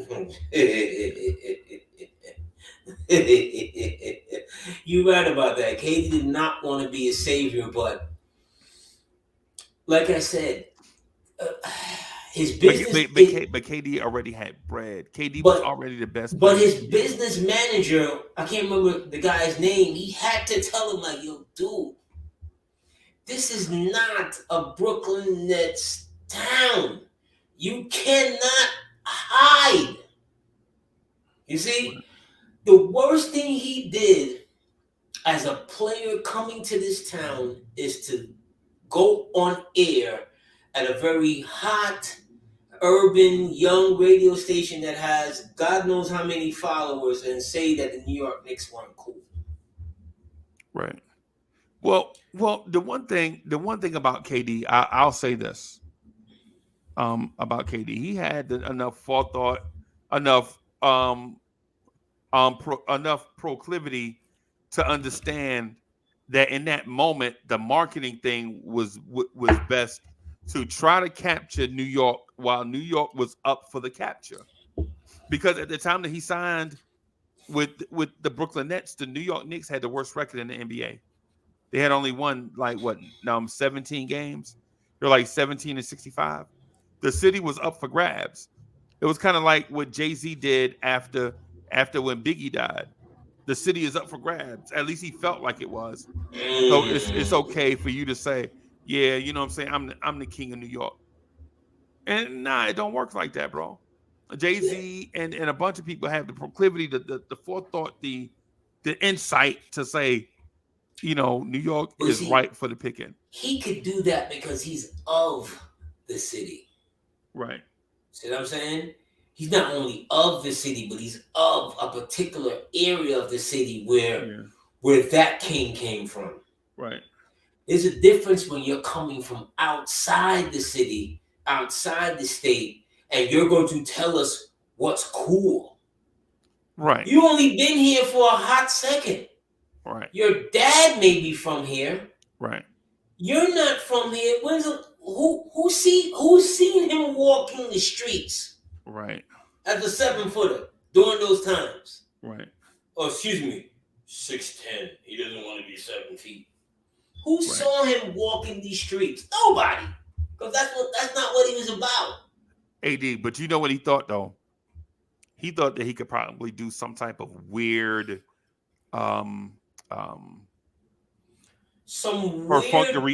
[SPEAKER 2] You're right about that. KD did not want to be a savior, but like I said, his business.
[SPEAKER 1] But KD already had bread. KD was already the best.
[SPEAKER 2] But his business manager, I can't remember the guy's name. He had to tell him, like, yo, dude, this is not a Brooklyn Nets town. You cannot hide. You see, the worst thing he did as a player coming to this town is to go on air at a very hot, urban, young radio station that has God knows how many followers and say that the New York Knicks weren't cool.
[SPEAKER 1] Right. Well, the one thing about KD, I'll say this. About KD, he had enough forethought, enough proclivity to understand that in that moment the marketing thing was best to try to capture New York while New York was up for the capture, because at the time that he signed with the Brooklyn Nets, the New York Knicks had the worst record in the NBA. They had only won 17 games. They're like 17-65. The city was up for grabs. It was kind of like what Jay-Z did after when Biggie died. The city is up for grabs. At least he felt like it was. So it's okay for you to say, yeah, you know what I'm saying? I'm the king of New York. And nah, it don't work like that, bro. Jay-Z and a bunch of people have the proclivity, the forethought, the insight to say, you know, New York is ripe for the picking.
[SPEAKER 2] He could do that because he's of the city.
[SPEAKER 1] Right.
[SPEAKER 2] See what I'm saying? He's not only of the city, but he's of a particular area of the city where that king came from.
[SPEAKER 1] Right.
[SPEAKER 2] There's a difference when you're coming from outside the city, outside the state, and you're going to tell us what's cool.
[SPEAKER 1] Right.
[SPEAKER 2] You only been here for a hot second.
[SPEAKER 1] Right.
[SPEAKER 2] Your dad may be from here.
[SPEAKER 1] Right.
[SPEAKER 2] You're not from here. Who's seen him walking the streets?
[SPEAKER 1] Right.
[SPEAKER 2] As a 7-footer during those times.
[SPEAKER 1] Right.
[SPEAKER 2] Oh, excuse me, 6'10". He doesn't want to be 7 feet. Who saw him walking these streets? Nobody. Because that's not what he was about.
[SPEAKER 1] AD, but you know what he thought though? He thought that he could probably do some type of weird perfunctory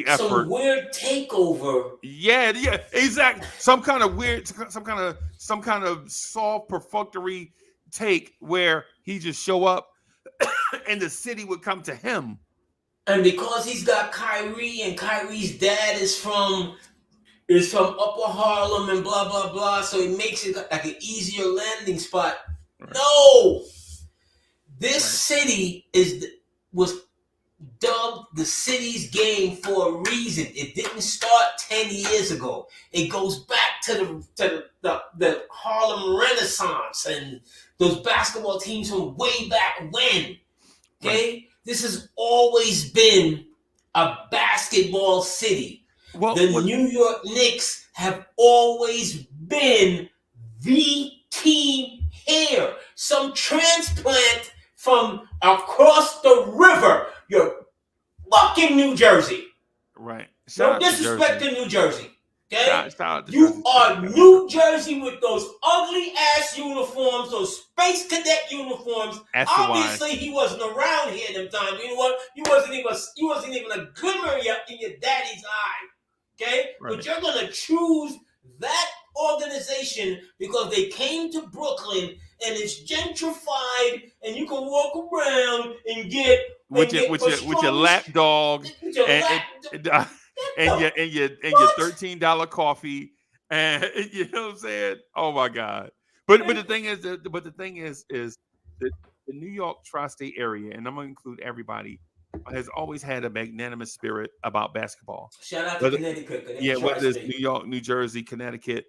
[SPEAKER 1] effort.
[SPEAKER 2] Some weird takeover.
[SPEAKER 1] Yeah, exactly. Some kind of soft perfunctory take where he just show up and the city would come to him.
[SPEAKER 2] And because he's got Kyrie and Kyrie's dad is from Upper Harlem and blah blah blah, so it makes it like an easier landing spot. Right. No, this city was dubbed the city's game for a reason. It didn't start 10 years ago. It goes back to the Harlem Renaissance and those basketball teams from way back when. Okay, right. This has always been a basketball city. Well, the New York Knicks have always been the team here. Some transplant from across the river. You're fucking New Jersey.
[SPEAKER 1] Right.
[SPEAKER 2] No disrespect to New Jersey. Okay?
[SPEAKER 1] Shout
[SPEAKER 2] you Jersey. Are New Jersey with those ugly ass uniforms, those Space Cadet uniforms. Obviously, he wasn't around here at them times. You know what? You wasn't even a glimmer in your daddy's eye. Okay? Right. But you're gonna choose that organization because they came to Brooklyn and it's gentrified and you can walk around and get
[SPEAKER 1] with your lap dog and your $13 coffee, and you know what I'm saying? Oh my God! But the thing is that the New York tri-state area, and I'm gonna include everybody, has always had a magnanimous spirit about basketball.
[SPEAKER 2] Shout out to Connecticut.
[SPEAKER 1] Yeah, whether it's New York, New Jersey, Connecticut,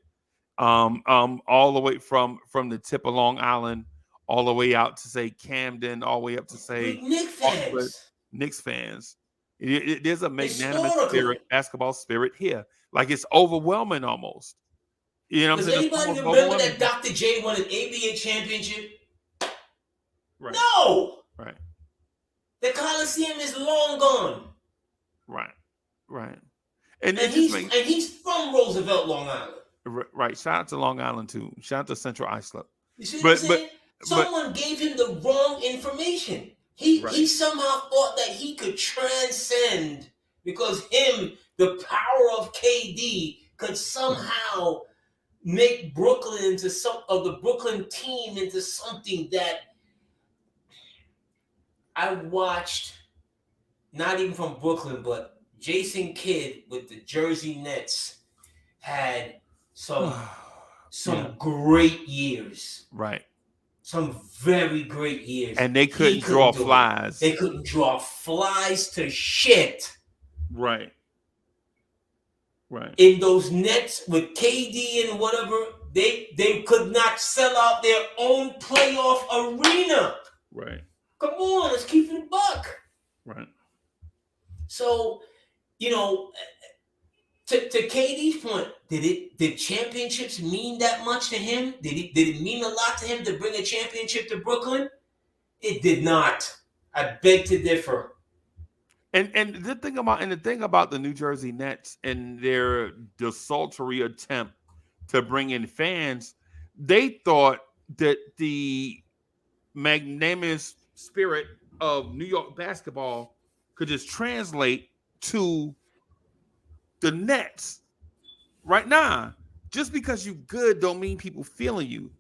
[SPEAKER 1] all the way from the tip of Long Island, all the way out to say Camden, all the way up to say Knicks fans. There's a magnanimous basketball spirit here. Like it's overwhelming almost. You know what I'm saying?
[SPEAKER 2] Does anybody remember that Dr. J won an ABA championship?
[SPEAKER 1] Right.
[SPEAKER 2] No.
[SPEAKER 1] Right.
[SPEAKER 2] The Coliseum is long gone.
[SPEAKER 1] Right.
[SPEAKER 2] And he's from Roosevelt, Long Island.
[SPEAKER 1] Right. Shout out to Long Island too. Shout out to Central Islip.
[SPEAKER 2] You see what I'm saying? Someone gave him the wrong information. He somehow thought that he could transcend because the power of KD could somehow make Brooklyn into the Brooklyn team into something that I watched, not even from Brooklyn, but Jason Kidd with the Jersey Nets had some great years.
[SPEAKER 1] Right.
[SPEAKER 2] Some very great years.
[SPEAKER 1] And they couldn't draw flies.
[SPEAKER 2] They couldn't draw flies to shit.
[SPEAKER 1] Right.
[SPEAKER 2] In those Nets with KD and whatever, they could not sell out their own playoff arena.
[SPEAKER 1] Right.
[SPEAKER 2] Come on, let's keep it a buck.
[SPEAKER 1] Right.
[SPEAKER 2] So, to KD's point, did championships mean that much to him? Did it mean a lot to him to bring a championship to Brooklyn? It did not. I beg to differ.
[SPEAKER 1] And the thing about the New Jersey Nets and their desultory attempt to bring in fans, they thought that the magnanimous spirit of New York basketball could just translate to the Nets. Right now, just because you good don't mean people feeling you,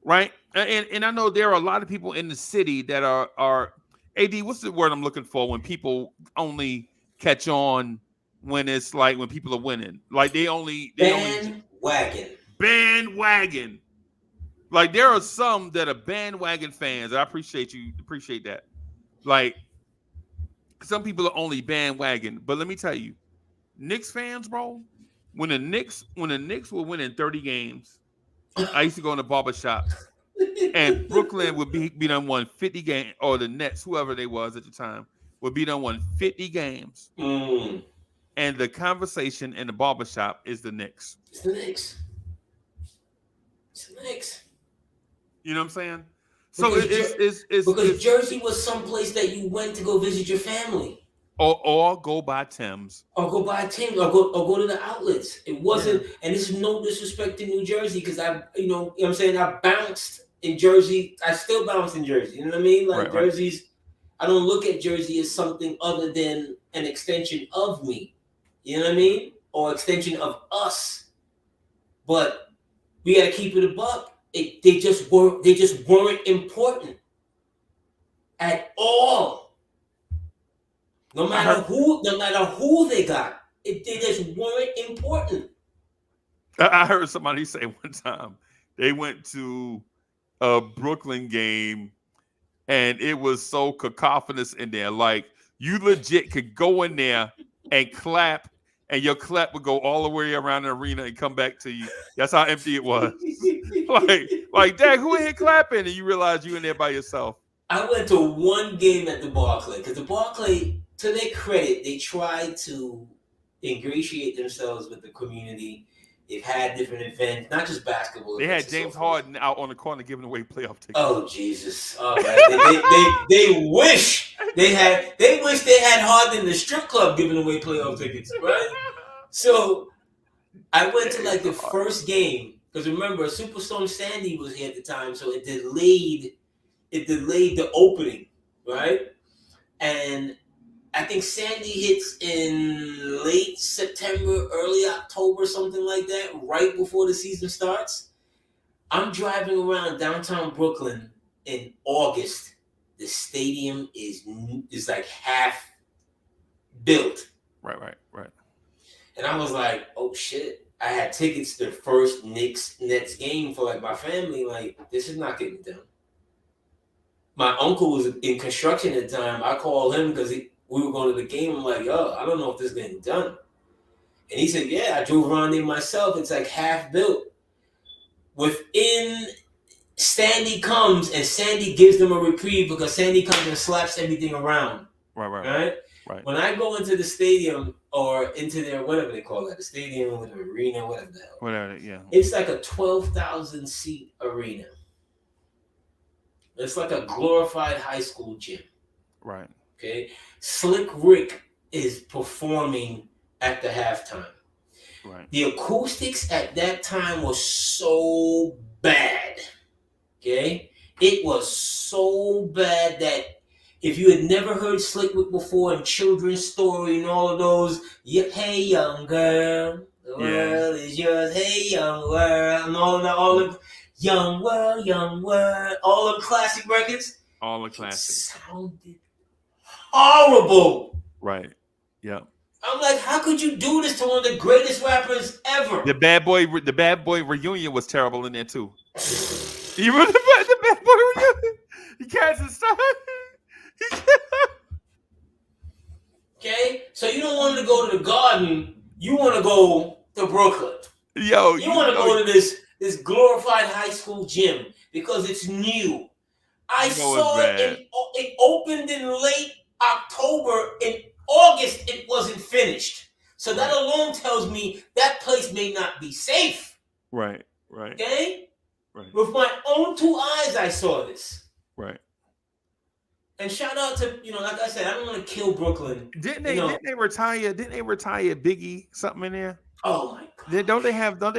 [SPEAKER 1] right? And I know there are a lot of people in the city that are AD, what's the word I'm looking for when people only catch on when it's like when people are winning? Like they only bandwagon. Like there are some that are bandwagon fans. I appreciate that. Like some people are only bandwagon, but let me tell you, Knicks fans, bro, when the Knicks were winning 30 games, I used to go in the barbershop and Brooklyn would be done won 50 games, or the Nets, whoever they was at the time, would be done won 50 games. And the conversation in the barbershop is the Knicks.
[SPEAKER 2] It's the Knicks.
[SPEAKER 1] You know what I'm saying? So
[SPEAKER 2] because Jersey was someplace that you went to go visit your family.
[SPEAKER 1] Or go by Tim's.
[SPEAKER 2] Or go buy Tim's, or go to the outlets. It wasn't, and this is no disrespect to New Jersey, because you know what I'm saying, I bounced in Jersey. I still bounce in Jersey. You know what I mean? Like Jersey's, I don't look at Jersey as something other than an extension of me. You know what I mean? Or extension of us. But we got to keep it a buck. They just weren't important at all. No matter who they got, they just weren't important.
[SPEAKER 1] I heard somebody say one time they went to a Brooklyn game and it was so cacophonous in there. Like, you legit could go in there and clap, and your clap would go all the way around the arena and come back to you. That's how empty it was. like, Dad, who in here clapping? And you realize you in there by yourself.
[SPEAKER 2] I went to one game at the Barclay, because the Barclay, to their credit, they tried to ingratiate themselves with the community. They've had different events, not just basketball.
[SPEAKER 1] They had James Harden out on the corner giving away playoff tickets.
[SPEAKER 2] Oh, Jesus! All right. they wish they had Harden in the strip club giving away playoff tickets, right? So I went to like the first game, because remember, Superstorm Sandy was here at the time, so it delayed the opening, right? And I think Sandy hits in late September, early October, something like that, right before the season starts. I'm driving around downtown Brooklyn in August. The stadium is like half built.
[SPEAKER 1] Right.
[SPEAKER 2] And I was like, oh shit. I had tickets to the first Knicks-Nets game for like my family. Like, this is not getting done. My uncle was in construction at the time. I called him because we were going to the game. I'm like, yo, I don't know if this is getting done. And he said, yeah, I drove around there myself. It's like half built. Within, Sandy comes, and Sandy gives them a reprieve, because Sandy comes and slaps everything around. Right. When I go into the stadium, or into their, whatever they call it, the stadium or the arena, whatever the hell.
[SPEAKER 1] Whatever, yeah.
[SPEAKER 2] It's like a 12,000 seat arena. It's like a glorified high school gym.
[SPEAKER 1] Right.
[SPEAKER 2] Okay. Slick Rick is performing at the halftime.
[SPEAKER 1] Right.
[SPEAKER 2] The acoustics at that time was so bad. Okay. It was so bad that if you had never heard Slick Rick before, and Children's Story and all of those, hey young girl, the world is yours, hey young world, and all of Young World, all the classic records.
[SPEAKER 1] All the classics.
[SPEAKER 2] It sounded horrible.
[SPEAKER 1] Right. Yeah.
[SPEAKER 2] I'm like, how could you do this to one of the greatest rappers ever?
[SPEAKER 1] The Bad Boy reunion was terrible in there too. You remember the Bad Boy reunion? He cast his stuff.
[SPEAKER 2] Okay, so you don't want to go to the Garden. You want to go to Brooklyn.
[SPEAKER 1] Yo,
[SPEAKER 2] you want to go to this glorified high school gym because it's new. I saw it. It opened in late October. In August, it wasn't finished. So that alone tells me that place may not be safe.
[SPEAKER 1] Right.
[SPEAKER 2] Okay? Right. With my own two eyes, I saw this.
[SPEAKER 1] Right.
[SPEAKER 2] And shout out to, like I said, I don't want to kill Brooklyn.
[SPEAKER 1] Didn't they retire Biggie something in there?
[SPEAKER 2] Oh my God.
[SPEAKER 1] Don't they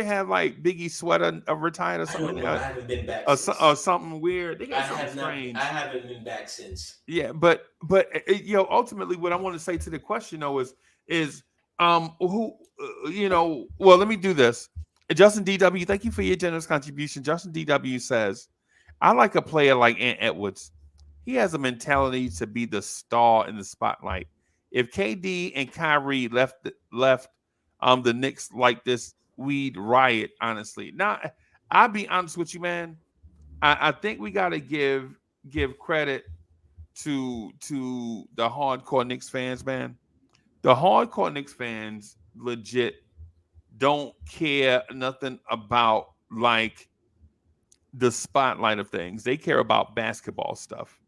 [SPEAKER 1] have like Biggie sweater ritired or something?
[SPEAKER 2] I haven't been back since.
[SPEAKER 1] Or something weird. They got something strange.
[SPEAKER 2] I haven't been back since.
[SPEAKER 1] Yeah, but ultimately what I want to say to the question though is who well, let me do this. Justin DW, thank you for your generous contribution. Justin DW says, I like a player like Ant Edwards. He has a mentality to be the star in the spotlight. If KD and Kyrie left the Knicks like this, we'd riot, honestly. Now, I'll be honest with you, man. I think we got to give credit to the hardcore Knicks fans, man. The hardcore Knicks fans legit don't care nothing about like the spotlight of things. They care about basketball stuff.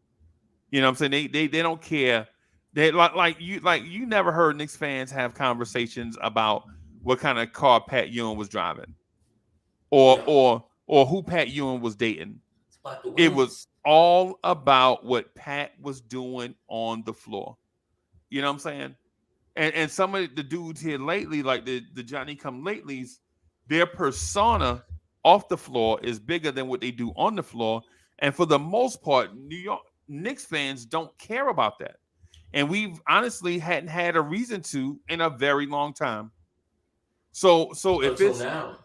[SPEAKER 1] You know what I'm saying? They don't care. They like you never heard Knicks fans have conversations about what kind of car Pat Ewing was driving, or who Pat Ewing was dating. It was all about what Pat was doing on the floor. You know what I'm saying? And some of the dudes here lately, like the Johnny Come Latelys, their persona off the floor is bigger than what they do on the floor. And for the most part, New York Knicks fans don't care about that. And we've honestly hadn't had a reason to in a very long time. So if
[SPEAKER 2] Until
[SPEAKER 1] it's
[SPEAKER 2] now.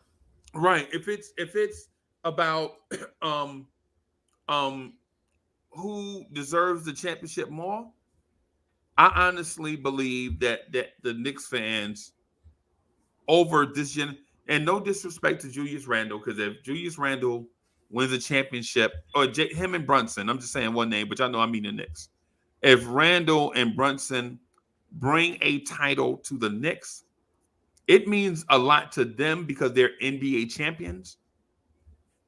[SPEAKER 1] right, if it's about who deserves the championship more, I honestly believe that the Knicks fans over this and no disrespect to Julius Randle, because if Julius Randle wins a championship, or him and Brunson, I'm just saying one name, but y'all know I mean the Knicks. If Randle and Brunson bring a title to the Knicks, it means a lot to them because they're NBA champions,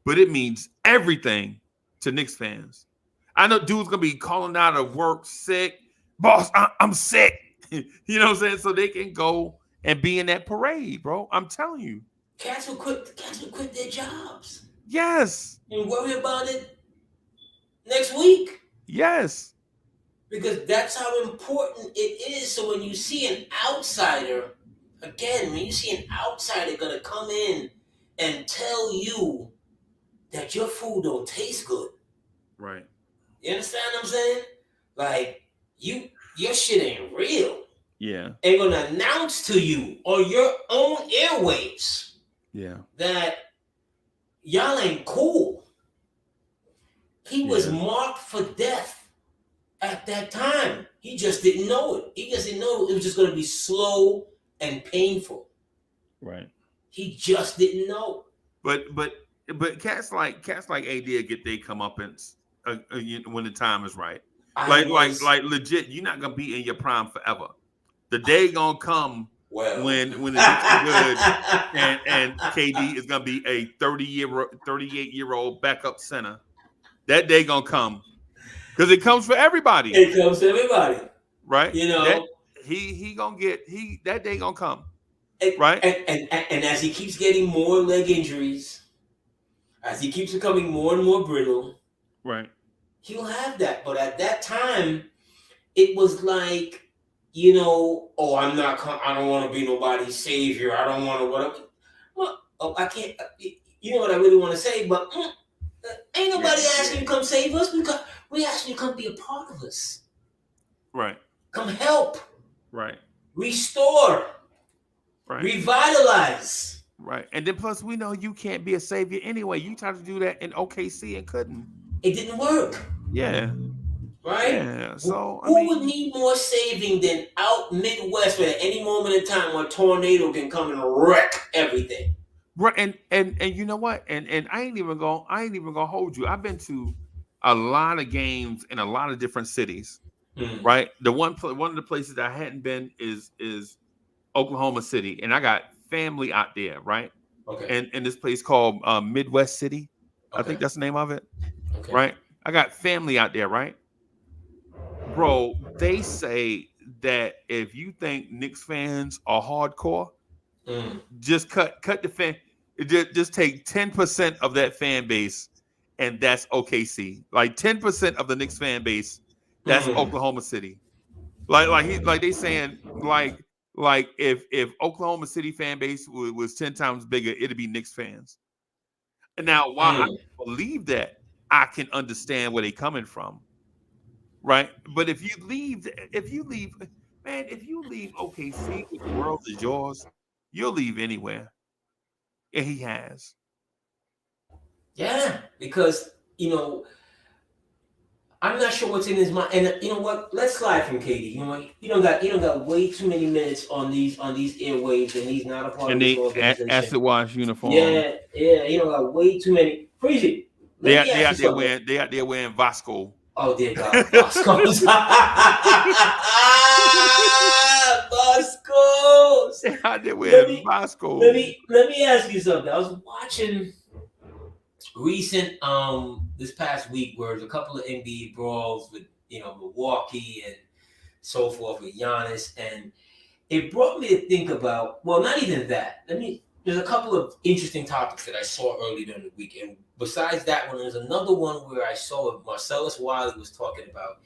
[SPEAKER 1] but it means everything to Knicks fans. I know dudes gonna be calling out of work sick. Boss, I'm sick. You know what I'm saying? So they can go and be in that parade, bro. I'm telling you.
[SPEAKER 2] Cats will quit their jobs.
[SPEAKER 1] Yes.
[SPEAKER 2] And worry about it next week.
[SPEAKER 1] Yes.
[SPEAKER 2] Because that's how important it is. So when you see an outsider, again, when you see an outsider gonna come in and tell you that your food don't taste good.
[SPEAKER 1] Right.
[SPEAKER 2] You understand what I'm saying? Like, your shit ain't real.
[SPEAKER 1] Yeah.
[SPEAKER 2] Ain't gonna announce to you on your own airwaves that y'all ain't cool. He was marked for death at that time. He just didn't know it. He just didn't know it was just gonna be slow and painful.
[SPEAKER 1] Right.
[SPEAKER 2] He just didn't know.
[SPEAKER 1] But cats like AD get they comeuppance when the time is right. Like legit, you're not gonna be in your prime forever. The day gonna come when the Knicks are good and KD is gonna be a 38-year-old backup center. That day gonna come because it comes for everybody.
[SPEAKER 2] It comes to everybody,
[SPEAKER 1] right?
[SPEAKER 2] You know,
[SPEAKER 1] he gonna get that day gonna come,
[SPEAKER 2] and,
[SPEAKER 1] right?
[SPEAKER 2] And as he keeps getting more leg injuries, as he keeps becoming more and more brittle,
[SPEAKER 1] right?
[SPEAKER 2] He'll have that. But at that time, it was like, you know, oh, I don't want to be nobody's savior. I don't want to whatever. Well, I can't. You know what I really want to say, but ain't nobody asking you to come save us. We ask you to come be a part of us.
[SPEAKER 1] Right.
[SPEAKER 2] Come help.
[SPEAKER 1] Right.
[SPEAKER 2] Restore.
[SPEAKER 1] Right.
[SPEAKER 2] Revitalize.
[SPEAKER 1] Right. And then plus we know you can't be a savior anyway. You tried to do that in OKC and couldn't.
[SPEAKER 2] It didn't work.
[SPEAKER 1] Yeah.
[SPEAKER 2] Right?
[SPEAKER 1] Yeah. So
[SPEAKER 2] who would need more saving than out Midwest where at any moment in time a tornado can come and wreck everything?
[SPEAKER 1] Right. And you know what? And I ain't even gonna hold you. I've been to a lot of games in a lot of different cities. Right. The one of the places that I hadn't been is Oklahoma City, and I got family out there, right?
[SPEAKER 2] Okay.
[SPEAKER 1] And in this place called Midwest City,
[SPEAKER 2] okay.
[SPEAKER 1] I think that's the name of it.
[SPEAKER 2] Okay.
[SPEAKER 1] Right. I got family out there, right? Bro, they say that if you think Knicks fans are hardcore, just cut the fan. Just take 10% of that fan base, and that's OKC. Like 10% of the Knicks fan base, that's Oklahoma City. Like they saying like if Oklahoma City fan base was 10 times bigger, it'd be Knicks fans. And now, while I believe that, I can understand where they're coming from, right? But if you leave OKC, if the world is yours, you'll leave anywhere. And he has.
[SPEAKER 2] Yeah, because, you know, I'm not sure what's in his mind. And you know what? Let's slide from KD. You know what? He don't got way too many minutes on these airwaves, and he's not a part of this organization.
[SPEAKER 1] Acid wash uniform.
[SPEAKER 2] Yeah. He don't got way too many. Freezy.
[SPEAKER 1] They out there wearing Vasco.
[SPEAKER 2] Oh dear God, Vasco's. Vasco's.
[SPEAKER 1] They out there wearing Vasco.
[SPEAKER 2] Let me ask you something. I was watching recent this past week where there's a couple of NBA brawls with, you know, Milwaukee and so forth with Giannis, and it brought me to think about, well, not even that. Let me there's a couple of interesting topics that I saw early during the week. And besides that one, there's another one where I saw Marcellus Wiley was talking about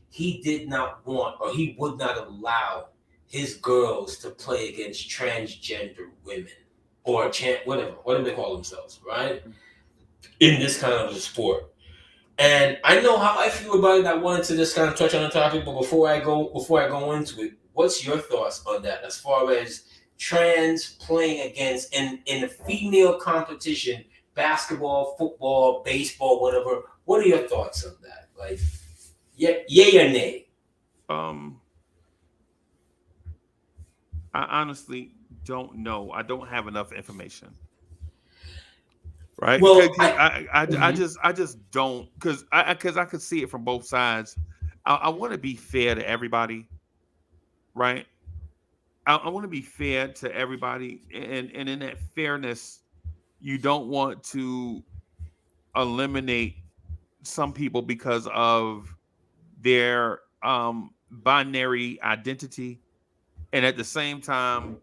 [SPEAKER 2] he did not want or he would not allow his girls to play against transgender women or whatever they call themselves, right? In this kind of a sport. And I know how I feel about it. I wanted to just kind of touch on the topic, but before I go into it, what's your thoughts on that as far as trans playing against in a female competition, basketball, football, baseball, whatever? What are your thoughts on that? Like, yay or nay?
[SPEAKER 1] I honestly don't know. I don't have enough information. Right?
[SPEAKER 2] Well,
[SPEAKER 1] I just don't because I could see it from both sides. I want to be fair to everybody, right? I want to be fair to everybody, and in that fairness, you don't want to eliminate some people because of their binary identity, and at the same time,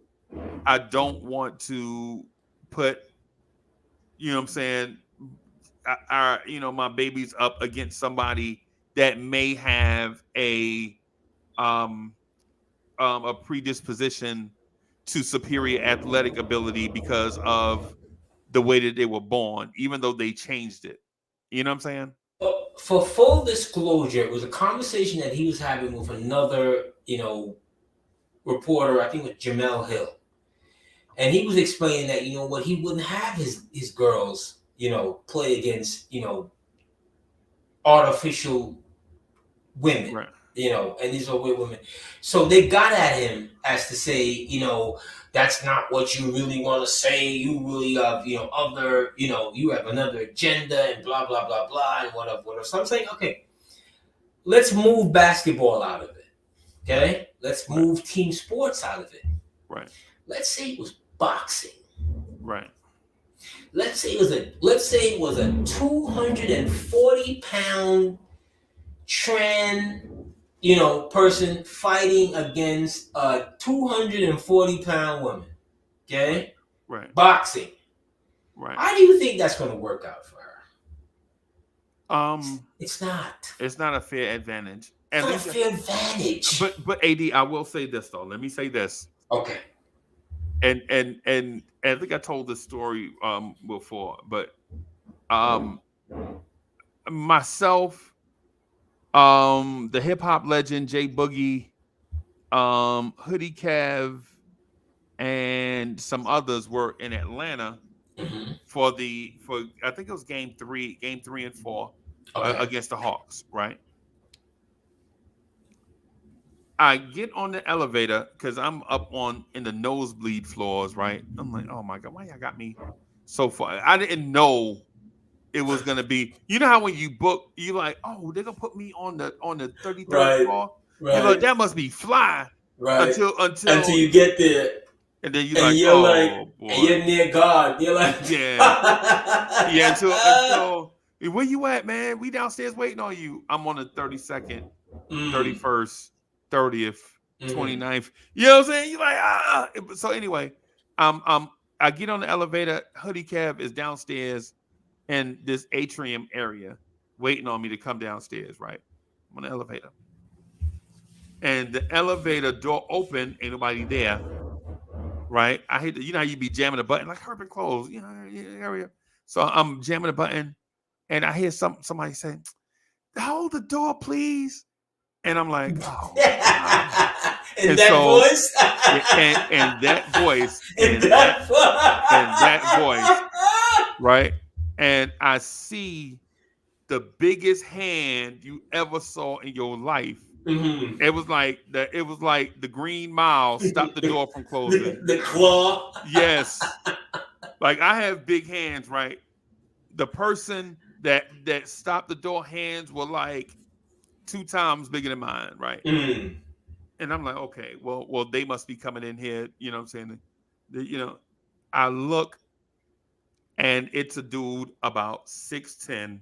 [SPEAKER 1] I don't want to put, you know what I'm saying, my babies up against somebody that may have a predisposition to superior athletic ability because of the way that they were born, even though they changed it. You know what I'm saying?
[SPEAKER 2] For full disclosure, it was a conversation that he was having with another, reporter, I think it was Jamel Hill. And he was explaining that, he wouldn't have his girls, play against, artificial women,
[SPEAKER 1] right.
[SPEAKER 2] And these are weird women. So they got at him as to say, that's not what you really want to say. You really have, other, you have another agenda and blah, blah, blah, blah, and whatever. So I'm saying, okay, let's move basketball out of it. Okay? Let's move team sports out of it.
[SPEAKER 1] Right.
[SPEAKER 2] Let's say it was boxing.
[SPEAKER 1] Right.
[SPEAKER 2] Let's say it was a 240-pound trans, person fighting against a 240-pound woman. Okay?
[SPEAKER 1] Right.
[SPEAKER 2] Boxing.
[SPEAKER 1] Right.
[SPEAKER 2] How do you think that's going to work out for her? It's not.
[SPEAKER 1] It's not a fair advantage.
[SPEAKER 2] It's not a fair advantage.
[SPEAKER 1] But AD, I will say this though. Let me say this.
[SPEAKER 2] Okay.
[SPEAKER 1] And I think I told this story before, but myself, the hip hop legend J Boogie, Hoodie Kev, and some others were in Atlanta for I think it was game 3 and 4 against the Hawks, right? I get on the elevator because I'm up in the nosebleed floors, right? I'm like, oh my God, why y'all got me so far? I didn't know it was gonna be. You know how when you book, you're like, oh, they're gonna put me on the 33rd floor.
[SPEAKER 2] Right.
[SPEAKER 1] You're like, that must be fly.
[SPEAKER 2] Right.
[SPEAKER 1] Until
[SPEAKER 2] you get there.
[SPEAKER 1] And then you're like, oh boy.
[SPEAKER 2] And you're near God. You're like,
[SPEAKER 1] yeah. Yeah, until where you at, man? We downstairs waiting on you. I'm on the 32nd, 31st. 30th, 29th. You know what I'm saying? You're like, So anyway, I get on the elevator. Hoodie Kev is downstairs in this atrium area waiting on me to come downstairs, right? I'm on the elevator. And the elevator door open, ain't nobody there, right? I hate how you be jamming the button, like Herb and close, area. So I'm jamming the button, and I hear somebody say, hold the door, please. And I'm like, oh.
[SPEAKER 2] And that voice?
[SPEAKER 1] And that voice, right? And I see the biggest hand you ever saw in your life. Mm-hmm. It was like the Green Mile stopped the door from closing.
[SPEAKER 2] The claw.
[SPEAKER 1] Yes. Like I have big hands, right? The person that stopped the door hands were like 2 times bigger than mine, right? Mm. And I'm like, okay, well, they must be coming in here, you know what I'm saying? I look, and it's a dude about 6'10",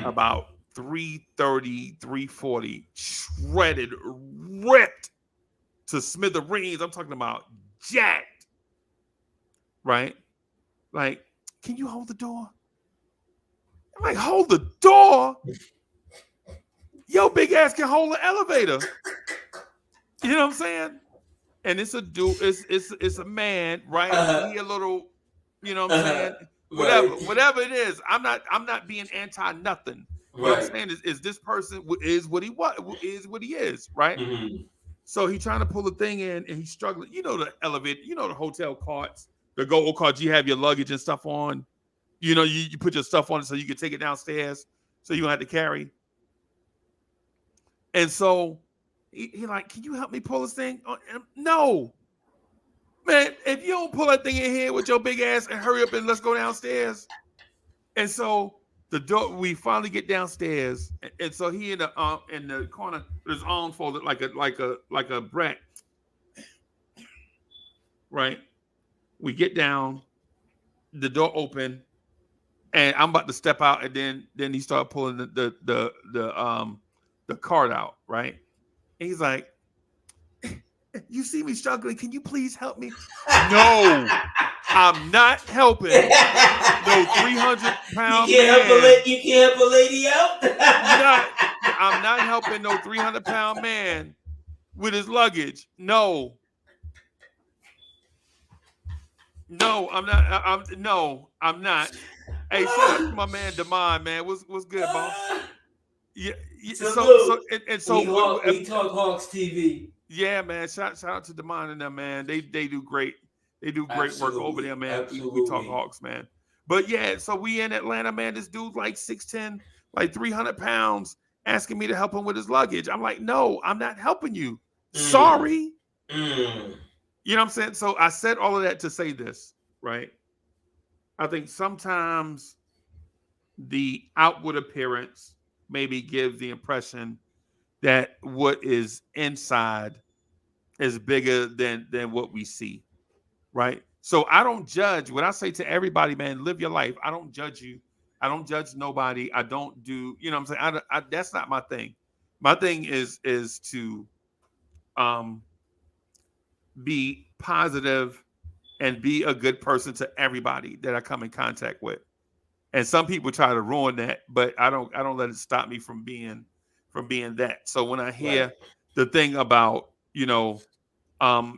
[SPEAKER 1] about 330, 340, shredded, ripped to smithereens. I'm talking about jacked. right? Like, can you hold the door? I'm like, hold the door? Yo, big ass can hold the elevator. You know what I'm saying? And it's a dude, it's a man, right? He a little, you know what I'm saying? Whatever it is. I'm not being anti nothing. What I'm saying is this person is what he is, right?
[SPEAKER 2] Mm-hmm.
[SPEAKER 1] So he's trying to pull the thing in and he's struggling. You know the elevator, you know the hotel carts, the go-go carts, you have your luggage and stuff on. You know, you put your stuff on it so you can take it downstairs so you don't have to carry. And so he like, can you help me pull this thing? No. Man, if you don't pull that thing in here with your big ass and hurry up and let's go downstairs. And so the door, we finally get downstairs, and so he in the corner with his arms folded like a brat. Right. We get down, the door open, and I'm about to step out, and then he started pulling the cart out, right? And he's like, you see me struggling, can you please help me? No, I'm not helping no 300-pound
[SPEAKER 2] You can't
[SPEAKER 1] man.
[SPEAKER 2] You can't help a lady out?
[SPEAKER 1] I'm not helping no 300-pound man with his luggage. No, I'm not. I'm not. Hey, shout out to my man Damon, man. What's good, boss? Yeah. So
[SPEAKER 2] we talk Hawks TV.
[SPEAKER 1] Yeah, man. Shout out to Damon and them, man. They do great. They do great work over there, man. We talk Hawks, man. But yeah, so we in Atlanta, man. This dude's like 6'10", like 300 pounds, asking me to help him with his luggage. I'm like, no, I'm not helping you. Sorry. You know what I'm saying? So I said all of that to say this, right? I think sometimes the outward appearance maybe gives the impression that what is inside is bigger than what we see, right? So I don't judge. What I say to everybody, man, live your life. I don't judge you. I don't judge nobody. I don't do, you know what I'm saying? I that's not my thing. My thing is to be positive and be a good person to everybody that I come in contact with. And some people try to ruin that, but I don't let it stop me from being that. So when I hear the thing about, you know,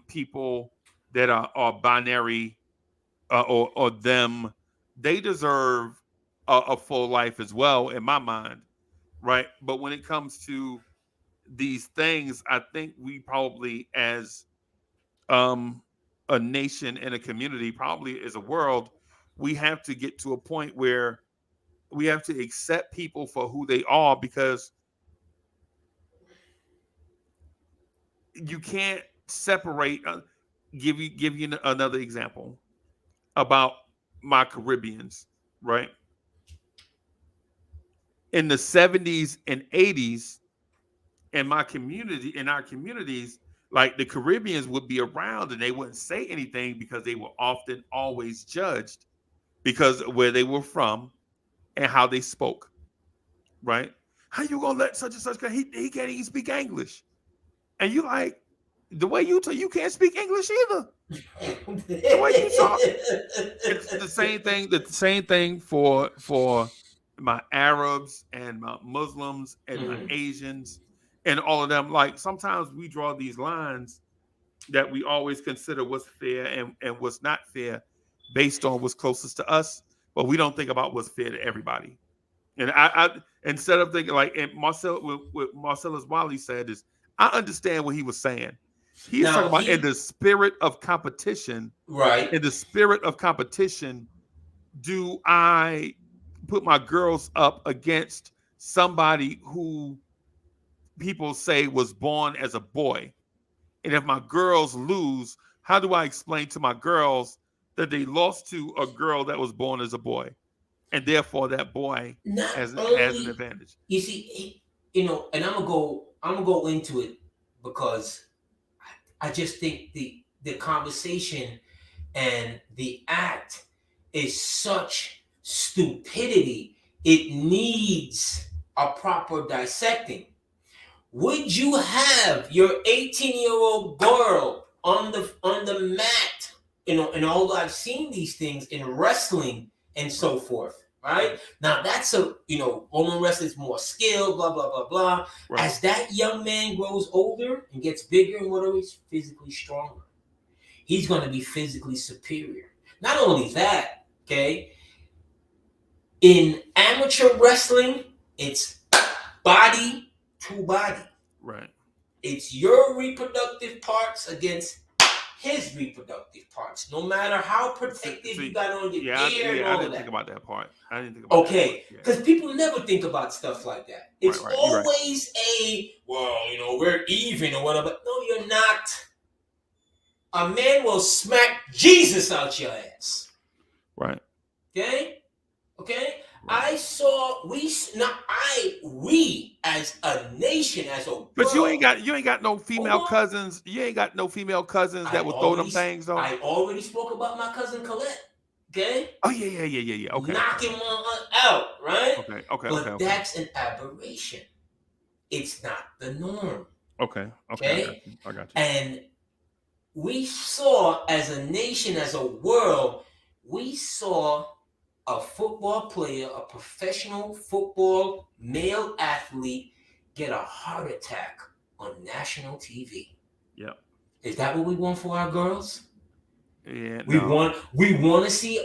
[SPEAKER 1] people that are binary or them, they deserve a full life as well, in my mind, right? But when it comes to these things, I think we probably, as a nation and a community, probably as a world, we have to get to a point where we have to accept people for who they are, because you can't separate. Give you another example about my Caribbeans, right? In the 70s and 80s, in our communities, like the Caribbeans would be around and they wouldn't say anything because they were often always judged because of where they were from and how they spoke, right? How you gonna let such and such guy? He can't even speak English, and you like the way you talk, you can't speak English either. The way you talk, it's the same thing. The same thing for my Arabs and my Muslims and my Asians and all of them. Like sometimes we draw these lines that we always consider what's fair and what's not fair based on what's closest to us, but we don't think about what's fair to everybody. And I instead of thinking like, and what Marcellus Wiley said is, I understand what he was saying. He's talking about in the spirit of competition,
[SPEAKER 2] right?
[SPEAKER 1] In the spirit of competition, do I put my girls up against somebody who people say was born as a boy? And if my girls lose, how do I explain to my girls that they lost to a girl that was born as a boy, and therefore that boy has an advantage?
[SPEAKER 2] You see, you know, and I'm gonna go into it because I just think the conversation and the act is such stupidity. It needs a proper dissecting. Would you have your 18-year-old girl on the mat and although I've seen these things in wrestling and so forth, right? Now that's woman wrestling's more skill, blah, blah, blah, blah.
[SPEAKER 1] Right.
[SPEAKER 2] As that young man grows older and gets bigger and whatever, he's physically stronger. He's going to be physically superior. Not only that, okay, in amateur wrestling, it's body to body.
[SPEAKER 1] Right.
[SPEAKER 2] It's your reproductive parts against his reproductive parts. No matter how protective you got on your gear and all
[SPEAKER 1] I didn't
[SPEAKER 2] that.
[SPEAKER 1] think about that part. I didn't think about that.
[SPEAKER 2] Okay, because people never think about stuff like that. It's
[SPEAKER 1] Right,
[SPEAKER 2] always we're even or whatever. No, you're not. A man will smack Jesus out your ass.
[SPEAKER 1] Right.
[SPEAKER 2] Okay?
[SPEAKER 1] Right.
[SPEAKER 2] We as a nation, as a world.
[SPEAKER 1] But you ain't got no female cousins. You ain't got no female cousins that will throw them things though.
[SPEAKER 2] I already spoke about my cousin Colette. Okay?
[SPEAKER 1] Oh yeah. Okay.
[SPEAKER 2] Knocking one out, right?
[SPEAKER 1] Okay.
[SPEAKER 2] But that's an aberration. It's not the norm.
[SPEAKER 1] Okay. I got you.
[SPEAKER 2] And we saw, as a nation, as a world, we saw a football player, a professional football male athlete, get a heart attack on national TV.
[SPEAKER 1] Yep.
[SPEAKER 2] Is that what we want for our girls?
[SPEAKER 1] Yeah.
[SPEAKER 2] We want to see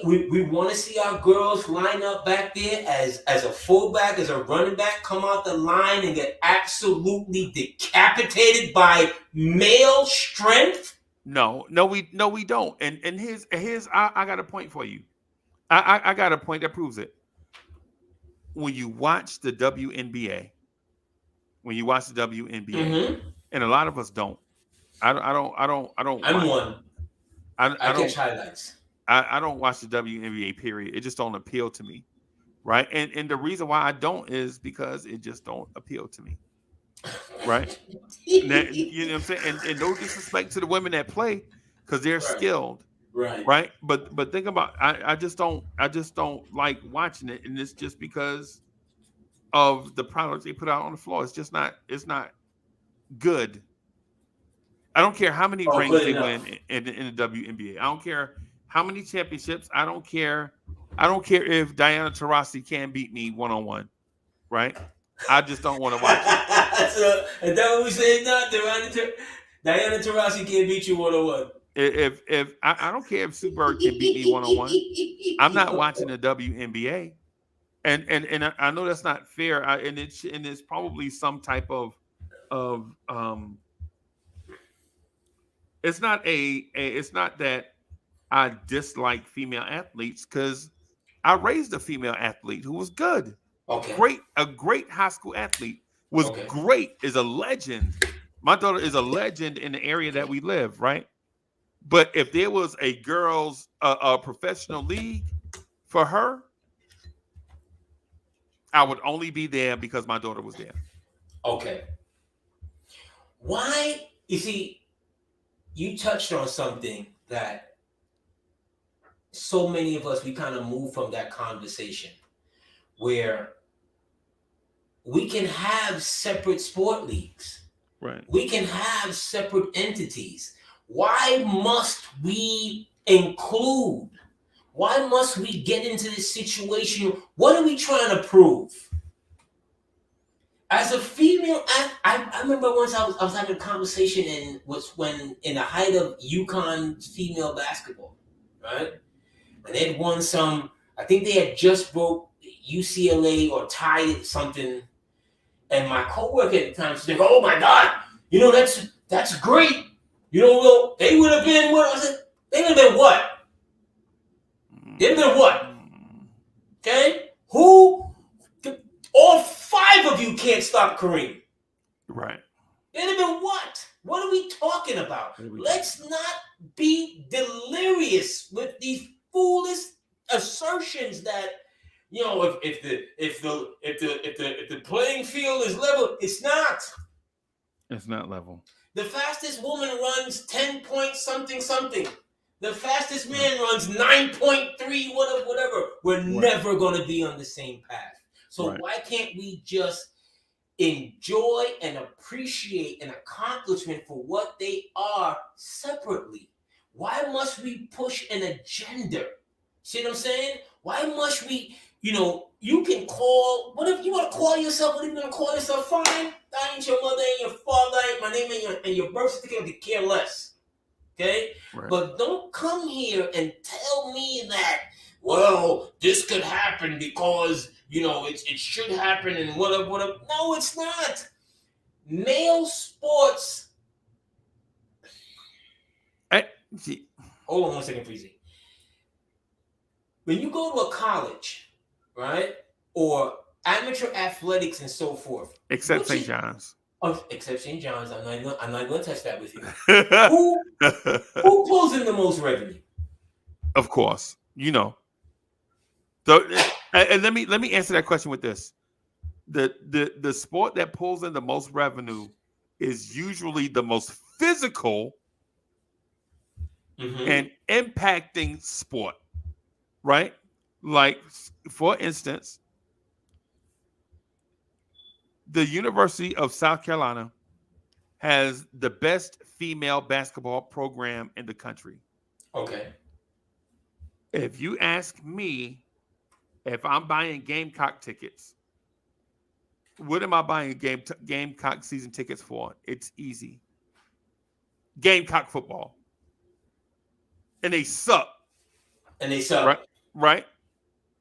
[SPEAKER 2] our girls line up back there as a fullback, as a running back, come out the line and get absolutely decapitated by male strength.
[SPEAKER 1] No, we don't. And here's I got a point for you. I got a point that proves it. When you watch the WNBA,
[SPEAKER 2] Mm-hmm.
[SPEAKER 1] and a lot of us don't. I don't.
[SPEAKER 2] I'm one.
[SPEAKER 1] I
[SPEAKER 2] catch highlights.
[SPEAKER 1] I don't watch the WNBA. Period. It just don't appeal to me, right? And the reason why I don't is because it just don't appeal to me, right? You know what I'm saying? And no disrespect to the women that play, because they're skilled. Right. But think about I just don't like watching it, and it's just because of the products they put out on the floor. It's not good. I don't care how many rings they win in the WNBA. I don't care how many championships. I don't care if Diana Taurasi can beat me one-on-one. Right? I just don't want to watch it.
[SPEAKER 2] So, is that what we say now? Diana Taurasi can't beat you one-on-one.
[SPEAKER 1] If I don't care if Sue Bird can beat me one-on-one, I'm not watching the WNBA, and I know that's not fair, and it's probably some type of it's not it's not that I dislike female athletes, because I raised a female athlete who was good, a great high school athlete, was great, is a legend. My daughter is a legend in the area that we live, right? But if there was a girls a professional league for her, I would only be there because my daughter was there.
[SPEAKER 2] Okay. Why? You see, you touched on something that so many of us, we kind of move from that conversation where we can have separate sport leagues.
[SPEAKER 1] Right.
[SPEAKER 2] We can have separate entities. Why must we include? Why must we get into this situation? What are we trying to prove? As a female, I remember once I was having a conversation in the height of UConn female basketball, right? And they had won some. I think they had just broke UCLA or tied something. And my coworker at the time said, "Oh my God, that's great. They would have been what?" I said, "They would have been what? They would have been what? Okay? All five of you can't stop Kareem.
[SPEAKER 1] Right.
[SPEAKER 2] They'd have been what? What are we talking about? Let's not be delirious with these foolish assertions that, if the playing field is level, it's not.
[SPEAKER 1] It's not level.
[SPEAKER 2] The fastest woman runs 10 point something. The fastest man runs 9.3, whatever. We're never going to be on the same path. So why can't we just enjoy and appreciate an accomplishment for what they are separately? Why must we push an agenda? See what I'm saying? Why must we, you can call, whatever you want to call yourself, whatever you want to call yourself, fine. I ain't your mother, ain't your father, ain't my name, and your birth certificate, I could care less. Okay?
[SPEAKER 1] Right.
[SPEAKER 2] But don't come here and tell me that, well, this could happen because, it should happen and whatever. No, it's not. Male sports. Hold on 1 second, Freezy. When you go to a college, right, or amateur athletics and so forth,
[SPEAKER 1] except St. John's.
[SPEAKER 2] Except St. John's, I'm not going to touch that with you. Who pulls in the most revenue?
[SPEAKER 1] Of course, So, and let me answer that question with this: the sport that pulls in the most revenue is usually the most physical and impacting sport, right? Like, for instance, the University of South Carolina has the best female basketball program in the country.
[SPEAKER 2] Okay.
[SPEAKER 1] If you ask me if I'm buying Gamecock tickets, what am I buying Gamecock season tickets for? It's easy. Gamecock football. And they suck. Right?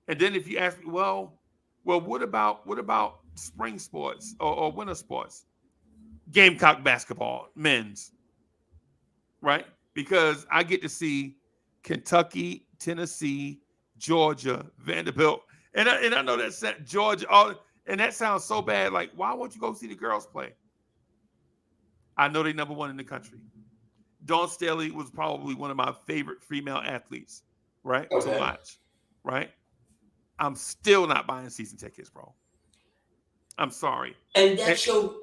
[SPEAKER 1] And then if you ask me, well, what about spring sports or winter sports? Gamecock basketball, men's. Right? Because I get to see Kentucky, Tennessee, Georgia, Vanderbilt. And I know that's Georgia, and that sounds so bad. Like, why won't you go see the girls play? I know they're number one in the country. Dawn Staley was probably one of my favorite female athletes, right?
[SPEAKER 2] Okay.
[SPEAKER 1] To watch, right? I'm still not buying season tickets, bro. I'm sorry.
[SPEAKER 2] And that's your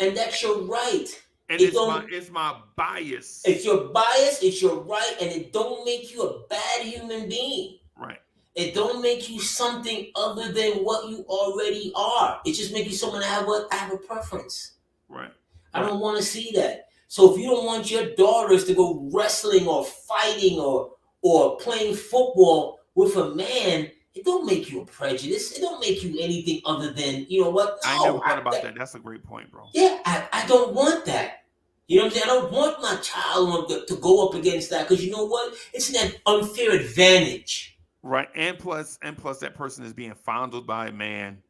[SPEAKER 2] right.
[SPEAKER 1] And it's my bias.
[SPEAKER 2] It's your bias, it's your right, and it don't make you a bad human being.
[SPEAKER 1] Right.
[SPEAKER 2] It don't make you something other than what you already are. It just makes you someone that have a preference.
[SPEAKER 1] Right.
[SPEAKER 2] I don't want to see that. So if you don't want your daughters to go wrestling or fighting or playing football with a man, it don't make you a prejudice. It don't make you anything other than, you know what? No,
[SPEAKER 1] I never thought about that. That's a great point, bro.
[SPEAKER 2] Yeah, I don't want that. You know what I'm saying? I don't want my child to go up against that because you know what? It's an unfair advantage.
[SPEAKER 1] Right. And plus that person is being fondled by a man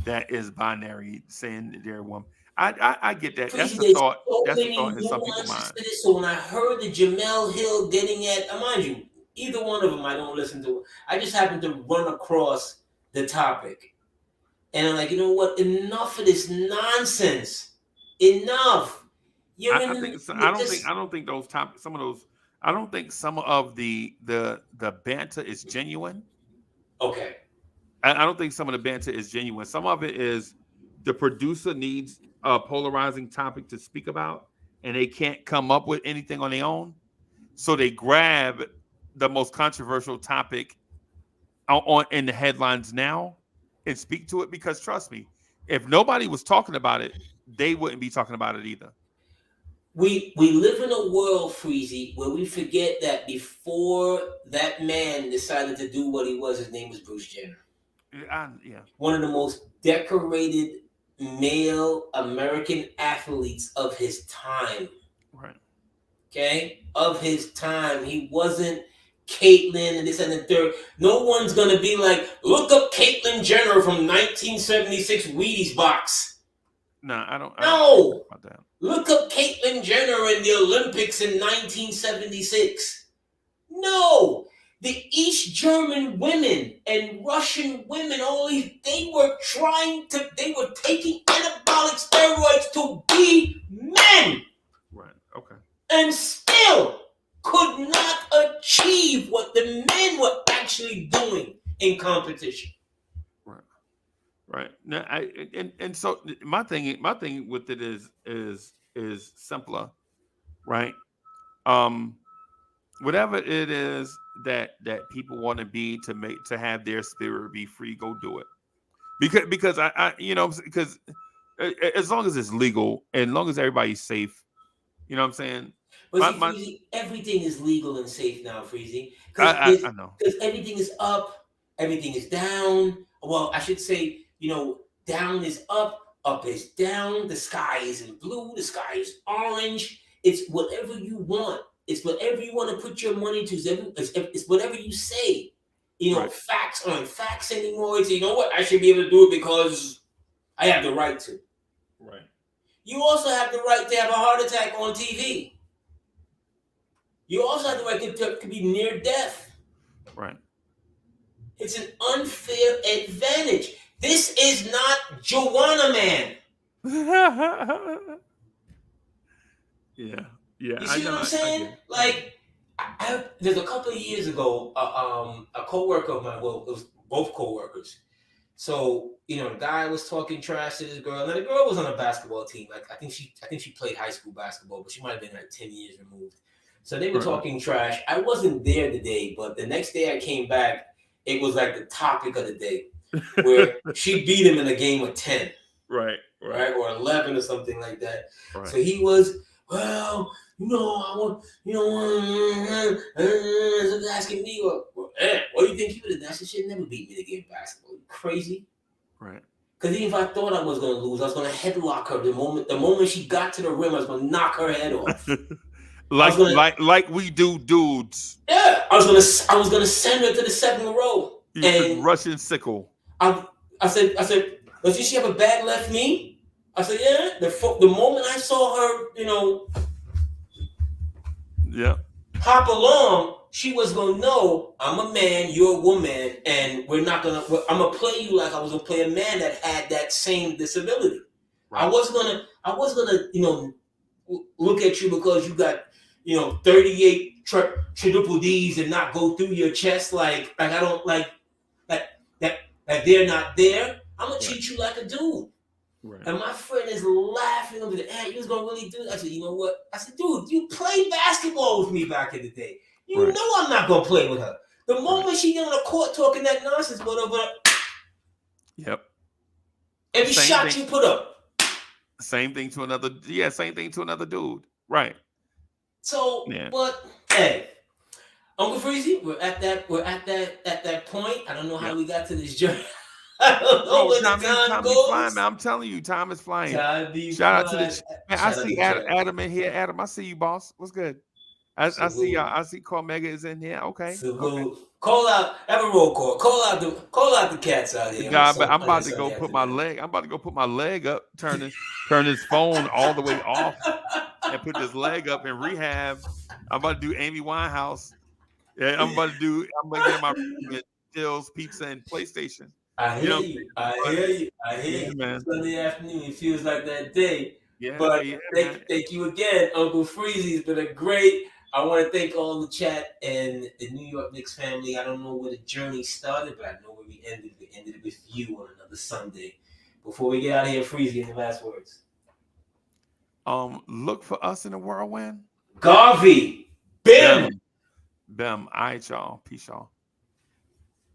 [SPEAKER 1] that is binary, saying they're a woman. I get that. That's the thought. That's the thought in some people's mind.
[SPEAKER 2] So when I heard the Jamel Hill getting at, mind you, either one of them I don't listen to. I just happened to run across the topic. And I'm like, you know what? Enough of this nonsense. Enough.
[SPEAKER 1] I don't think those topics, some of those, I don't think some of the banter is genuine.
[SPEAKER 2] Okay.
[SPEAKER 1] I don't think some of the banter is genuine. Some of it is the producer needs a polarizing topic to speak about, and they can't come up with anything on their own. So they grab the most controversial topic in the headlines now and speak to it, because trust me, if nobody was talking about it, they wouldn't be talking about it either.
[SPEAKER 2] We live in a world, Freezy, where we forget that before that man decided to do what he was, his name was Bruce Jenner.
[SPEAKER 1] Yeah.
[SPEAKER 2] One of the most decorated male American athletes of his time.
[SPEAKER 1] Right.
[SPEAKER 2] Okay? Of his time. He wasn't Caitlyn and this and the third. No one's going to be like, look up Caitlyn Jenner from 1976 Wheaties box.
[SPEAKER 1] No, I don't.
[SPEAKER 2] No.
[SPEAKER 1] About that.
[SPEAKER 2] Look up Caitlyn Jenner in the Olympics in 1976. No. The East German women and Russian women, they were taking anabolic steroids to be men.
[SPEAKER 1] Right. Okay.
[SPEAKER 2] And still could not achieve what the men were actually doing in competition.
[SPEAKER 1] Right. Now, so my thing with it is simpler, right? Whatever it is that people want to be to have their spirit be free, go do it. Because because as long as it's legal and as long as everybody's safe, you know what I'm saying?
[SPEAKER 2] But see,
[SPEAKER 1] my
[SPEAKER 2] Freezy, everything is legal and safe now, Freezy.
[SPEAKER 1] I know.
[SPEAKER 2] Because everything is up, everything is down. Well, I should say, down is up is down. The sky isn't blue. The sky is orange. It's whatever you want. It's whatever you want to put your money to. It's whatever you say.
[SPEAKER 1] Right.
[SPEAKER 2] Facts aren't facts anymore. It's, you know what? I should be able to do it because I have the right to.
[SPEAKER 1] Right.
[SPEAKER 2] You also have the right to have a heart attack on TV. You also have the right to be near death.
[SPEAKER 1] Right.
[SPEAKER 2] It's an unfair advantage. This is not Joanna Man.
[SPEAKER 1] Yeah.
[SPEAKER 2] You see what I'm saying? There's a couple of years ago, a co-worker of mine, well, it was both co-workers. So, the guy was talking trash to this girl, and the girl was on a basketball team. I think she played high school basketball, but she might have been 10 years removed. So they were talking trash. I wasn't there the day, but the next day I came back, it was like the topic of the day, where she beat him in a game of 10. Right? Or 11 or something like that. Right. So he was, I want, asking me, what do you think you would have done? I said, she'd never beat me in a game of basketball. You crazy? Right. Because even if I thought I was going to lose, I was going to headlock her the moment she got to the rim. I was going to knock her head off.
[SPEAKER 1] like we do dudes.
[SPEAKER 2] Yeah, I was gonna send her to the 7th row. And
[SPEAKER 1] Russian sickle.
[SPEAKER 2] I said, doesn't she have a bad left knee? I said, yeah. The moment I saw her, hop along, she was gonna know I'm a man, you're a woman, and I'm gonna play you like I was gonna play a man that had that same disability. Right. I wasn't gonna, look at you because you got 38 triple D's and not go through your chest like I don't like they're not there. I'm gonna treat you like a dude. Right. And my friend is laughing over the you was gonna really do that. I said, you know what? I said, dude, you played basketball with me back in the day. You know I'm not gonna play with her. The moment she get on the court talking that nonsense, whatever. Yep. Every shot you put up.
[SPEAKER 1] Same thing to another. Yeah, same thing to another dude. Right.
[SPEAKER 2] So, but hey, Uncle Freezy, we're at that point. I don't know how we got to this journey. I don't know where the time goes.
[SPEAKER 1] Flying, man. I'm telling you, time is flying. Shout out to the man. I see Adam in here. Adam, I see you, boss. What's good? I see Carmega is in here. Okay.
[SPEAKER 2] Call out. Have a roll call. Call out the cats out here.
[SPEAKER 1] Nah, but I'm about to go put my leg. I'm about to go put my leg up. Turn his phone all the way off. And put this leg up in rehab. I'm about to do Amy Winehouse. Yeah, I'm about to get my Jill's Pizza and PlayStation.
[SPEAKER 2] I hear you, man. Sunday afternoon, it feels like that day. Yeah, but thank you again, Uncle Freezy. It's been a great. I want to thank all the chat and the New York Knicks family. I don't know where the journey started, but I know where we ended. We ended it with you on another Sunday. Before we get out of here, Freezy, any last words?
[SPEAKER 1] Look for us in the whirlwind.
[SPEAKER 2] Garvey. Bim.
[SPEAKER 1] All right, y'all. Peace, y'all.